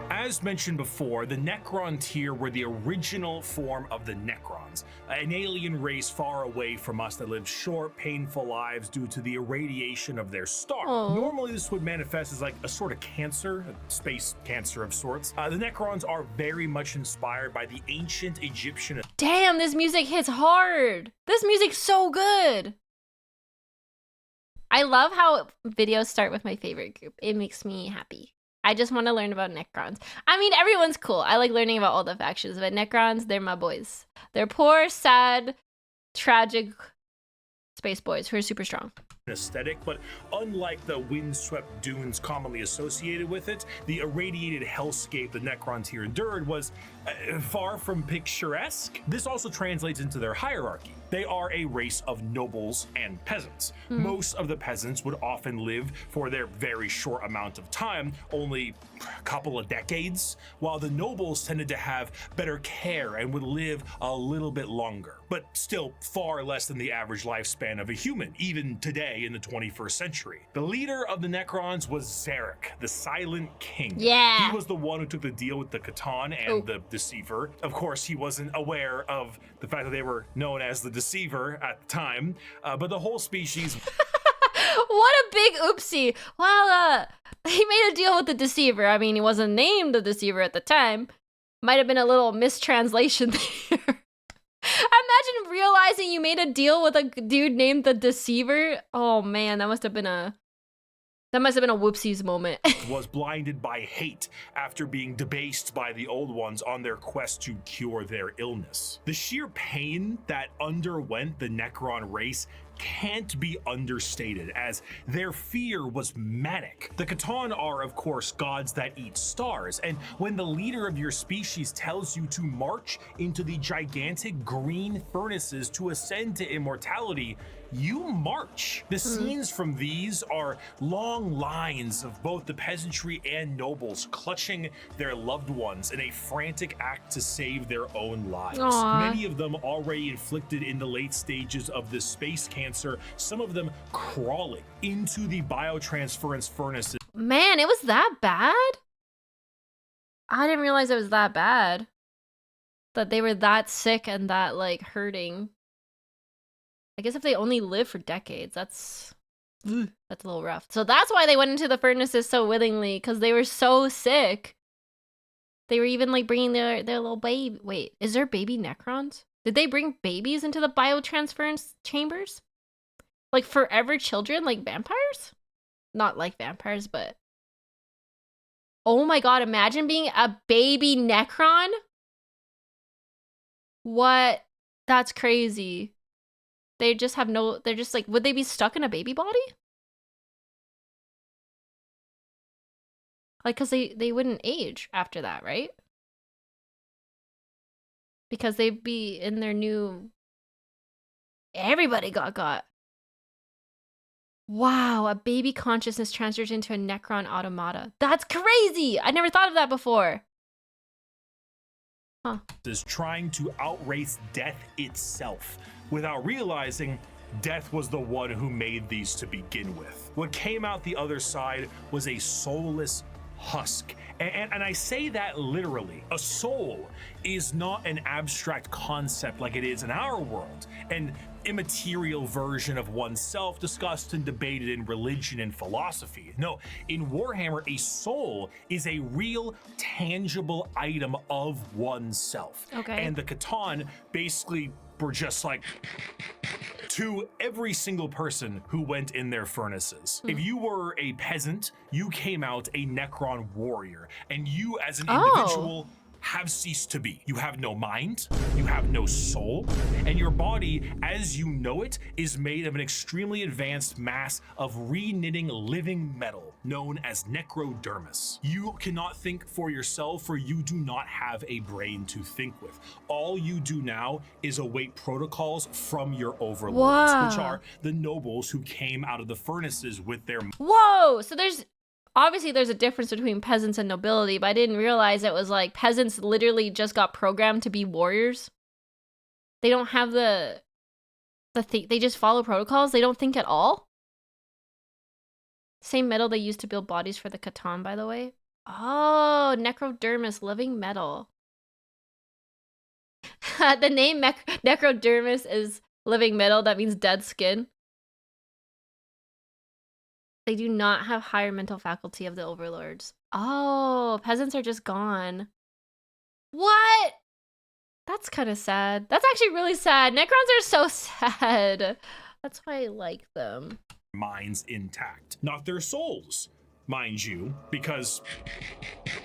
As mentioned before, the Necron tier were the original form of the Necrons, an alien race far away from us that lived short, painful lives due to the irradiation of their star. Normally, this would manifest as like a sort of cancer, a space cancer of sorts. The Necrons are very much inspired by the ancient Egyptian. Damn, this music hits hard! This music's so good! I love how videos start with my favorite group. It makes me happy. I just want to learn about Necrons. I mean, everyone's cool. I like learning about all the factions, but Necrons, they're my boys. They're poor, sad, tragic space boys who are super strong. Aesthetic, but unlike the windswept dunes commonly associated with it, the irradiated hellscape the Necrons here endured was far from picturesque. This also translates into their hierarchy. They are a race of nobles and peasants. Most of the peasants would often live for their very short amount of time, only a couple of decades, while the nobles tended to have better care and would live a little bit longer, but still far less than the average lifespan of a human, even today in the 21st century. The leader of the Necrons was Zarek, the Silent King. Yeah. He was the one who took the deal with the Catan and the Deceiver. Of course, he wasn't aware of the fact that they were known as the Deceiver at the time, but the whole species... What a big oopsie. Well, he made a deal with the Deceiver. I mean, he wasn't named the Deceiver at the time. Might have been a little mistranslation there. Imagine realizing you made a deal with a dude named the Deceiver. Oh man, that must have been a whoopsies moment. was blinded by hate after being debased by the old ones on their quest to cure their illness. The sheer pain that underwent the Necron race can't be understated, as their fear was manic. The Catan are, of course, gods that eat stars, and when the leader of your species tells you to march into the gigantic green furnaces to ascend to immortality, you march. The scenes from these are long lines of both the peasantry and nobles clutching their loved ones in a frantic act to save their own lives. Many of them already inflicted in the late stages of this space cancer, some of them crawling into the biotransference furnaces. Man, it was that bad? I didn't realize it was that bad. That they were that sick and that, like, hurting. I guess if they only live for decades, that's a little rough. So that's why they went into the furnaces so willingly, because they were so sick. They were even like bringing their little baby. Wait, is there baby Necrons? Did they bring babies into the biotransference chambers? Like forever children, like vampires? Not like vampires, but... Oh my god, imagine being a baby Necron? What? That's crazy. They just have no, they're just like, would they be stuck in a baby body? Like, cause they wouldn't age after that, right? Because they'd be in their new, everybody got. Wow, a baby consciousness transfers into a Necron automata. That's crazy! I never thought of that before. Huh. Is trying to outrace death itself without realizing death was the one who made these to begin with. What came out the other side was a soulless husk. And I say that literally. A soul is not an abstract concept like it is in our world, an immaterial version of oneself discussed and debated in religion and philosophy. No, in Warhammer, a soul is a real, tangible item of oneself. Okay. And the Catan basically were just like to every single person who went in their furnaces. If you were a peasant, you came out a Necron warrior, and you as an individual have ceased to be. You have no mind, you have no soul, and your body, as you know it, is made of an extremely advanced mass of re-knitting living metal known as necrodermis. You cannot think for yourself, for you do not have a brain to think with. All you do now is await protocols from your overlords, which are the nobles who came out of the furnaces with their— Whoa! So obviously there's a difference between peasants and nobility, but I didn't realize it was like peasants literally just got programmed to be warriors. They don't have they just follow protocols. They don't think at all. Same metal they used to build bodies for the Catan, by the way. Oh, necrodermis, living metal. The name necrodermis is living metal. That means dead skin. They do not have higher mental faculty of the overlords. Oh, peasants are just gone. What? That's kind of sad. That's actually really sad. Necrons are so sad. That's why I like them. Minds intact, not their souls, mind you,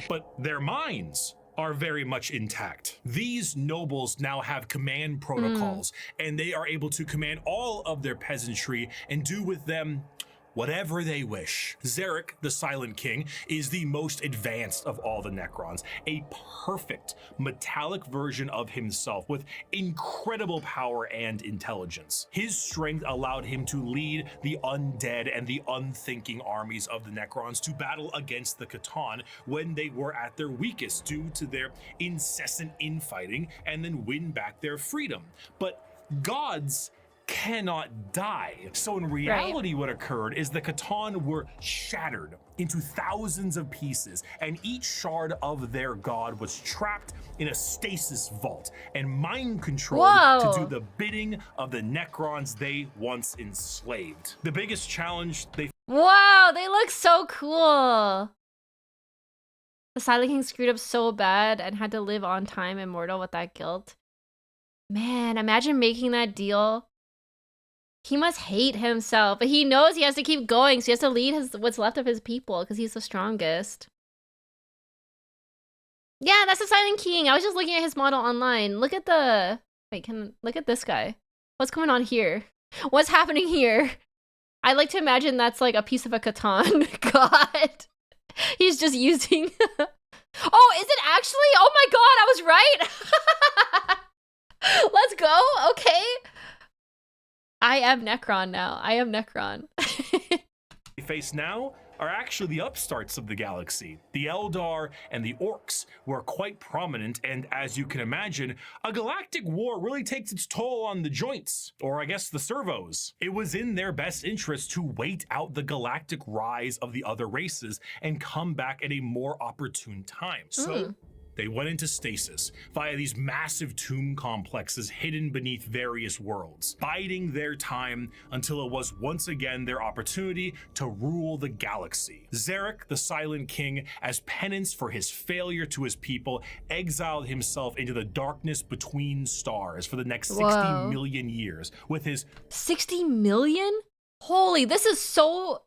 but their minds are very much intact. These nobles now have command protocols, and they are able to command all of their peasantry and do with them whatever they wish. Zarek, the Silent King, is the most advanced of all the Necrons, a perfect metallic version of himself with incredible power and intelligence. His strength allowed him to lead the undead and the unthinking armies of the Necrons to battle against the Catan when they were at their weakest due to their incessant infighting, and then win back their freedom. But gods cannot die. So in reality, what occurred is the Catan were shattered into thousands of pieces, and each shard of their god was trapped in a stasis vault and mind controlled to do the bidding of the Necrons they once enslaved. The biggest challenge they— Wow, they look so cool. The Silent King screwed up so bad and had to live on time immortal with that guilt. Man, imagine making that deal. He must hate himself, but he knows he has to keep going, so he has to lead what's left of his people because he's the strongest. Yeah, that's the Silent King. I was just looking at his model online. Look at the... Wait, look at this guy. What's going on here? What's happening here? I like to imagine that's like a piece of a Catan. God. He's just using... Oh, is it actually? Oh my god, I was right! Let's go, okay. I am Necron now. I am Necron. we face now are actually the upstarts of the galaxy. The Eldar and the Orcs were quite prominent, and as you can imagine, a galactic war really takes its toll on the joints, or I guess the servos. It was in their best interest to wait out the galactic rise of the other races and come back at a more opportune time. So they went into stasis via these massive tomb complexes hidden beneath various worlds, biding their time until it was once again their opportunity to rule the galaxy. Zarek, the Silent King, as penance for his failure to his people, exiled himself into the darkness between stars for the next 60 million years with his— 60 million? Holy, this is so...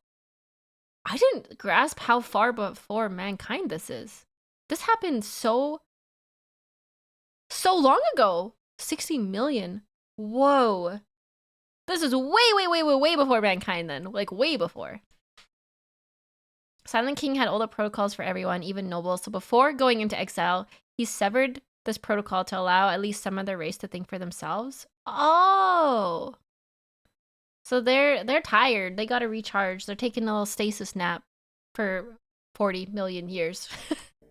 I didn't grasp how far before mankind this is. This happened so long ago. 60 million. Whoa. This is way before mankind then. Like, way before. Silent King had all the protocols for everyone, even nobles. So before going into exile, he severed this protocol to allow at least some of their race to think for themselves. Oh. So they're tired. They gotta recharge. They're taking a little stasis nap for 40 million years.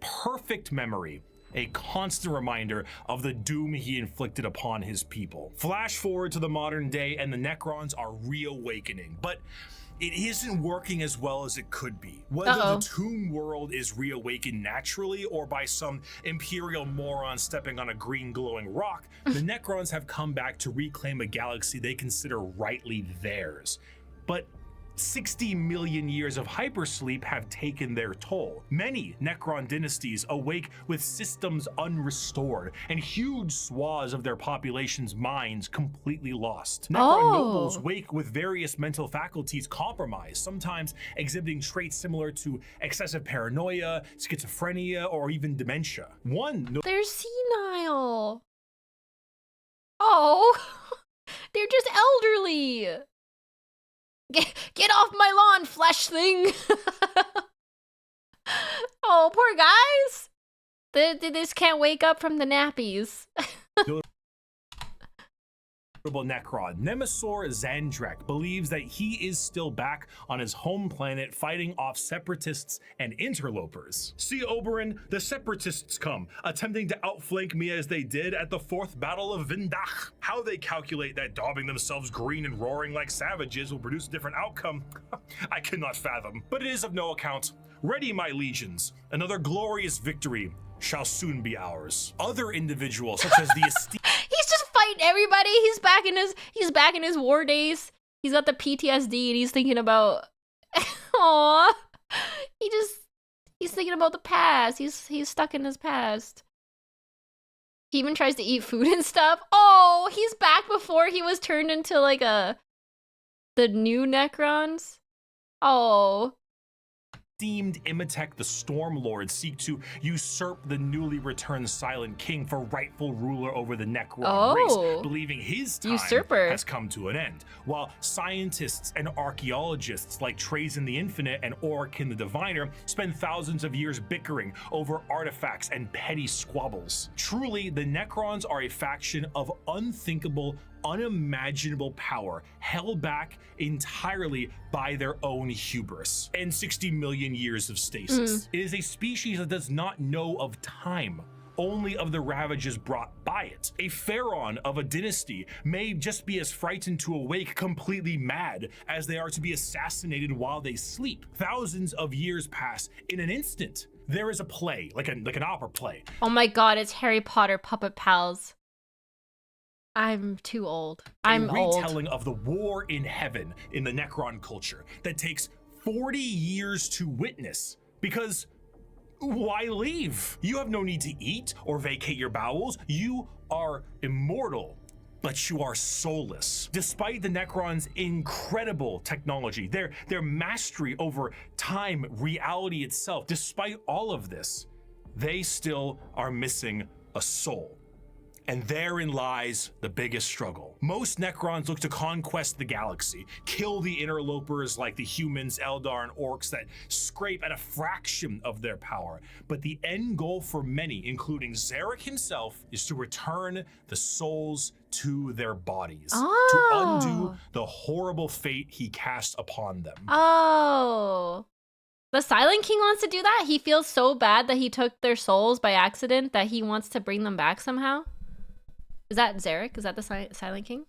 Perfect memory. A constant reminder of the doom he inflicted upon his people. Flash forward to the modern day and the Necrons are reawakening, but it isn't working as well as it could be. Whether the tomb world is reawakened naturally or by some imperial moron stepping on a green glowing rock, the Necrons have come back to reclaim a galaxy they consider rightly theirs. But 60 million years of hypersleep have taken their toll. Many Necron dynasties awake with systems unrestored and huge swaths of their population's minds completely lost. Necron nobles wake with various mental faculties compromised, sometimes exhibiting traits similar to excessive paranoia, schizophrenia, or even dementia. They're senile. Oh, they're just elderly. Get off my lawn, flesh thing! Oh, poor guys! They just can't wake up from the nappies. Necron, Nemesaur Zandrek, believes that he is still back on his home planet fighting off separatists and interlopers. See, Oberyn, the separatists come, attempting to outflank me as they did at the 4th Battle of Vindach. How they calculate that daubing themselves green and roaring like savages will produce a different outcome, I cannot fathom. But it is of no account. Ready, my legions. Another glorious victory shall soon be ours. Other individuals, such as the esteemed He's just fighting everybody. He's back in his war days. He's got the PTSD and he's thinking about Aww. He's thinking about the past. He's stuck in his past. He even tries to eat food and stuff. Oh, he's back before he was turned into like the new Necrons. Oh. Esteemed Imatech the Stormlord seek to usurp the newly returned Silent King for rightful ruler over the Necron race, believing his time has come to an end, while scientists and archaeologists like Trazen the Infinite and Orikin the Diviner spend thousands of years bickering over artifacts and petty squabbles. Truly, the Necrons are a faction of unthinkable, unimaginable power, held back entirely by their own hubris and 60 million years of stasis. It is a species that does not know of time, only of the ravages brought by it. A pharaoh of a dynasty may just be as frightened to awake completely mad as they are to be assassinated while they sleep. Thousands of years pass in an instant. There is a play, like an opera play. Oh my god, it's Harry Potter Puppet Pals. I'm too old. I'm old. A retelling of the war in heaven in the Necron culture that takes 40 years to witness. Because why leave? You have no need to eat or vacate your bowels. You are immortal, but you are soulless. Despite the Necrons' incredible technology, their mastery over time, reality itself, despite all of this, they still are missing a soul. And therein lies the biggest struggle. Most Necrons look to conquest the galaxy, kill the interlopers like the humans, Eldar, and orcs that scrape at a fraction of their power. But the end goal for many, including Zarek himself, is to return the souls to their bodies, to undo the horrible fate he cast upon them. Oh. The Silent King wants to do that? He feels so bad that he took their souls by accident that he wants to bring them back somehow? Is that Zarek? Is that the Silent King?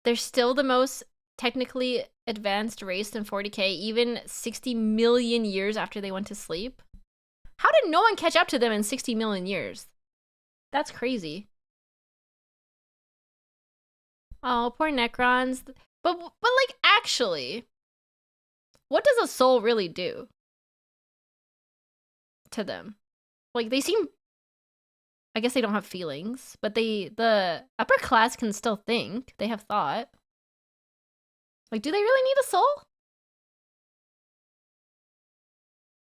They're still the most technically advanced race in 40k, even 60 million years after they went to sleep. How did no one catch up to them in 60 million years? That's crazy. Oh, poor Necrons. But like, actually, what does a soul really do to them? Like, they seem... I guess they don't have feelings, but the upper class can still think. They have thought. Like, do they really need a soul?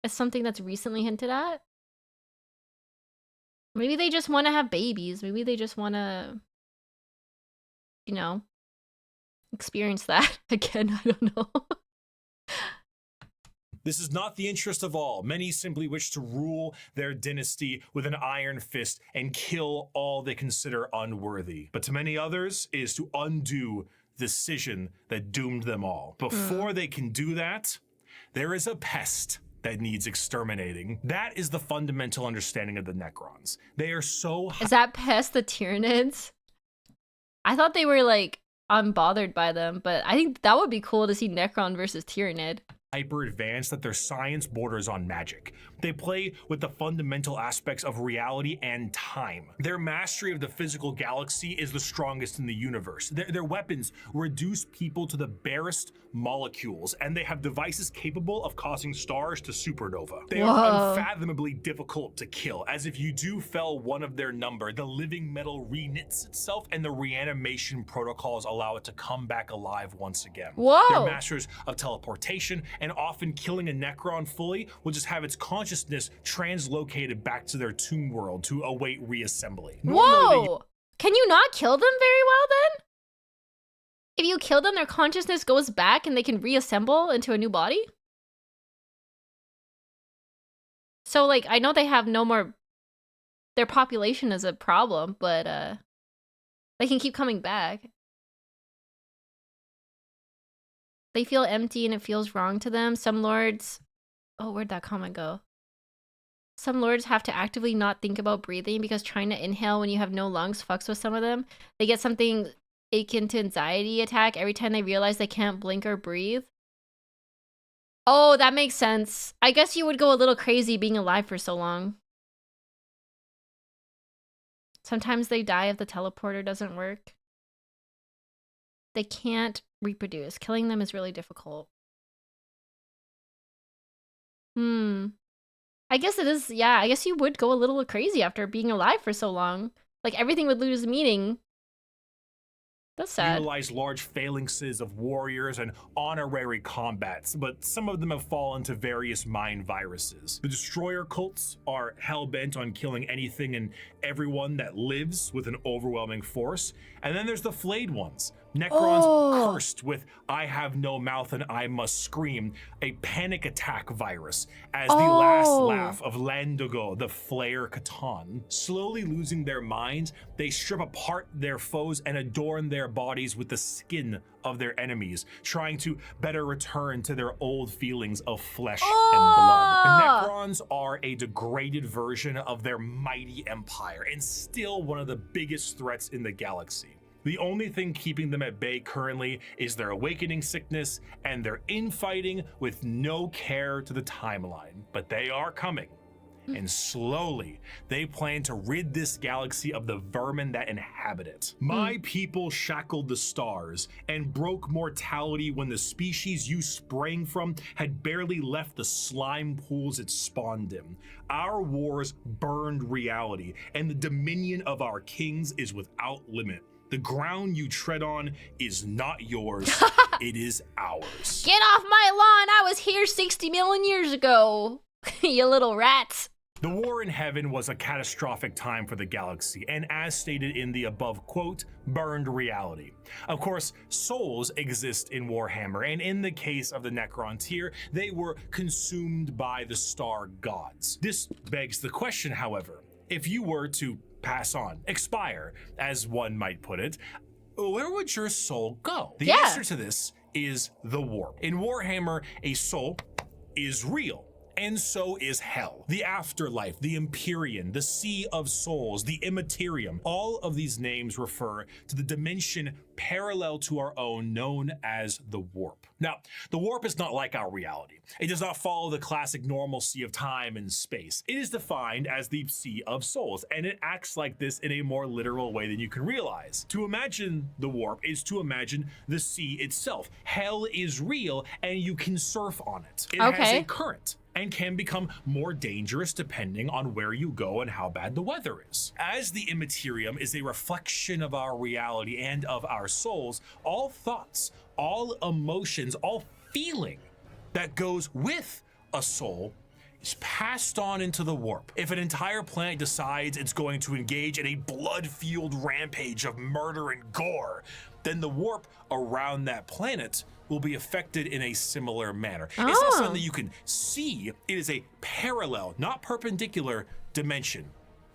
As something that's recently hinted at? Maybe they just want to have babies. Maybe they just want to, you know, experience that again. I don't know. This is not the interest of all. Many simply wish to rule their dynasty with an iron fist and kill all they consider unworthy. But to many others, it is to undo the decision that doomed them all. Before they can do that, there is a pest that needs exterminating. That is the fundamental understanding of the Necrons. They are so... Is that pest the Tyranids? I thought they were like unbothered by them, but I think that would be cool to see Necron versus Tyranid. Hyper advanced that their science borders on magic. They play with the fundamental aspects of reality and time. Their mastery of the physical galaxy is the strongest in the universe. Their weapons reduce people to the barest molecules, and they have devices capable of causing stars to supernova. They are unfathomably difficult to kill, as if you do fell one of their number, the living metal reknits itself, and the reanimation protocols allow it to come back alive once again. They're masters of teleportation, and often killing a Necron fully will just have its consciousness translocated back to their tomb world to await reassembly. Whoa! Can you not kill them very well then? If you kill them, their consciousness goes back and they can reassemble into a new body? So, like, I know they have no more... Their population is a problem, but, they can keep coming back. They feel empty and it feels wrong to them. Some lords... Oh, where'd that comment go? Some lords have to actively not think about breathing because trying to inhale when you have no lungs fucks with some of them. They get something akin to anxiety attack every time they realize they can't blink or breathe. Oh, that makes sense. I guess you would go a little crazy being alive for so long. Sometimes they die if the teleporter doesn't work. They can't reproduce. Killing them is really difficult. I guess it is, yeah, I guess you would go a little crazy after being alive for so long. Like, everything would lose meaning. That's sad. Utilize large phalanxes of warriors and honorary combats, but some of them have fallen to various mind viruses. The destroyer cults are hell-bent on killing anything and everyone that lives with an overwhelming force. And then there's the flayed ones. Necrons cursed with I have no mouth and I must scream, a panic attack virus, as the last laugh of Landogo, the Flayer Catan. Slowly losing their minds, they strip apart their foes and adorn their bodies with the skin of their enemies, trying to better return to their old feelings of flesh and blood. The Necrons are a degraded version of their mighty empire and still one of the biggest threats in the galaxy. The only thing keeping them at bay currently is their awakening sickness and their infighting with no care to the timeline. But they are coming. And slowly, they plan to rid this galaxy of the vermin that inhabit it. My people shackled the stars and broke mortality when the species you sprang from had barely left the slime pools it spawned in. Our wars burned reality, and the dominion of our kings is without limit. The ground you tread on is not yours, it is ours. Get off my lawn! I was here 60 million years ago, you little rats. The war in heaven was a catastrophic time for the galaxy, and as stated in the above quote, burned reality. Of course, souls exist in Warhammer, and in the case of the Necron tier, they were consumed by the star gods. This begs the question, however, if you were to pass on, expire, as one might put it, where would your soul go? The answer to this is the warp. In Warhammer, a soul is real. And so is hell. The afterlife, the Empyrean, the Sea of Souls, the Immaterium. All of these names refer to the dimension parallel to our own known as the warp. Now, the warp is not like our reality. It does not follow the classic normalcy of time and space. It is defined as the Sea of Souls, and it acts like this in a more literal way than you can realize. To imagine the warp is to imagine the sea itself. Hell is real, and you can surf on it. It has a current and can become more dangerous depending on where you go and how bad the weather is. As the Immaterium is a reflection of our reality and of our souls, all thoughts, all emotions, all feeling that goes with a soul is passed on into the warp. If an entire planet decides it's going to engage in a blood-fueled rampage of murder and gore, then the warp around that planet will be affected in a similar manner. It's not something that you can see. It is a parallel, not perpendicular dimension.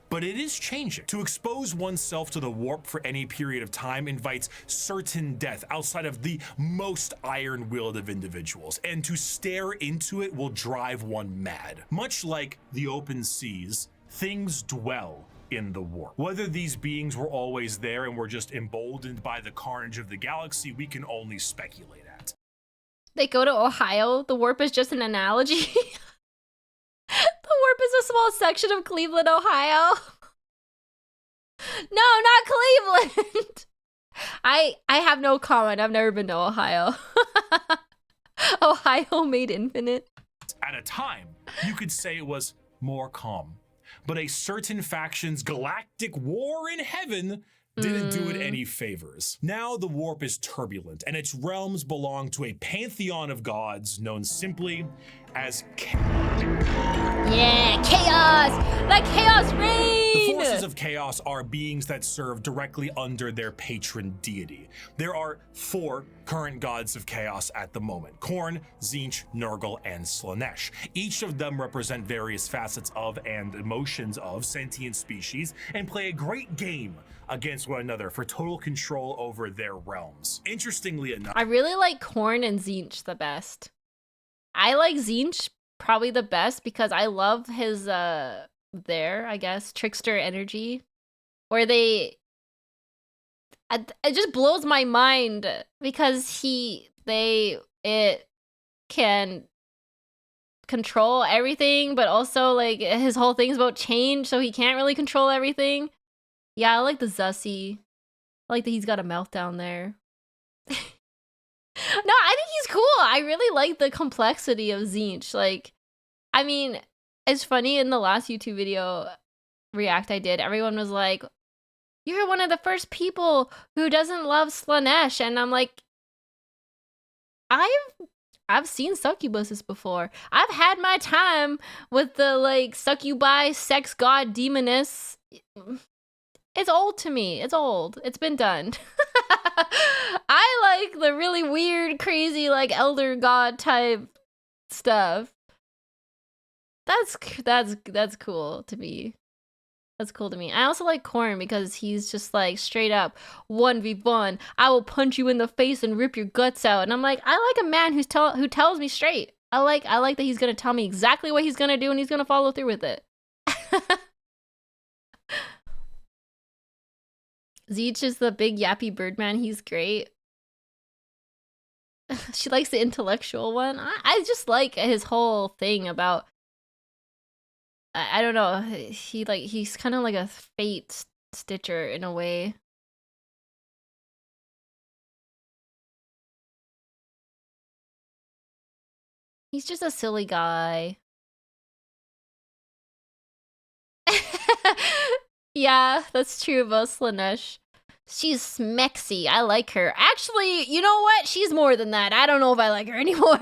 But it is changing. To expose oneself to the warp for any period of time invites certain death outside of the most iron-willed of individuals, and to stare into it will drive one mad. Much like the open seas, things dwell in the warp. Whether these beings were always there and were just emboldened by the carnage of the galaxy, we can only speculate at. They go to Ohio. The warp is just an analogy. The warp is a small section of Cleveland, Ohio. No, not Cleveland. I have no comment. I've never been to Ohio. Ohio made infinite. At a time, you could say it was more calm, but a certain faction's galactic war in heaven didn't do it any favors. Now the warp is turbulent, and its realms belong to a pantheon of gods known simply as Yeah, chaos! The chaos reign! The forces of chaos are beings that serve directly under their patron deity. There are 4 current gods of chaos at the moment: Khorne, Tzeentch, Nurgle, and Slaanesh. Each of them represent various facets of and emotions of sentient species and play a great game against one another for total control over their realms. Interestingly enough, I really like Khorne and Tzeentch the best. I like Tzeentch probably the best because I love his I guess trickster energy, where it just blows my mind because it can control everything, but also like his whole thing's about change, so he can't really control everything. Yeah, I like the Zussy. I like that he's got a mouth down there. No, I think he's cool. I really like the complexity of Tzeentch. Like, I mean, it's funny, in the last YouTube video react I did, everyone was like, "You're one of the first people who doesn't love Slaanesh," and I'm like, I've seen succubuses before. I've had my time with the like succubi, sex god, demoness. It's old to me. It's old. It's been done. I like the really weird, crazy, like elder god type stuff. That's cool to me. That's cool to me. I also like Khorne because he's just like straight up 1v1. I will punch you in the face and rip your guts out. And I'm like, I like a man who tells me straight. I like that he's gonna tell me exactly what he's gonna do and he's gonna follow through with it. Tzeentch is the big yappy birdman. He's great. She likes the intellectual one. I just like his whole thing about. I don't know. He's kind of like a fate stitcher in a way. He's just a silly guy. Yeah, that's true about Slaanesh. She's smexy. I like her. Actually, you know what? She's more than that. I don't know if I like her anymore.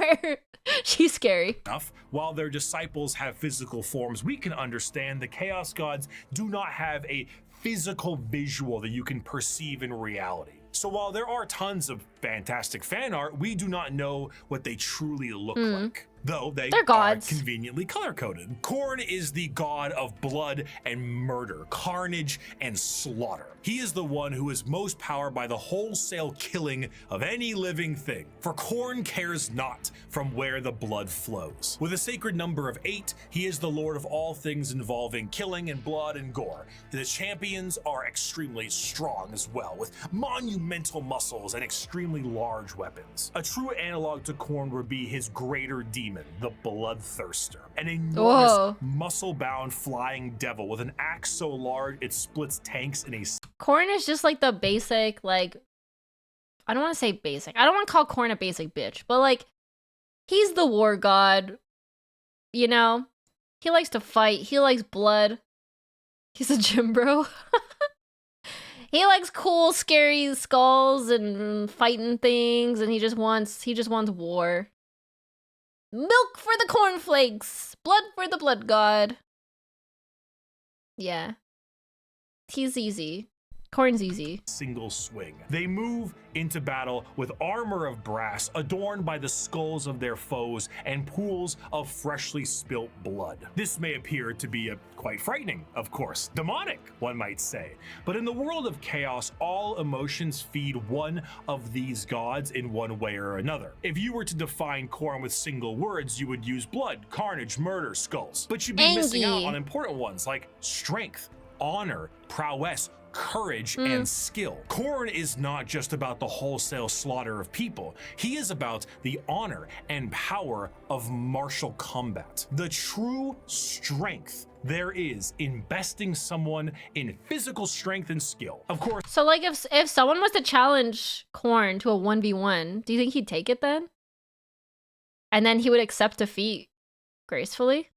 She's scary. While their disciples have physical forms, we can understand the Chaos Gods do not have a physical visual that you can perceive in reality. So while there are tons of fantastic fan art, we do not know what they truly look like. Though they're gods. Are conveniently color-coded. Khorne is the god of blood and murder, carnage and slaughter. He is the one who is most powered by the wholesale killing of any living thing. For Khorne cares not from where the blood flows. With a sacred number of 8, he is the lord of all things involving killing and blood and gore. The champions are extremely strong as well, with monumental muscles and extremely large weapons. A true analog to Khorne would be his greater demon, the Bloodthirster, an enormous muscle-bound flying devil with an axe so large it splits tanks in a... Khorne is just like the basic, like, I don't want to say basic. I don't want to call Khorne a basic bitch, but like, he's the war god, you know? He likes to fight. He likes blood. He's a gym bro. He likes cool, scary skulls and fighting things, and he just wants war. Milk for the cornflakes. Blood for the blood god. Yeah. He's easy. Corn's easy. Single swing. They move into battle with armor of brass adorned by the skulls of their foes and pools of freshly spilt blood. This may appear to be quite frightening, of course, demonic, one might say. But in the world of chaos, all emotions feed one of these gods in one way or another. If you were to define Khorne with single words, you would use blood, carnage, murder, skulls. But you'd be missing out on important ones like strength, honor, prowess, courage, and skill. Khorne is not just about the wholesale slaughter of people. He is about the honor and power of martial combat. The true strength there is in besting someone in physical strength and skill. Of course. So like if someone was to challenge Khorne to a 1v1, do you think he'd take it then? And then he would accept defeat gracefully?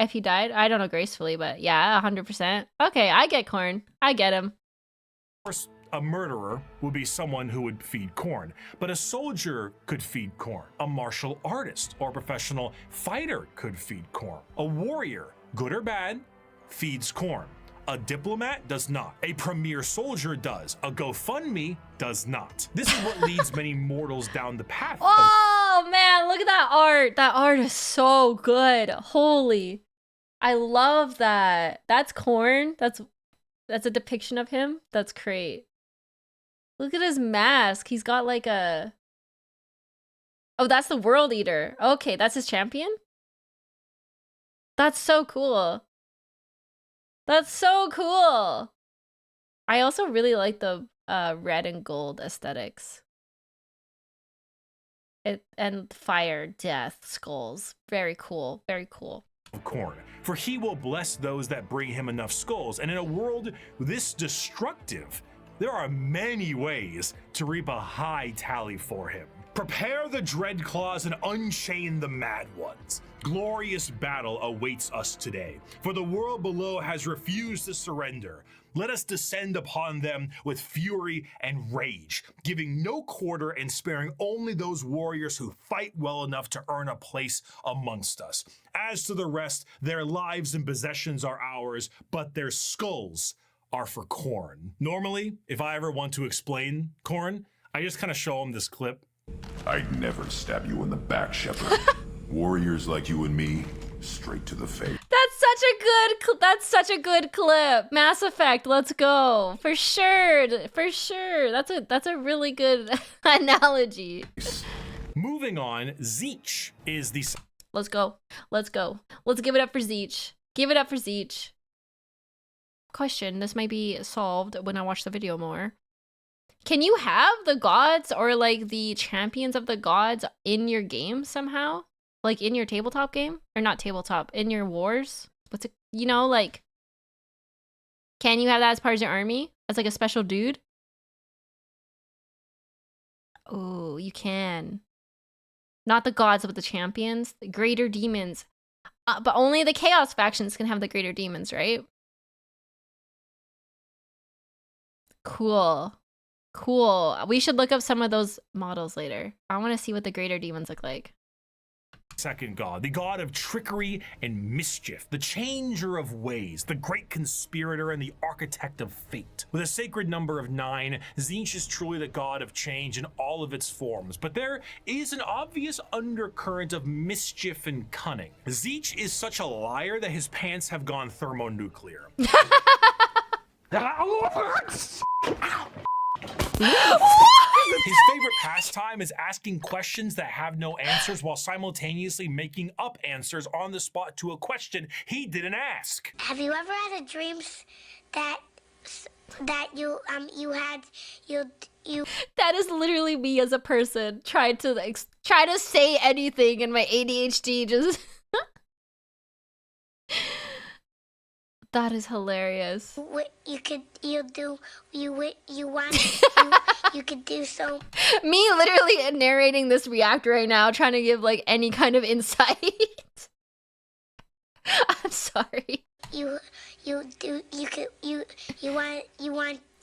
If he died? I don't know gracefully, but yeah, 100%. Okay, I get Khorne. I get him. Of course, a murderer would be someone who would feed Khorne, but a soldier could feed Khorne. A martial artist or professional fighter could feed Khorne. A warrior, good or bad, feeds Khorne. A diplomat does not. A premier soldier does. A GoFundMe does not. This is what leads many mortals down the path. Oh man, look at that art. That art is so good. Holy. I love that. That's Khorne. That's a depiction of him. That's great. Look at his mask. He's got like a... Oh, that's the World Eater. Okay, that's his champion? That's so cool. That's so cool. I also really like the red and gold aesthetics. And fire, death, skulls. Very cool. Very cool. Khorne, for he will bless those that bring him enough skulls, and in a world this destructive, there are many ways to reap a high tally for him. Prepare the dread claws and unchain the mad ones. Glorious battle awaits us today, for the world below has refused to surrender. Let us descend upon them with fury and rage, giving no quarter and sparing only those warriors who fight well enough to earn a place amongst us. As to the rest, their lives and possessions are ours, but their skulls are for Khorne. Normally, if I ever want to explain Khorne, I just kind of show them this clip. I'd never stab you in the back, Shepard. Warriors like you and me, straight to the face. That's such a good clip. Mass Effect, let's go. For sure. For sure. That's a really good analogy. Moving on, Tzeentch is the... Let's go. Let's go. Let's give it up for Tzeentch. Give it up for Tzeentch. Question, this might be solved when I watch the video more. Can you have the gods or like the champions of the gods in your game somehow? Like in your tabletop game? Or not tabletop, in your wars? What's it, you know, like, can you have that as part of your army? As like a special dude? Oh, you can. Not the gods, but the champions. The greater demons. But only the chaos factions can have the greater demons, right? Cool. Cool. We should look up some of those models later. I want to see what the greater demons look like. Second god, the god of trickery and mischief, the changer of ways, the great conspirator and the architect of fate. With a sacred number of 9, Tzeentch is truly the god of change in all of its forms, but there is an obvious undercurrent of mischief and cunning. Tzeentch is such a liar that his pants have gone thermonuclear. His favorite pastime is asking questions that have no answers while simultaneously making up answers on the spot to a question he didn't ask. Have you ever had a dream that you That is literally me as a person trying to say anything, and my ADHD just That is hilarious. you could do so. Me literally narrating this react right now, trying to give like any kind of insight. I'm sorry. You want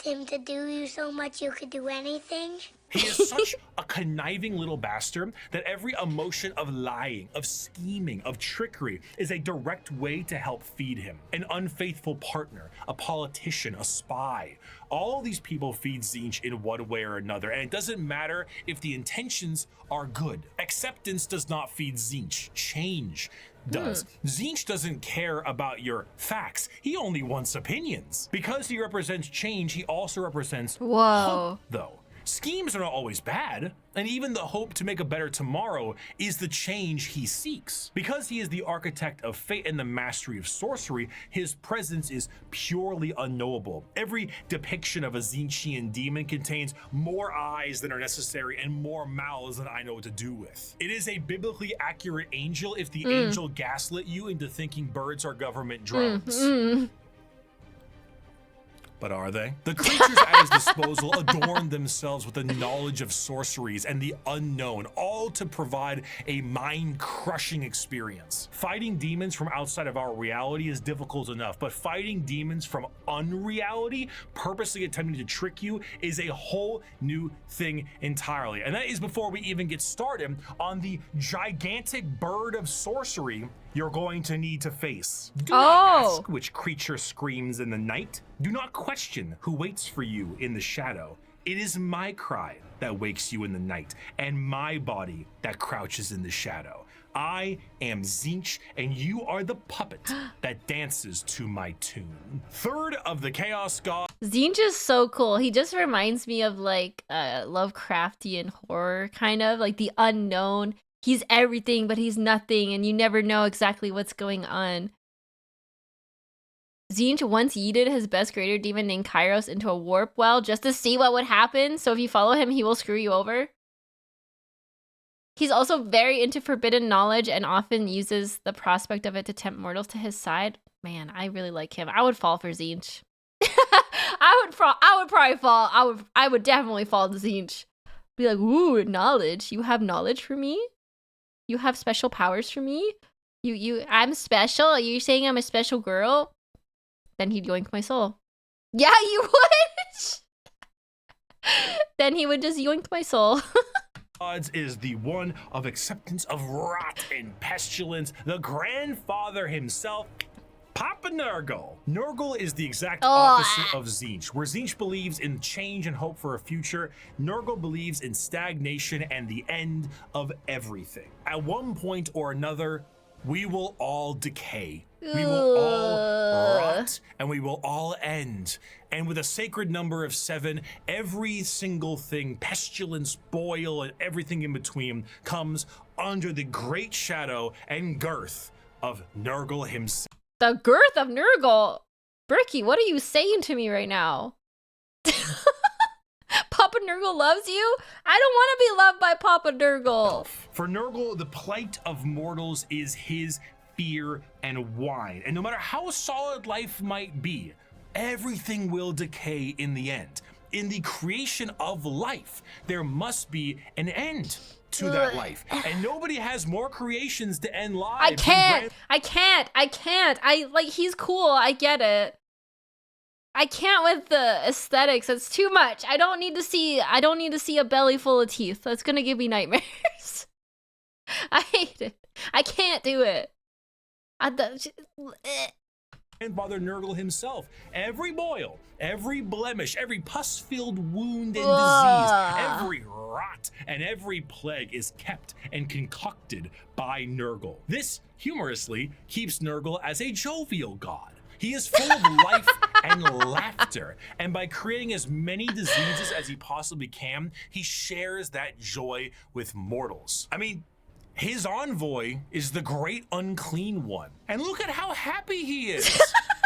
him to do you so much you could do anything? He is such a conniving little bastard that every emotion of lying, of scheming, of trickery is a direct way to help feed him. An unfaithful partner, a politician, a spy. All these people feed Tzeentch in one way or another, and it doesn't matter if the intentions are good. Acceptance does not feed Tzeentch. Change does. Tzeentch doesn't care about your facts. He only wants opinions. Because he represents change, he also represents hope, though. Schemes are not always bad, and even the hope to make a better tomorrow is the change he seeks. Because he is the architect of fate and the mastery of sorcery, his presence is purely unknowable. Every depiction of a Tzeentchian demon contains more eyes than are necessary and more mouths than I know what to do with. It is a biblically accurate angel if the angel gaslit you into thinking birds are government drones. But are they? The creatures at his disposal adorn themselves with the knowledge of sorceries and the unknown, all to provide a mind-crushing experience. Fighting demons from outside of our reality is difficult enough, but fighting demons from unreality, purposely attempting to trick you, is a whole new thing entirely. And that is before we even get started on the gigantic bird of sorcery you're going to need to face. Do not ask which creature screams in the night. Do not question who waits for you in the shadow. It is my cry that wakes you in the night, and my body that crouches in the shadow. I am Tzeentch, and you are the puppet that dances to my tune. Third of the Chaos God. Tzeentch is so cool. He just reminds me of like Lovecraftian horror, kind of like the unknown. He's everything, but he's nothing, and you never know exactly what's going on. Tzeentch once yeeted his best greater demon named Kairos into a warp well just to see what would happen, so if you follow him, he will screw you over. He's also very into forbidden knowledge and often uses the prospect of it to tempt mortals to his side. Man, I really like him. I would fall for Tzeentch. I would probably fall. I would definitely fall to Tzeentch. Be like, ooh, knowledge. You have knowledge for me? You have special powers for me? I'm special? Are you saying I'm a special girl? Then he'd yoink my soul. Yeah, you would! Then he would just yoink my soul. Gods is the one of acceptance of rot and pestilence, the grandfather himself, Papa Nurgle. Nurgle is the exact opposite of Tzeentch. Where Tzeentch believes in change and hope for a future, Nurgle believes in stagnation and the end of everything. At one point or another, we will all decay. We will all rot, and we will all end. And with a sacred number of 7, every single thing, pestilence, boil, and everything in between, comes under the great shadow and girth of Nurgle himself. The girth of Nurgle? Bricky, what are you saying to me right now? Papa Nurgle loves you? I don't want to be loved by Papa Nurgle. For Nurgle, the plight of mortals is his fear and wine. And no matter how solid life might be, everything will decay in the end. In the creation of life, there must be an end to that life. And nobody has more creations to end lives. I can't. He's cool. I get it. I can't with the aesthetics. It's too much. I don't need to see a belly full of teeth. That's gonna give me nightmares. I hate it. I can't do it. Grandfather Nurgle himself. Every boil, every blemish, every pus-filled wound and disease, every rot and every plague is kept and concocted by Nurgle. This, humorously, keeps Nurgle as a jovial god. He is full of life and laughter, and by creating as many diseases as he possibly can, he shares that joy with mortals. I mean, his envoy is the great unclean one. And look at how happy he is.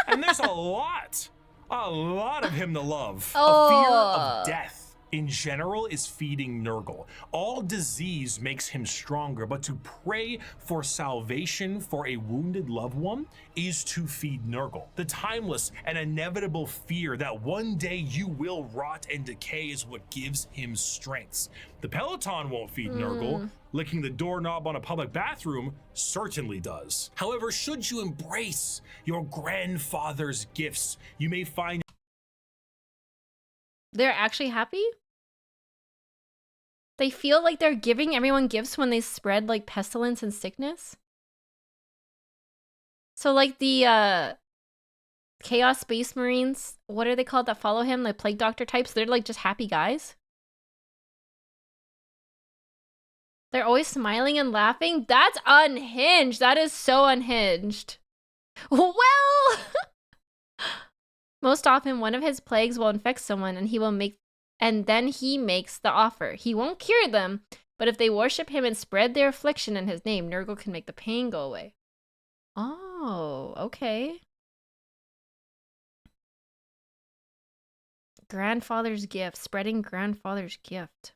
And there's a lot of him to love. A fear of death in general is feeding Nurgle. All disease makes him stronger, but to pray for salvation for a wounded loved one is to feed Nurgle. The timeless and inevitable fear that one day you will rot and decay is what gives him strength. The Peloton won't feed Nurgle. Licking the doorknob on a public bathroom certainly does. However, should you embrace your grandfather's gifts, you may find They're actually happy? They feel like they're giving everyone gifts when they spread like pestilence and sickness? So like the Chaos Space Marines, what are they called that follow him? The Plague Doctor types, they're like just happy guys? They're always smiling and laughing? That's unhinged. That is so unhinged. Well, most often one of his plagues will infect someone and then he makes the offer. He won't cure them, but if they worship him and spread their affliction in his name, Nurgle can make the pain go away. Oh, okay. Grandfather's gift. Spreading grandfather's gift.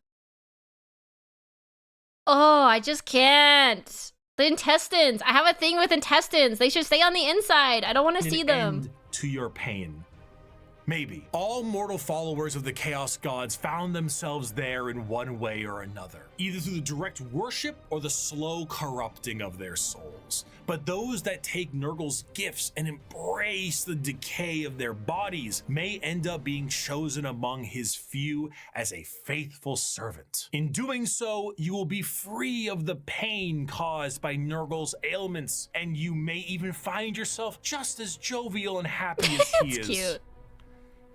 Oh, I just can't. The intestines. I have a thing with intestines. They should stay on the inside. I don't want to see them. End to your pain. Maybe. All mortal followers of the Chaos Gods found themselves there in one way or another, either through the direct worship or the slow corrupting of their souls. But those that take Nurgle's gifts and embrace the decay of their bodies may end up being chosen among his few as a faithful servant. In doing so, you will be free of the pain caused by Nurgle's ailments, and you may even find yourself just as jovial and happy as he is. Cute.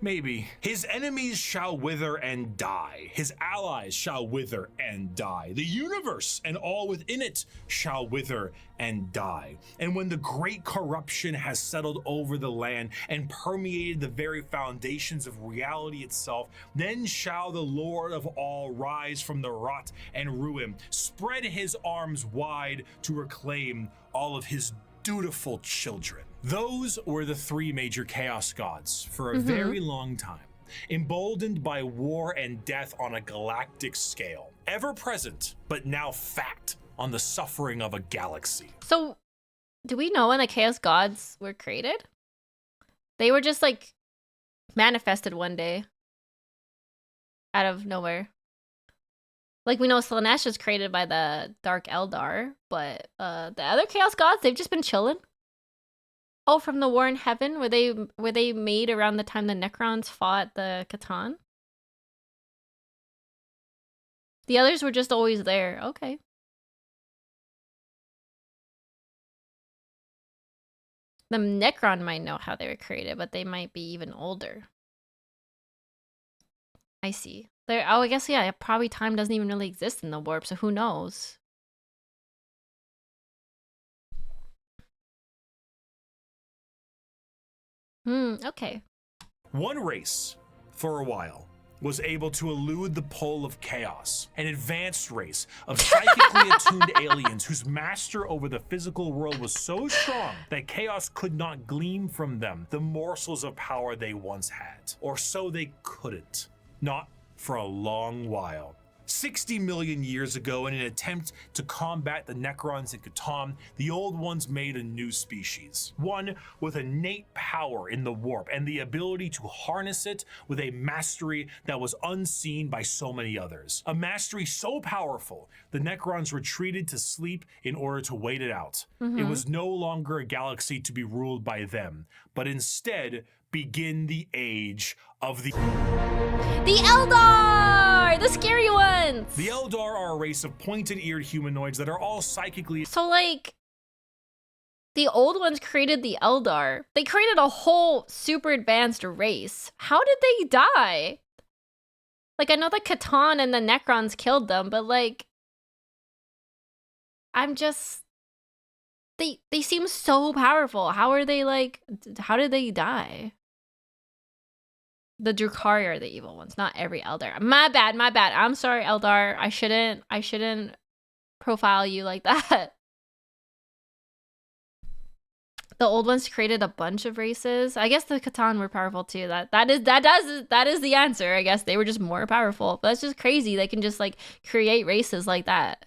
Maybe. His enemies shall wither and die. His allies shall wither and die. The universe and all within it shall wither and die. And when the great corruption has settled over the land and permeated the very foundations of reality itself, then shall the Lord of all rise from the rot and ruin, spread his arms wide to reclaim all of his dutiful children. Those were the three major chaos gods for a very long time, emboldened by war and death on a galactic scale, ever present, but now fact on the suffering of a galaxy. So, do we know when the chaos gods were created? They were just like manifested one day out of nowhere. Like, we know Slanesh was created by the Dark Eldar, but the other chaos gods, they've just been chilling. Oh, from the War in Heaven? Were they made around the time the Necrons fought the Catan? The others were just always there. Okay. The Necron might know how they were created, but they might be even older. I see. I guess, yeah, probably time doesn't even really exist in the warp, so who knows? Okay. One race, for a while, was able to elude the pull of chaos. An advanced race of psychically attuned aliens whose master over the physical world was so strong that chaos could not glean from them the morsels of power they once had. Or so they couldn't. Not for a long while. 60 million years ago, in an attempt to combat the Necrons in Catan, the Old Ones made a new species. One with innate power in the warp and the ability to harness it with a mastery that was unseen by so many others. A mastery so powerful, the Necrons retreated to sleep in order to wait it out. It was no longer a galaxy to be ruled by them, but instead begin the age of the Eldar! The scary ones! The Eldar are a race of pointed-eared humanoids that are all psychically... So, like, the old ones created the Eldar. They created a whole super advanced race. How did they die? Like, I know the Catan and the Necrons killed them, but, like, I'm just... They seem so powerful. How are they, like... How did they die? The Drukhari are the evil ones, not every Eldar. My bad. I'm sorry, Eldar. I shouldn't profile you like that. The old ones created a bunch of races. I guess the Catan were powerful too. That is the answer. I guess they were just more powerful. But that's just crazy. They can just like create races like that.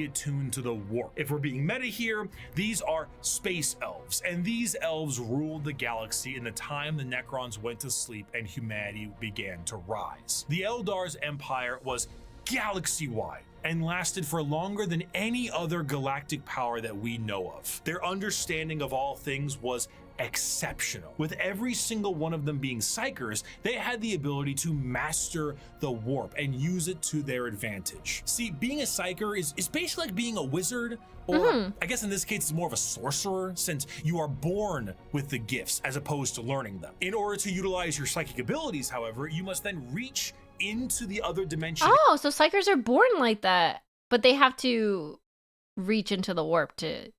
attuned to the warp. If we're being meta here, these are space elves, and these elves ruled the galaxy in the time the Necrons went to sleep and humanity began to rise. The Eldar's empire was galaxy-wide, and lasted for longer than any other galactic power that we know of. Their understanding of all things was exceptional. With every single one of them being psychers, they had the ability to master the warp and use it to their advantage. See, being a psyker is basically like being a wizard, or I guess in this case it's more of a sorcerer, since you are born with the gifts as opposed to learning them. In order to utilize your psychic abilities, however, you must then reach into the other dimension. Oh, so psychers are born like that, but they have to reach into the warp to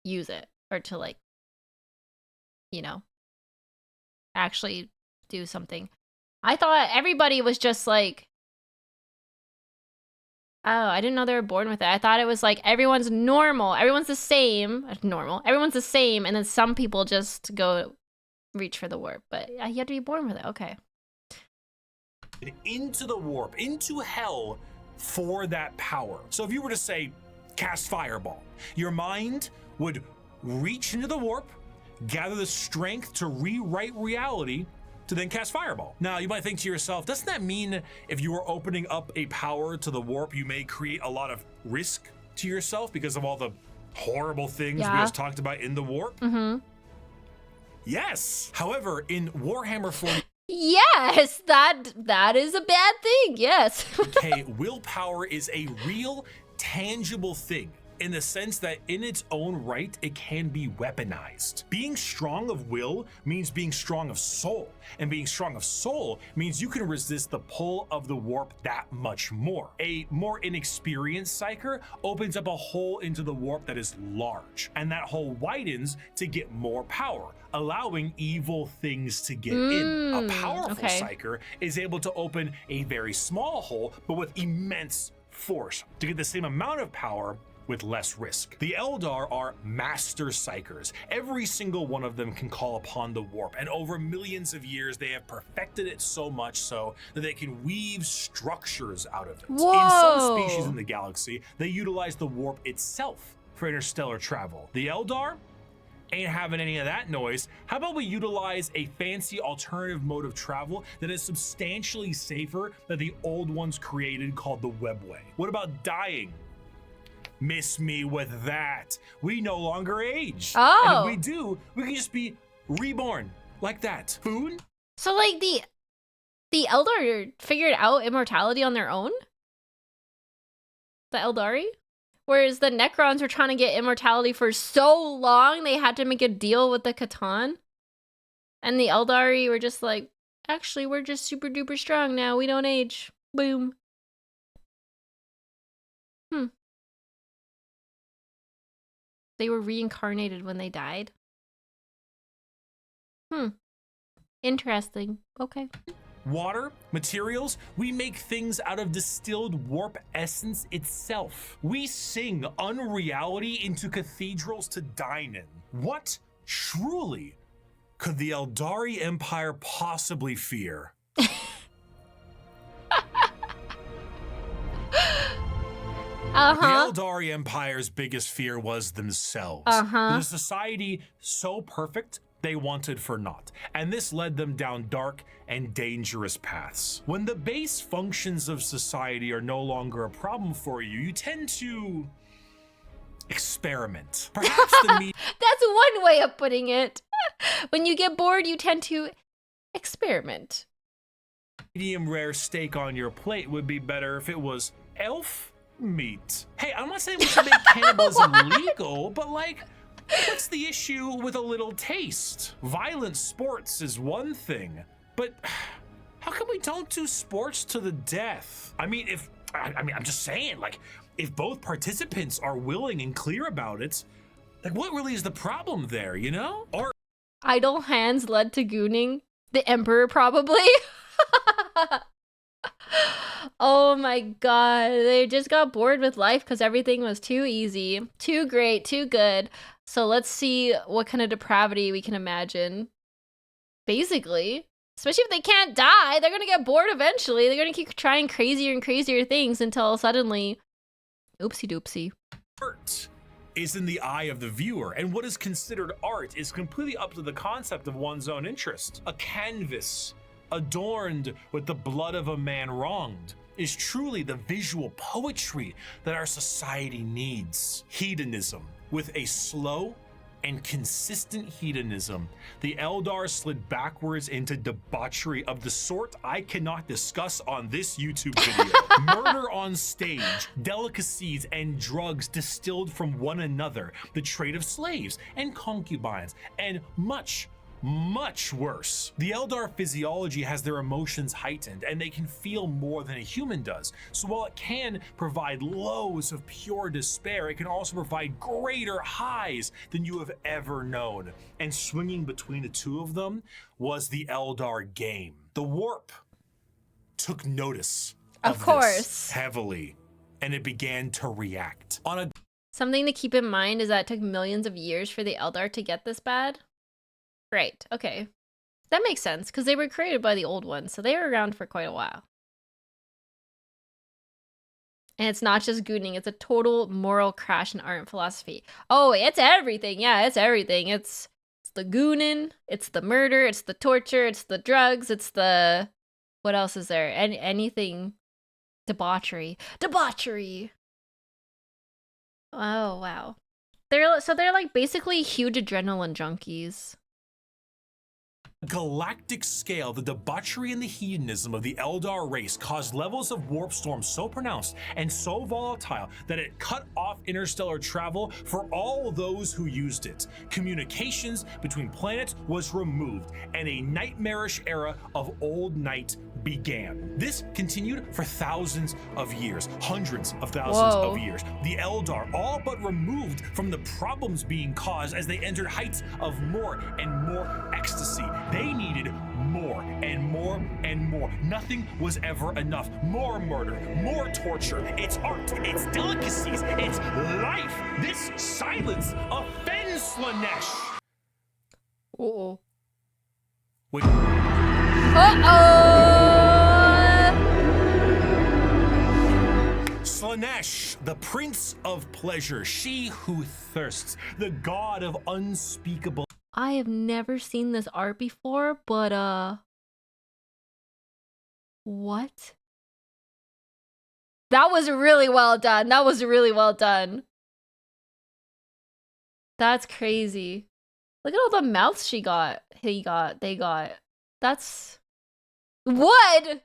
use it, or to, like, you know, actually do something. I thought everybody was just like, oh, I didn't know they were born with it. I thought it was like everyone's normal. Everyone's the same. Normal. Everyone's the same. And then some people just go reach for the warp. But you have to be born with it. Okay. Into the warp, into hell for that power. So if you were to say, cast fireball, your mind would reach into the warp, gather the strength to rewrite reality, to then cast fireball. Now, you might think to yourself, doesn't that mean if you are opening up a power to the warp, you may create a lot of risk to yourself because of all the horrible things we just talked about in the warp? Yes. However, in Warhammer 40, yes, that is a bad thing. Yes. okay, willpower is a real, tangible thing, in the sense that in its own right, it can be weaponized. Being strong of will means being strong of soul, and being strong of soul means you can resist the pull of the warp that much more. A more inexperienced psyker opens up a hole into the warp that is large, and that hole widens to get more power, allowing evil things to get in. A powerful psyker is able to open a very small hole, but with immense force to get the same amount of power with less risk. The Eldar are master psychers. Every single one of them can call upon the warp, and over millions of years they have perfected it so much so that they can weave structures out of it. Whoa. In some species in the galaxy, they utilize the warp itself for interstellar travel. The Eldar ain't having any of that noise. How about we utilize a fancy alternative mode of travel that is substantially safer than the old ones created, called the webway? What about dying? Miss me with that. We no longer age. Oh. And if we do, we can just be reborn like that. Food? So, like, the Eldar figured out immortality on their own? The Eldari? Whereas the Necrons were trying to get immortality for so long, they had to make a deal with the Catan. And the Eldari were just like, actually, we're just super duper strong now. We don't age. Boom. They were reincarnated when they died. Interesting. Okay. Water, materials, we make things out of distilled warp essence itself. We sing unreality into cathedrals to dine in. What truly could the Eldari Empire possibly fear? The Eldari Empire's biggest fear was themselves. The society so perfect they wanted for naught, and this led them down dark and dangerous paths. When the base functions of society are no longer a problem for you, you tend to experiment. Perhaps the That's one way of putting it. When you get bored, you tend to experiment. medium rare steak on your plate would be better if it was elf meat. Hey, I'm not saying we should make cannibalism legal, but like, what's the issue with a little taste? Violent sports is one thing, but how come we don't do sports to the death? I mean, I'm just saying, like, if both participants are willing and clear about it, like, what really is the problem there, you know? Or idle hands led to gooning. The Emperor, probably. Oh my god, they just got bored with life because everything was too easy, too great, too good. So let's see what kind of depravity we can imagine. Basically, especially if they can't die, they're gonna get bored eventually. They're gonna keep trying crazier and crazier things until suddenly, oopsie doopsie. art is in the eye of the viewer, and what is considered art is completely up to the concept of one's own interest. A canvas adorned with the blood of a man wronged is truly the visual poetry that our society needs. Hedonism. With a slow and consistent hedonism, the Eldar slid backwards into debauchery of the sort I cannot discuss on this YouTube video. Murder on stage, delicacies and drugs distilled from one another, the trade of slaves and concubines, and much worse. The Eldar physiology has their emotions heightened, and they can feel more than a human does. So while it can provide lows of pure despair, it can also provide greater highs than you have ever known. And swinging between the two of them was the Eldar game. The Warp took notice of this heavily, and it began to react. Something to keep in mind is that it took millions of years for the Eldar to get this bad. Right, okay. That makes sense, because they were created by the old ones, so they were around for quite a while. And it's not just gooning, it's a total moral crash in art and philosophy. Oh, it's everything, yeah, it's everything. It's the gooning, it's the murder, it's the torture, it's the drugs, it's the... What else is there? Anything... Debauchery. Debauchery! Oh, wow. They're like basically huge adrenaline junkies. Galactic scale, the debauchery and the hedonism of the Eldar race caused levels of warp storm so pronounced and so volatile that it cut off interstellar travel for all those who used it. Communications between planets was removed, and a nightmarish era of old night began. This continued for thousands of years, hundreds of thousands of years. The Eldar all but removed from the problems being caused as they entered heights of more and more ecstasy. They needed more and more and more. Nothing was ever enough. More murder, more torture. It's art, it's delicacies, it's life. This silence offends Slaanesh. Uh-oh. Wait. Slaanesh, the prince of pleasure, she who thirsts, the god of unspeakable. I have never seen this art before, but what? That was really well done. That was really well done. That's crazy. Look at all the mouths they got. That's... What?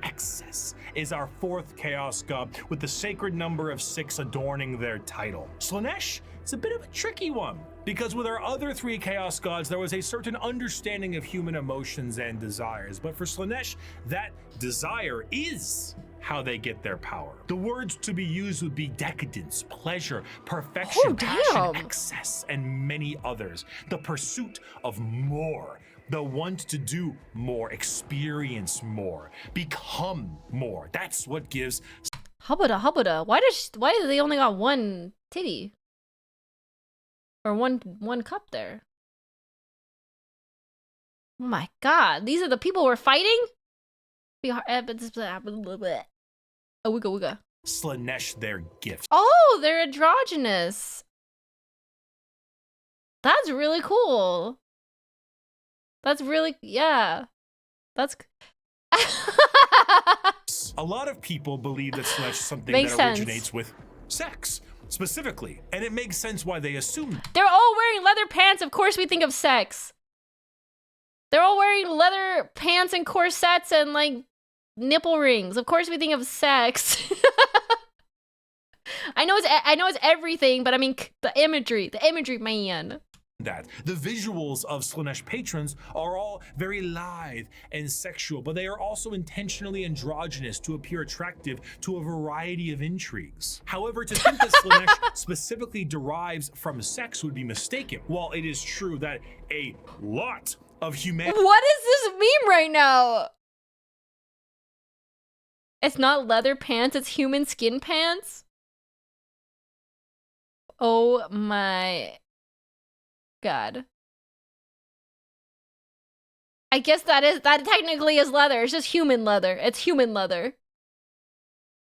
Excess is our fourth chaos god, with the sacred number of 6 adorning their title. Slaanesh is a bit of a tricky one, because with our other 3 chaos gods, there was a certain understanding of human emotions and desires, but for Slaanesh, that desire is how they get their power. The words to be used would be decadence, pleasure, perfection, passion, excess, and many others. The pursuit of more. The want to do more, experience more, become more. That's what gives... Hubba. Why do they only got one titty? Or one cup there? Oh my god, these are the people we're fighting? Wooga. Slaanesh their gift. Oh, they're androgynous. That's really cool. That's really, yeah. That's... A lot of people believe that Slaanesh is something Makes that sense. originates with sex, specifically. And it makes sense why they assume. They're all wearing leather pants. Of course we think of sex. They're all wearing leather pants and corsets and, like, nipple rings. Of course we think of sex. I know it's everything, but I mean, the imagery, man. That the visuals of Slaanesh patrons are all very lithe and sexual, but they are also intentionally androgynous to appear attractive to a variety of intrigues. However, to think that Slaanesh specifically derives from sex would be mistaken. While it is true that a lot of humanity... What is this meme right now? It's not leather pants, it's human skin pants? Oh my... God. I guess that technically is leather. It's just human leather. It's human leather.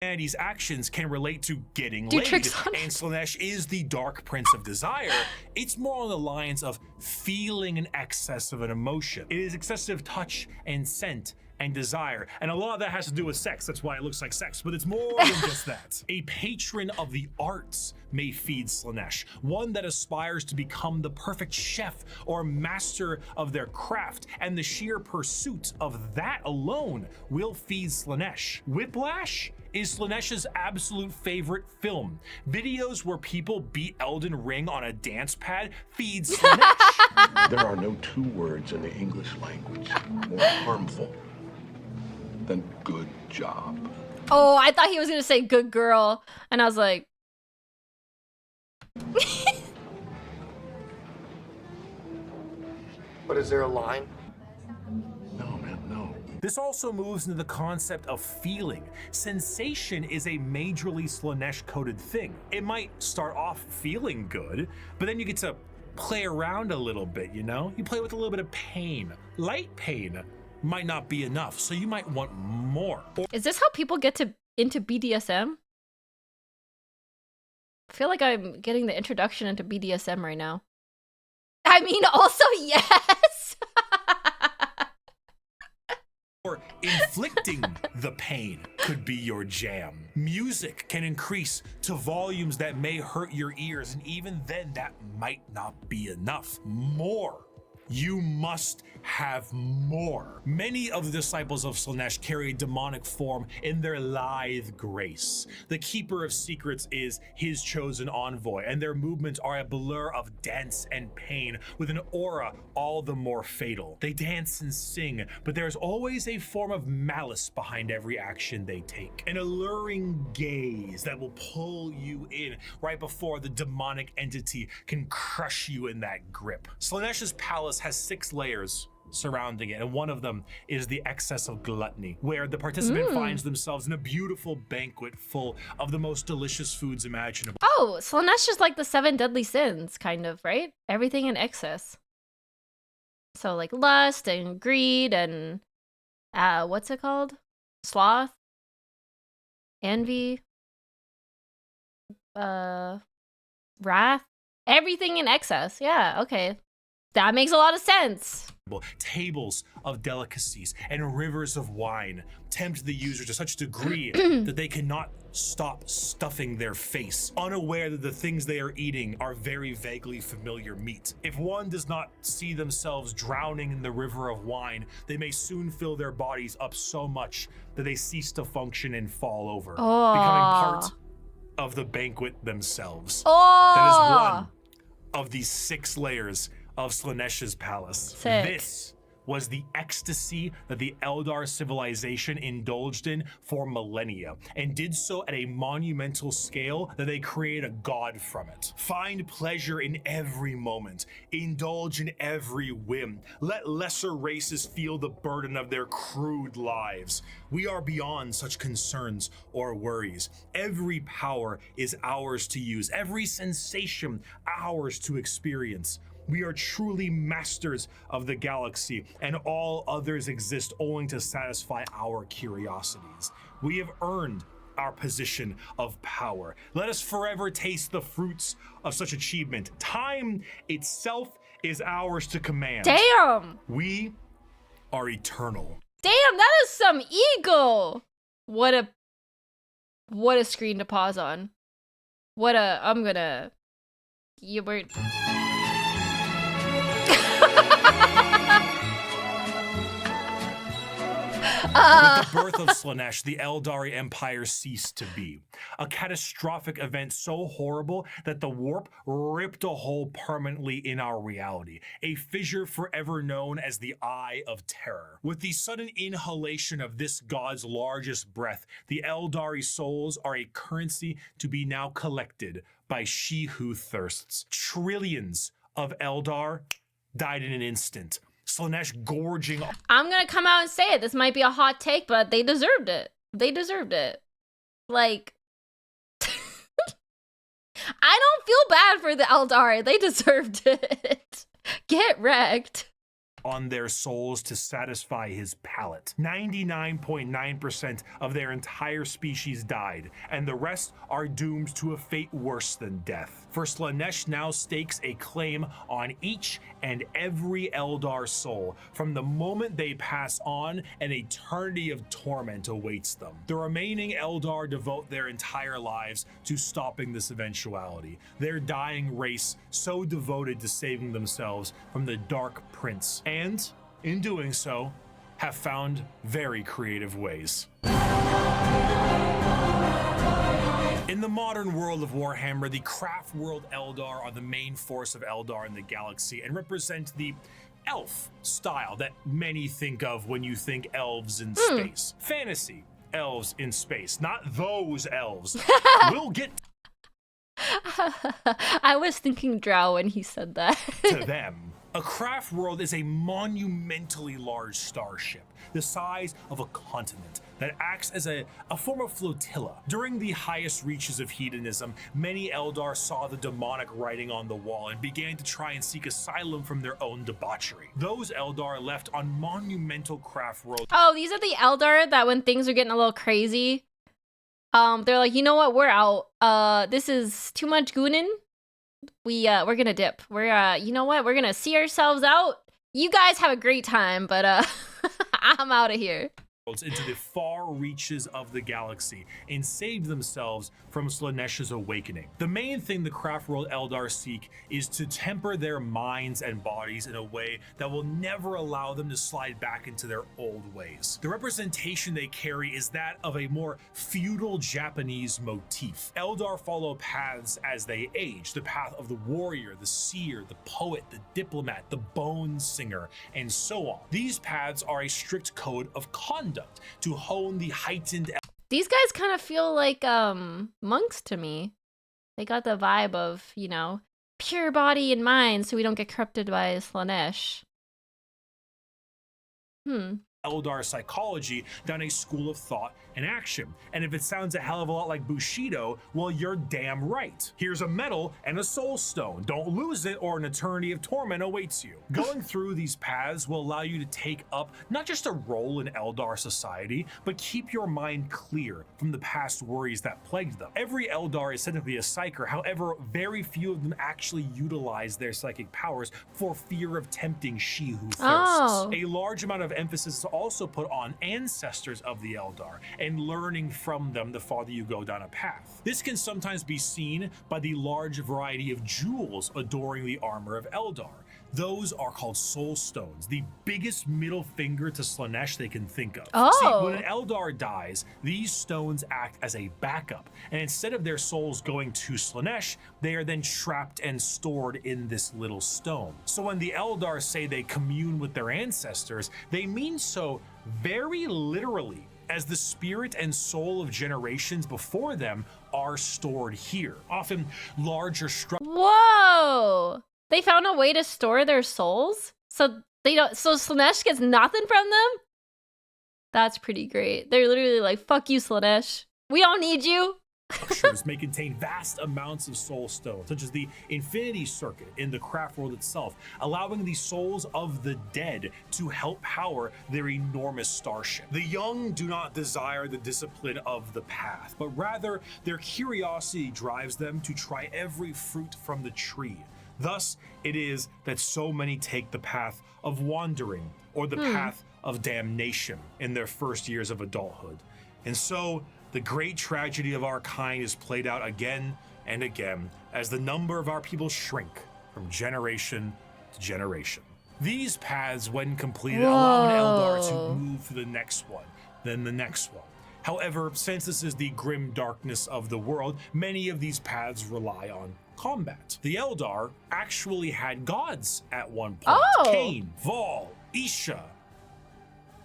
Humanity's actions can relate to getting Do laid, tricks on and it. Slanesh is the dark prince of desire. It's more on the lines of feeling an excess of an emotion. It is excessive touch and scent and desire, and a lot of that has to do with sex. That's why it looks like sex, but it's more than just that. A patron of the arts may feed Slanesh, one that aspires to become the perfect chef or master of their craft, and the sheer pursuit of that alone will feed Slanesh. Whiplash is Slanesh's absolute favorite film. Videos where people beat Elden Ring on a dance pad feed Slanesh. There are no two words in the English language more harmful than good job. Oh, I thought he was gonna say good girl, and I was like, But is there a line? No, man, no. This also moves into the concept of feeling. Sensation is a majorly Slanesh-coded thing. It might start off feeling good, but then you get to play around a little bit, you know? You play with a little bit of pain. Light pain might not be enough, so you might want more. is this how people get into BDSM? I feel like I'm getting the introduction into BDSM right now. I mean, also, yes! Or inflicting the pain could be your jam. Music can increase to volumes that may hurt your ears, and even then, that might not be enough. More. You must have more. Many of the disciples of Slanesh carry a demonic form in their lithe grace. The keeper of secrets is his chosen envoy, and their movements are a blur of dance and pain with an aura all the more fatal. They dance and sing, but there's always a form of malice behind every action they take. An alluring gaze that will pull you in right before the demonic entity can crush you in that grip. Slanesh's palace has 6 layers surrounding it, and one of them is the excess of gluttony, where the participant finds themselves in a beautiful banquet full of the most delicious foods imaginable. Oh, Slanesh is like the 7 deadly sins, kind of, right? Everything in excess. So like lust and greed and what's it called? Sloth, envy, wrath, everything in excess. Yeah, okay. That makes a lot of sense. Tables of delicacies and rivers of wine tempt the user to such a degree that they cannot stop stuffing their face, unaware that the things they are eating are very vaguely familiar meat. If one does not see themselves drowning in the river of wine, they may soon fill their bodies up so much that they cease to function and fall over, becoming part of the banquet themselves. That is one of these 6 layers of Slanesh's palace. Sick. This was the ecstasy that the Eldar civilization indulged in for millennia, and did so at a monumental scale that they created a god from it. Find pleasure in every moment, indulge in every whim, let lesser races feel the burden of their crude lives. We are beyond such concerns or worries. Every power is ours to use, every sensation ours to experience. We are truly masters of the galaxy, and all others exist only to satisfy our curiosities. We have earned our position of power. Let us forever taste the fruits of such achievement. Time itself is ours to command. Damn! We are eternal. Damn, that is some ego! What a screen to pause on. I'm gonna... You were... With the birth of Slanesh, the Eldari Empire ceased to be. A catastrophic event so horrible that the warp ripped a hole permanently in our reality. A fissure forever known as the Eye of Terror. With the sudden inhalation of this god's largest breath, the Eldari souls are a currency to be now collected by she who thirsts. Trillions of Eldar died in an instant. Slanesh gorging. I'm gonna come out and say it. This might be a hot take, but they deserved it. They deserved it. Like, I don't feel bad for the Eldari. They deserved it. Get wrecked. on their souls to satisfy his palate. 99.9% of their entire species died, and the rest are doomed to a fate worse than death. For Slaanesh now stakes a claim on each and every Eldar soul. From the moment they pass on, an eternity of torment awaits them. The remaining Eldar devote their entire lives to stopping this eventuality, their dying race so devoted to saving themselves from the Dark Prince, and, in doing so, have found very creative ways. In the modern world of Warhammer, the craft world Eldar are the main force of Eldar in the galaxy and represent the elf style that many think of when you think elves in space. Fantasy elves in space, not those elves. We'll get I was thinking drow when he said that. to them. A craft world is a monumentally large starship, the size of a continent, that acts as a form of flotilla. During the highest reaches of hedonism, many Eldar saw the demonic writing on the wall and began to try and seek asylum from their own debauchery. Those Eldar left on monumental craft worlds. Oh, these are the Eldar that when things are getting a little crazy, they're like, you know what, we're out. This is too much goonin'. We're gonna dip. We're you know what, we're gonna see ourselves out. You guys have a great time, but I'm out of here. Into the far reaches of the galaxy and saved themselves from Slaanesh's awakening. The main thing the craft world Eldar seek is to temper their minds and bodies in a way that will never allow them to slide back into their old ways. The representation they carry is that of a more feudal Japanese motif. Eldar follow paths as they age, the path of the warrior, the seer, the poet, the diplomat, the bone singer, and so on. These paths are a strict code of conduct to hone the heightened. These guys kind of feel like monks to me. They got the vibe of, you know, pure body and mind so we don't get corrupted by Slaanesh. Eldar psychology down a school of thought and action. And if it sounds a hell of a lot like Bushido, well, you're damn right. Here's a medal and a soul stone. Don't lose it or an eternity of torment awaits you. Going through these paths will allow you to take up not just a role in Eldar society, but keep your mind clear from the past worries that plagued them. Every Eldar is said to be a psyker, however, very few of them actually utilize their psychic powers for fear of tempting she who thirsts. A large amount of emphasis is also put on ancestors of the Eldar and learning from them the farther you go down a path. This can sometimes be seen by the large variety of jewels adoring the armor of Eldar. Those are called soul stones, the biggest middle finger to Slaanesh they can think of. See, when an Eldar dies, these stones act as a backup, and instead of their souls going to Slaanesh, they are then trapped and stored in this little stone. So when the Eldar say they commune with their ancestors, they mean so very literally, as the spirit and soul of generations before them are stored here, often larger structures. Whoa! They found a way to store their souls? So they don't, so Slaanesh gets nothing from them? That's pretty great. They're literally like, fuck you, Slaanesh. We don't need you. Structures may contain vast amounts of soul stones, such as the Infinity Circuit in the craft world itself, allowing the souls of the dead to help power their enormous starship. The young do not desire the discipline of the path, but rather their curiosity drives them to try every fruit from the tree. Thus, it is that so many take the path of wandering or the path of damnation in their first years of adulthood. And so, the great tragedy of our kind is played out again and again as the number of our people shrink from generation to generation. These paths, when completed, allow an Eldar to move to the next one, then the next one. However, since this is the grim darkness of the world, many of these paths rely on combat. The Eldar actually had gods at one point. Cain, Val, Isha,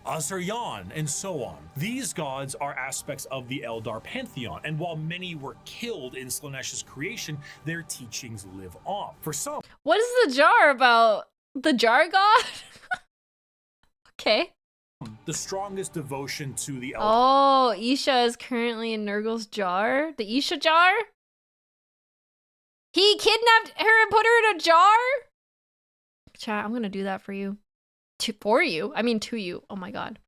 Azaryan, and so on. These gods are aspects of the Eldar pantheon, and while many were killed in Slaanesh's creation, their teachings live on. For some, what is the jar about? The jar god? Okay. the strongest devotion to the Eldar. Oh, Isha is currently in Nurgle's jar? The Isha jar? He kidnapped her and put her in a jar? Chat, I'm gonna do that for you. For you. I mean, to you. Oh my god.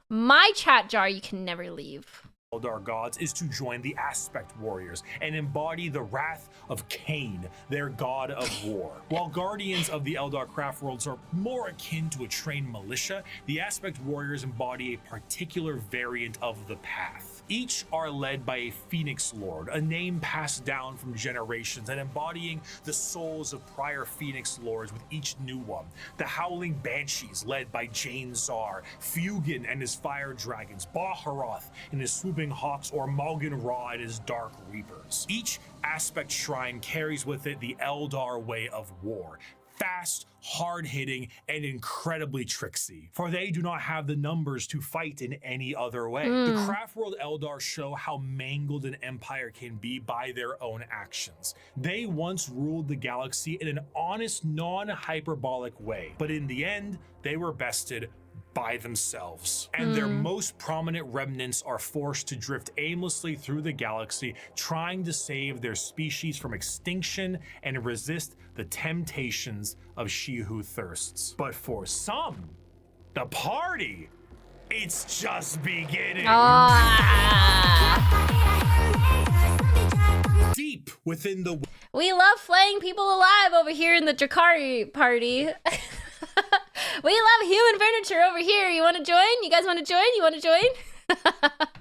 My chat jar, you can never leave. Eldar gods is to join the Aspect Warriors and embody the wrath of Cain, their god of war. While guardians of the Eldar craft worlds are more akin to a trained militia, the Aspect Warriors embody a particular variant of the path. Each are led by a Phoenix Lord, a name passed down from generations and embodying the souls of prior Phoenix Lords with each new one. The Howling Banshees, led by Jane Zar, Fugin and his Fire Dragons, Baharoth and his Swooping Hawks, or Malgan Ra and his Dark Reapers. Each Aspect Shrine carries with it the Eldar way of war. Fast, hard-hitting, and incredibly tricksy, for they do not have the numbers to fight in any other way. The Craftworld Eldar show how mangled an empire can be by their own actions. They once ruled the galaxy in an honest, non-hyperbolic way, but in the end, they were bested by themselves, and their most prominent remnants are forced to drift aimlessly through the galaxy, trying to save their species from extinction and resist the temptations of she who thirsts. But for some, the party, it's just beginning. Deep within the We love flaying people alive over here in the Drakari party. We love human furniture over here. You want to join? You guys want to join? You want to join?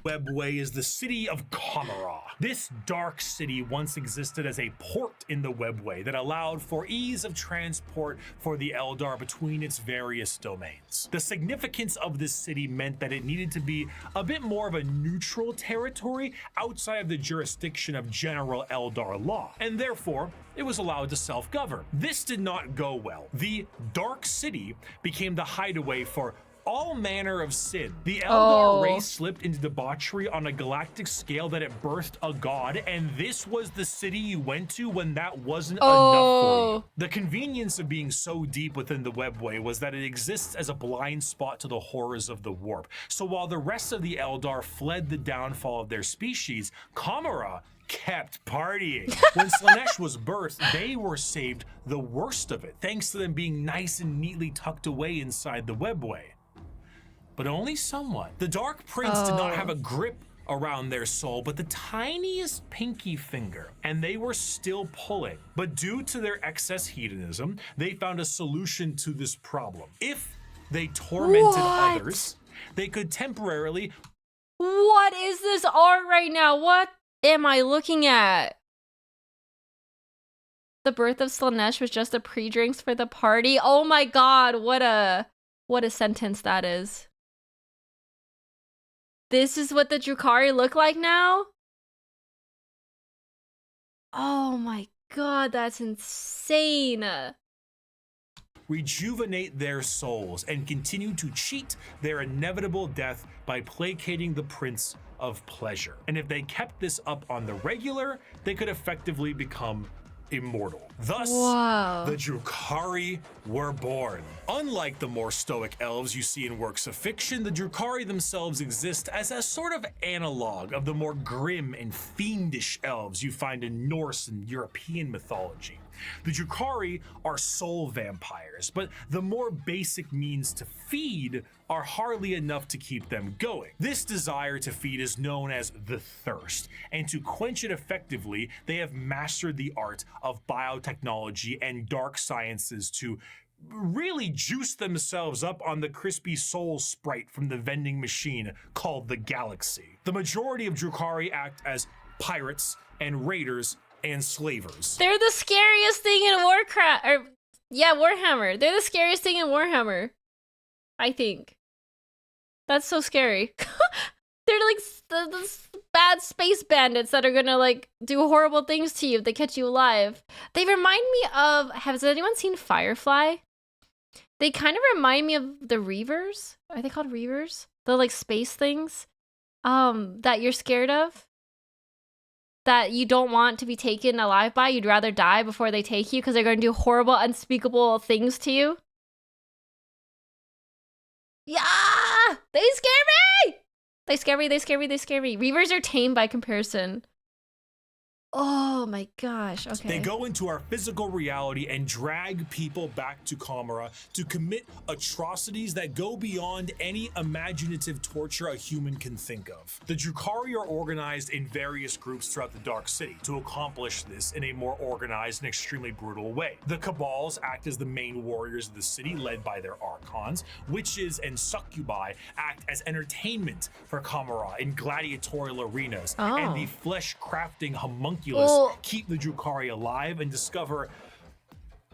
Webway is the city of Kamara. This dark city once existed as a port in the Webway that allowed for ease of transport for the Eldar between its various domains. The significance of this city meant that it needed to be a bit more of a neutral territory outside of the jurisdiction of general Eldar law, and therefore it was allowed to self-govern. This did not go well. The Dark City became the hideaway for all manner of sin. The Eldar race slipped into debauchery on a galactic scale that it birthed a god, and this was the city you went to when that wasn't enough for you. The convenience of being so deep within the Webway was that it exists as a blind spot to the horrors of the warp. So while the rest of the Eldar fled the downfall of their species, Kamara kept partying. When Slaanesh was birthed, they were saved the worst of it, thanks to them being nice and neatly tucked away inside the Webway. But only somewhat. The Dark Prince did not have a grip around their soul, but the tiniest pinky finger, and they were still pulling. But due to their excess hedonism, they found a solution to this problem. If they tormented others, they could temporarily... What is this art right now? What am I looking at? The birth of Slaanesh was just a pre-drinks for the party. Oh my god, what a sentence that is. This is what the Drukhari look like now? Oh my god, that's insane. Rejuvenate their souls and continue to cheat their inevitable death by placating the Prince of Pleasure. And if they kept this up on the regular, they could effectively become immortal. Thus, the Drukhari were born. Unlike the more stoic elves you see in works of fiction, the Drukhari themselves exist as a sort of analog of the more grim and fiendish elves you find in Norse and European mythology. The Drukhari are soul vampires, but the more basic means to feed are hardly enough to keep them going. This desire to feed is known as the thirst, and to quench it effectively, they have mastered the art of biotechnology and dark sciences to really juice themselves up on the crispy soul sprite from the vending machine called the Galaxy. The majority of Drukhari act as pirates and raiders and slavers. They're the scariest thing in Warhammer. They're the scariest thing in Warhammer, I think. That's so scary. They're like the bad space bandits that are gonna like do horrible things to you if they catch you alive. They remind me of, has anyone seen Firefly? They kind of remind me of the Reavers. Are they called Reavers? The like space things that you're scared of, that you don't want to be taken alive by. You'd rather die before they take you because they're going to do horrible, unspeakable things to you. Yeah! They scare me! They scare me, they scare me, they scare me. Reavers are tame by comparison. Oh my gosh. Okay. They go into our physical reality and drag people back to Kamara to commit atrocities that go beyond any imaginative torture a human can think of. The Drukhari are organized in various groups throughout the Dark City to accomplish this in a more organized and extremely brutal way. The Cabals act as the main warriors of the city, led by their archons. Witches and succubi act as entertainment for Kamara in gladiatorial arenas, and the flesh-crafting homunculus keep the Drukhari alive and discover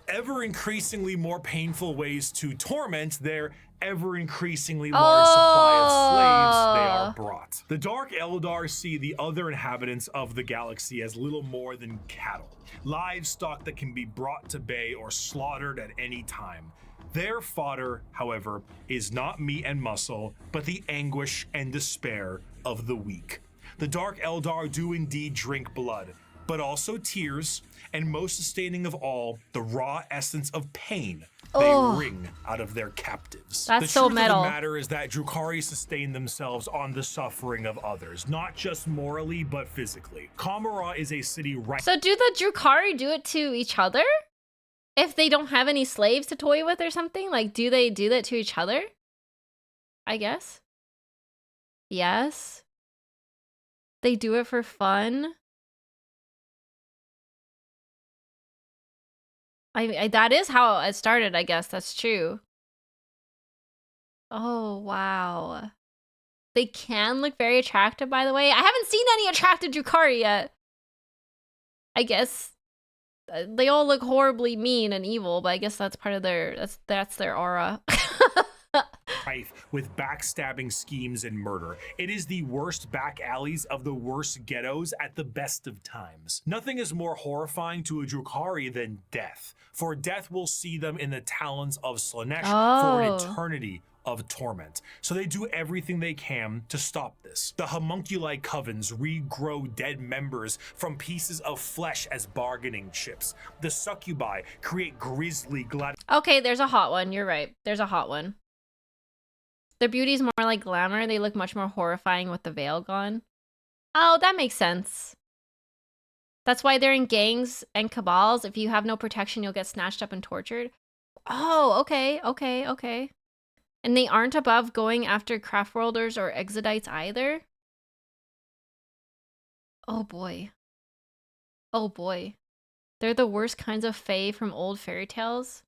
ever increasingly more painful ways to torment their ever increasingly large supply of slaves they are brought. The Dark Eldar see the other inhabitants of the galaxy as little more than cattle, livestock that can be brought to bay or slaughtered at any time. Their fodder, however, is not meat and muscle, but the anguish and despair of the weak. The Dark Eldar do indeed drink blood, but also tears, and most sustaining of all, the raw essence of pain they wring out of their captives. That's the so truth metal. of the matter is that Drukhari sustain themselves on the suffering of others, not just morally, but physically. Kamara is a city right. So do the Drukhari do it to each other? If they don't have any slaves to toy with or something? Like, do they do that to each other? I guess. Yes. They do it for fun. I that is how it started, I guess. That's true. Oh, wow. They can look very attractive, by the way. I haven't seen any attractive Drukhari yet. I guess they all look horribly mean and evil, but I guess that's part of their that's their aura. Rife with backstabbing schemes and murder. It is the worst back alleys of the worst ghettos at the best of times. Nothing is more horrifying to a Drukhari than death, for death will see them in the talons of Slanesh for an eternity of torment. So they do everything they can to stop this. The homunculi covens regrow dead members from pieces of flesh as bargaining chips. The succubi create grisly Okay, there's a hot one. You're right. There's a hot one. Their beauty's more like glamour. They look much more horrifying with the veil gone. Oh, that makes sense. That's why they're in gangs and cabals. If you have no protection, you'll get snatched up and tortured. Oh, okay. And they aren't above going after craftworlders or exodites either? Oh boy. They're the worst kinds of fae from old fairy tales.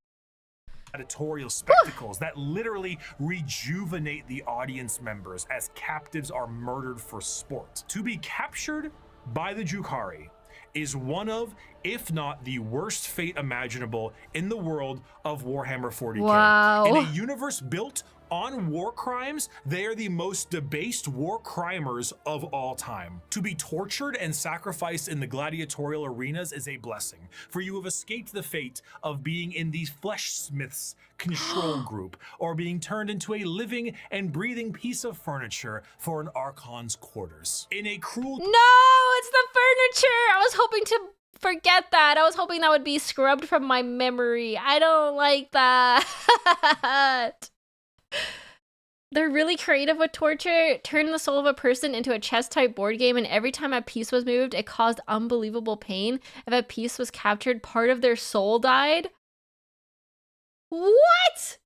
Gladiatorial spectacles that literally rejuvenate the audience members as captives are murdered for sport. To be captured by the Drukhari is one of, if not the worst fate imaginable in the world of Warhammer 40k. Wow. In a universe built on war crimes, they are the most debased war crimers of all time. To be tortured and sacrificed in the gladiatorial arenas is a blessing, for you have escaped the fate of being in the Fleshsmith's control group, or being turned into a living and breathing piece of furniture for an Archon's quarters. In a cruel— No, it's the furniture. I was hoping to forget that. I was hoping that would be scrubbed from my memory. I don't like that. They're really creative with torture. Turn the soul of a person into a chess-type board game, and every time a piece was moved, it caused unbelievable pain. If a piece was captured, part of their soul died. What?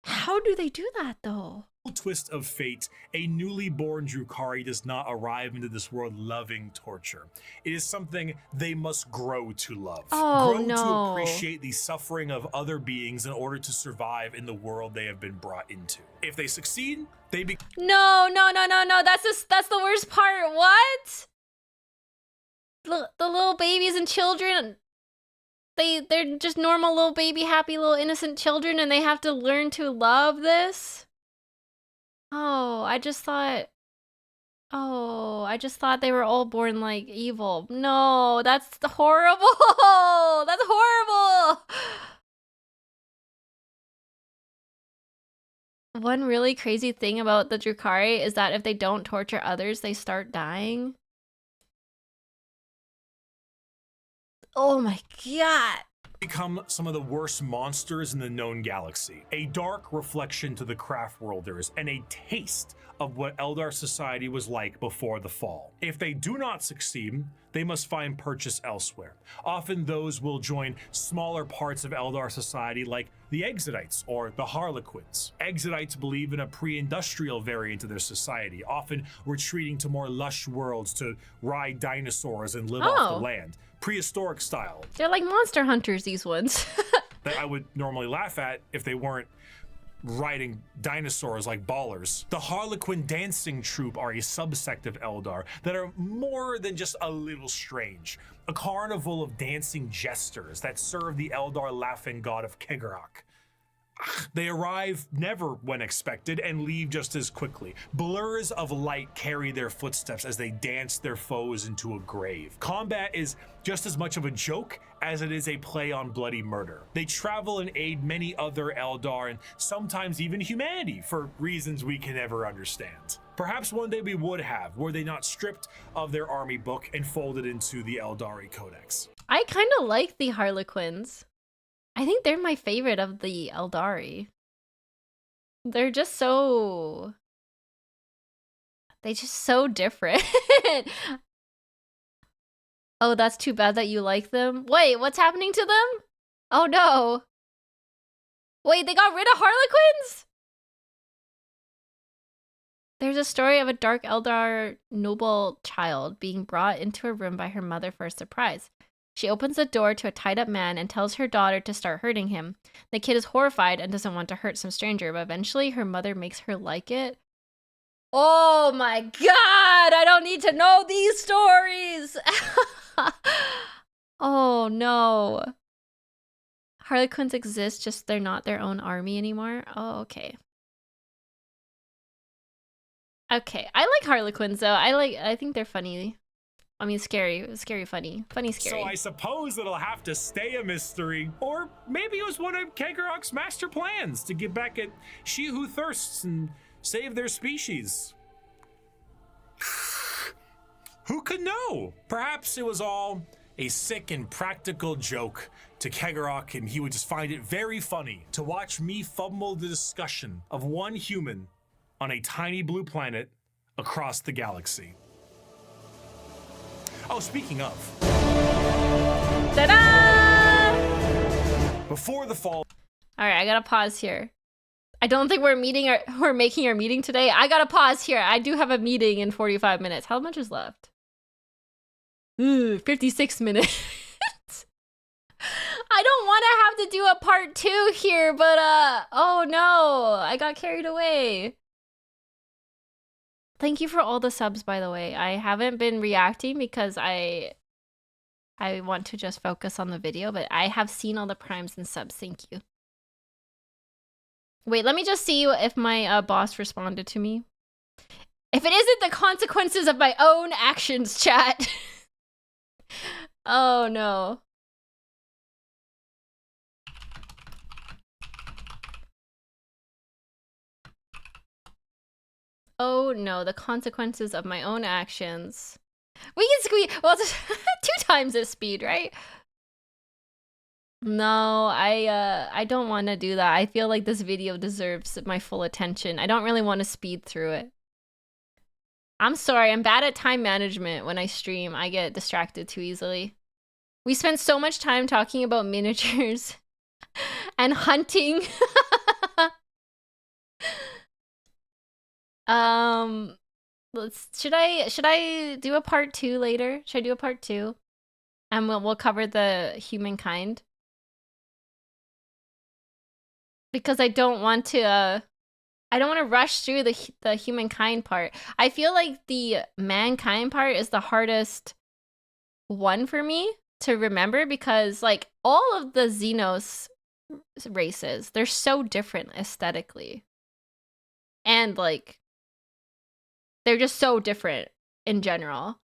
How do they do that, though? twist of fate, a newly born Drukhari does not arrive into this world loving torture. It is something they must grow to love. Grow to appreciate the suffering of other beings in order to survive in the world they have been brought into. If they succeed, they become— No. That's the worst part. What? The little babies and children, they're just normal little baby, happy little innocent children, and they have to learn to love this? I just thought they were all born like evil. No, that's horrible. That's horrible. One really crazy thing about the Drukhari is that if they don't torture others, they start dying. Oh my god. become some of the worst monsters in the known galaxy, a dark reflection to the Craftworlders and a taste of what Eldar society was like before the fall. If they do not succeed, they must find purchase elsewhere. Often those will join smaller parts of Eldar society like the Exodites or the Harlequins. Exodites believe in a pre-industrial variant of their society, often retreating to more lush worlds to ride dinosaurs and live off the land. Prehistoric style. They're like monster hunters, these ones. That I would normally laugh at if they weren't riding dinosaurs like ballers. The Harlequin dancing troupe are a subsect of Eldar that are more than just a little strange. A carnival of dancing jesters that serve the Eldar laughing god of Kegarak. They arrive never when expected and leave just as quickly. Blurs of light carry their footsteps as they dance their foes into a grave. Combat is just as much of a joke as it is a play on bloody murder. They travel and aid many other Eldar and sometimes even humanity for reasons we can never understand. Perhaps one day we would have, were they not stripped of their army book and folded into the Eldari Codex. I kind of like the Harlequins. I think they're my favorite of the Eldari. They're just so different. Oh, that's too bad that you like them. Wait, what's happening to them? Oh no. Wait, they got rid of Harlequins? There's a story of a dark Eldar noble child being brought into a room by her mother for a surprise. She opens the door to a tied-up man and tells her daughter to start hurting him. The kid is horrified and doesn't want to hurt some stranger, but eventually her mother makes her like it. Oh my god! I don't need to know these stories! Oh no. Harlequins exist, just they're not their own army anymore? Oh, okay. Okay, I like Harlequins though. I think they're funny. I mean, scary, funny, scary. So I suppose it'll have to stay a mystery, or maybe it was one of Kegarak's master plans to get back at she who thirsts and save their species. Who could know? Perhaps it was all a sick and practical joke to Kegarak, and he would just find it very funny to watch me fumble the discussion of one human on a tiny blue planet across the galaxy. Oh, speaking of. Ta-da! Before the fall. All right, I gotta pause here. I don't think we're making our meeting today. I gotta pause here. I do have a meeting in 45 minutes. How much is left? 56 minutes. I don't want to have to do a part 2 here, but oh no, I got carried away. Thank you for all the subs, by the way. I haven't been reacting because I want to just focus on the video, but I have seen all the primes and subs. Thank you. Wait, let me just see if my boss responded to me. If it isn't the consequences of my own actions, chat. Oh no. Oh no, the consequences of my own actions. We can squeeze, well, it's 2 times this speed, right? No, I don't want to do that. I feel like this video deserves my full attention. I don't really want to speed through it. I'm sorry, I'm bad at time management when I stream. I get distracted too easily. We spent so much time talking about miniatures and hunting. Should I do a part 2 later? Should I do a part 2? And we'll cover the humankind. Because I don't want to rush through the humankind part. I feel like the mankind part is the hardest one for me to remember because like all of the Xenos races, they're so different aesthetically. And like they're just so different in general.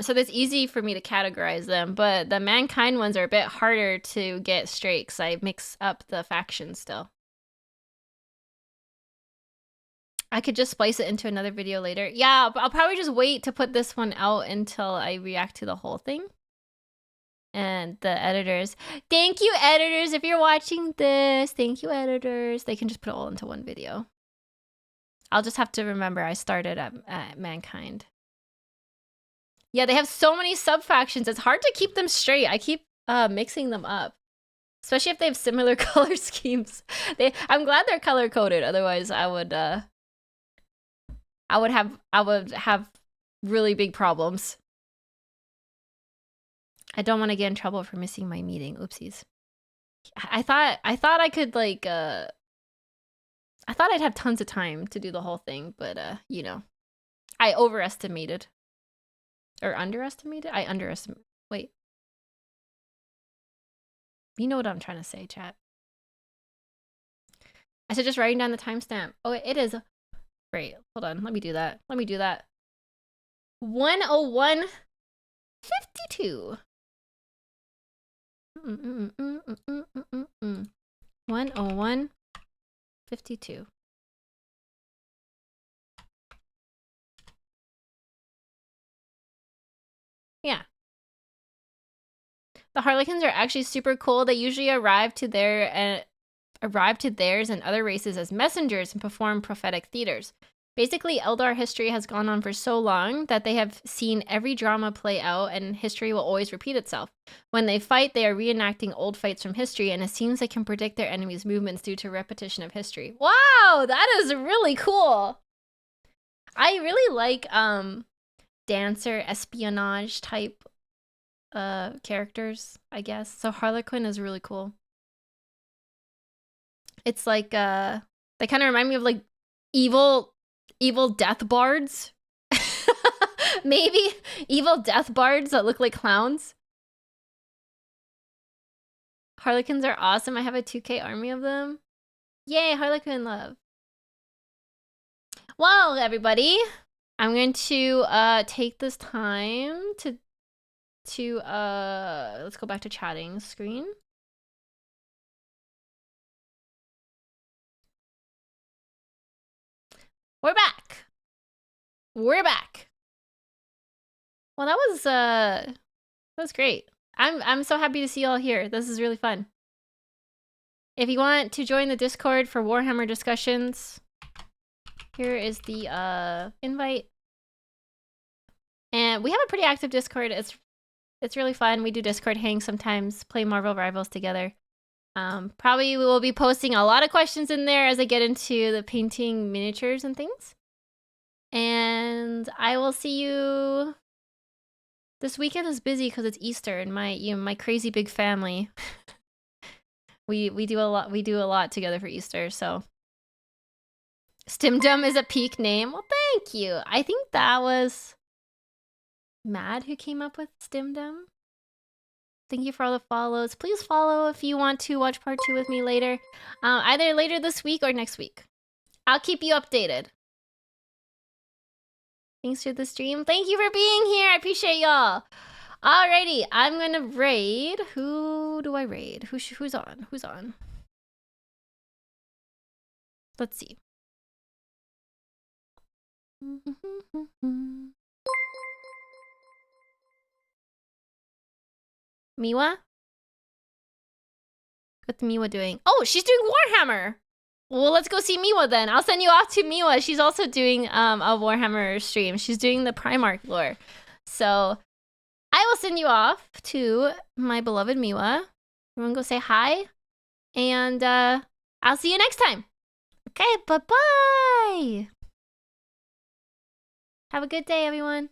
So it's easy for me to categorize them, but the mankind ones are a bit harder to get straight because I mix up the factions still. I could just splice it into another video later. Yeah, I'll probably just wait to put this one out until I react to the whole thing. the editors. Thank you, editors. If you're watching this, thank you, editors. They can just put it all into one video. I'll just have to remember I started at Mankind. Yeah, they have so many sub-factions. It's hard to keep them straight. I keep mixing them up. Especially if they have similar color schemes. I'm glad they're color-coded. Otherwise, I would have really big problems. I don't want to get in trouble for missing my meeting. Oopsies. I thought I could like I thought I'd have tons of time to do the whole thing, but you know, I overestimated or underestimated. I underestimated. Wait. You know what I'm trying to say, chat. I said just writing down the timestamp. Oh, it is. Great. Hold on. Let me do that. 101:52. 101:52. Yeah. The Harlequins are actually super cool. They usually arrive to theirs and other races as messengers and perform prophetic theaters. Basically, Eldar history has gone on for so long that they have seen every drama play out and history will always repeat itself. When they fight, they are reenacting old fights from history, and it seems they can predict their enemies' movements due to repetition of history. Wow, that is really cool. I really like dancer espionage type characters, I guess. So Harlequin is really cool. It's like they kind of remind me of like evil death bards. Maybe evil death bards that look like clowns. Harlequins are awesome. I have a 2K army of them. Yay, Harlequin love. Well, everybody, I'm going to take this time to let's go back to chatting screen. We're back. We're back. Well, that was great. I'm so happy to see you all here. This is really fun. If you want to join the Discord for Warhammer discussions, here is the invite. And we have a pretty active Discord. It's really fun. We do Discord hangs sometimes, play Marvel Rivals together. Probably we will be posting a lot of questions in there as I get into the painting miniatures and things. And I will see you. This weekend is busy because it's Easter and my crazy big family. we do a lot together for Easter, so Stimdom is a peak name. Well, thank you. I think that was Mad who came up with Stimdom. Thank you for all the follows. Please follow if you want to watch part 2 with me later. Either later this week or next week. I'll keep you updated. Thanks for the stream. Thank you for being here. I appreciate y'all. Alrighty, I'm gonna raid. Who do I raid? Who's on? Who's on? Let's see. Miwa? What's Miwa doing? Oh, she's doing Warhammer! Well, let's go see Miwa then. I'll send you off to Miwa. She's also doing a Warhammer stream. She's doing the Primarch lore. So I will send you off to my beloved Miwa. Everyone go say hi. And I'll see you next time. Okay, bye-bye. Have a good day, everyone.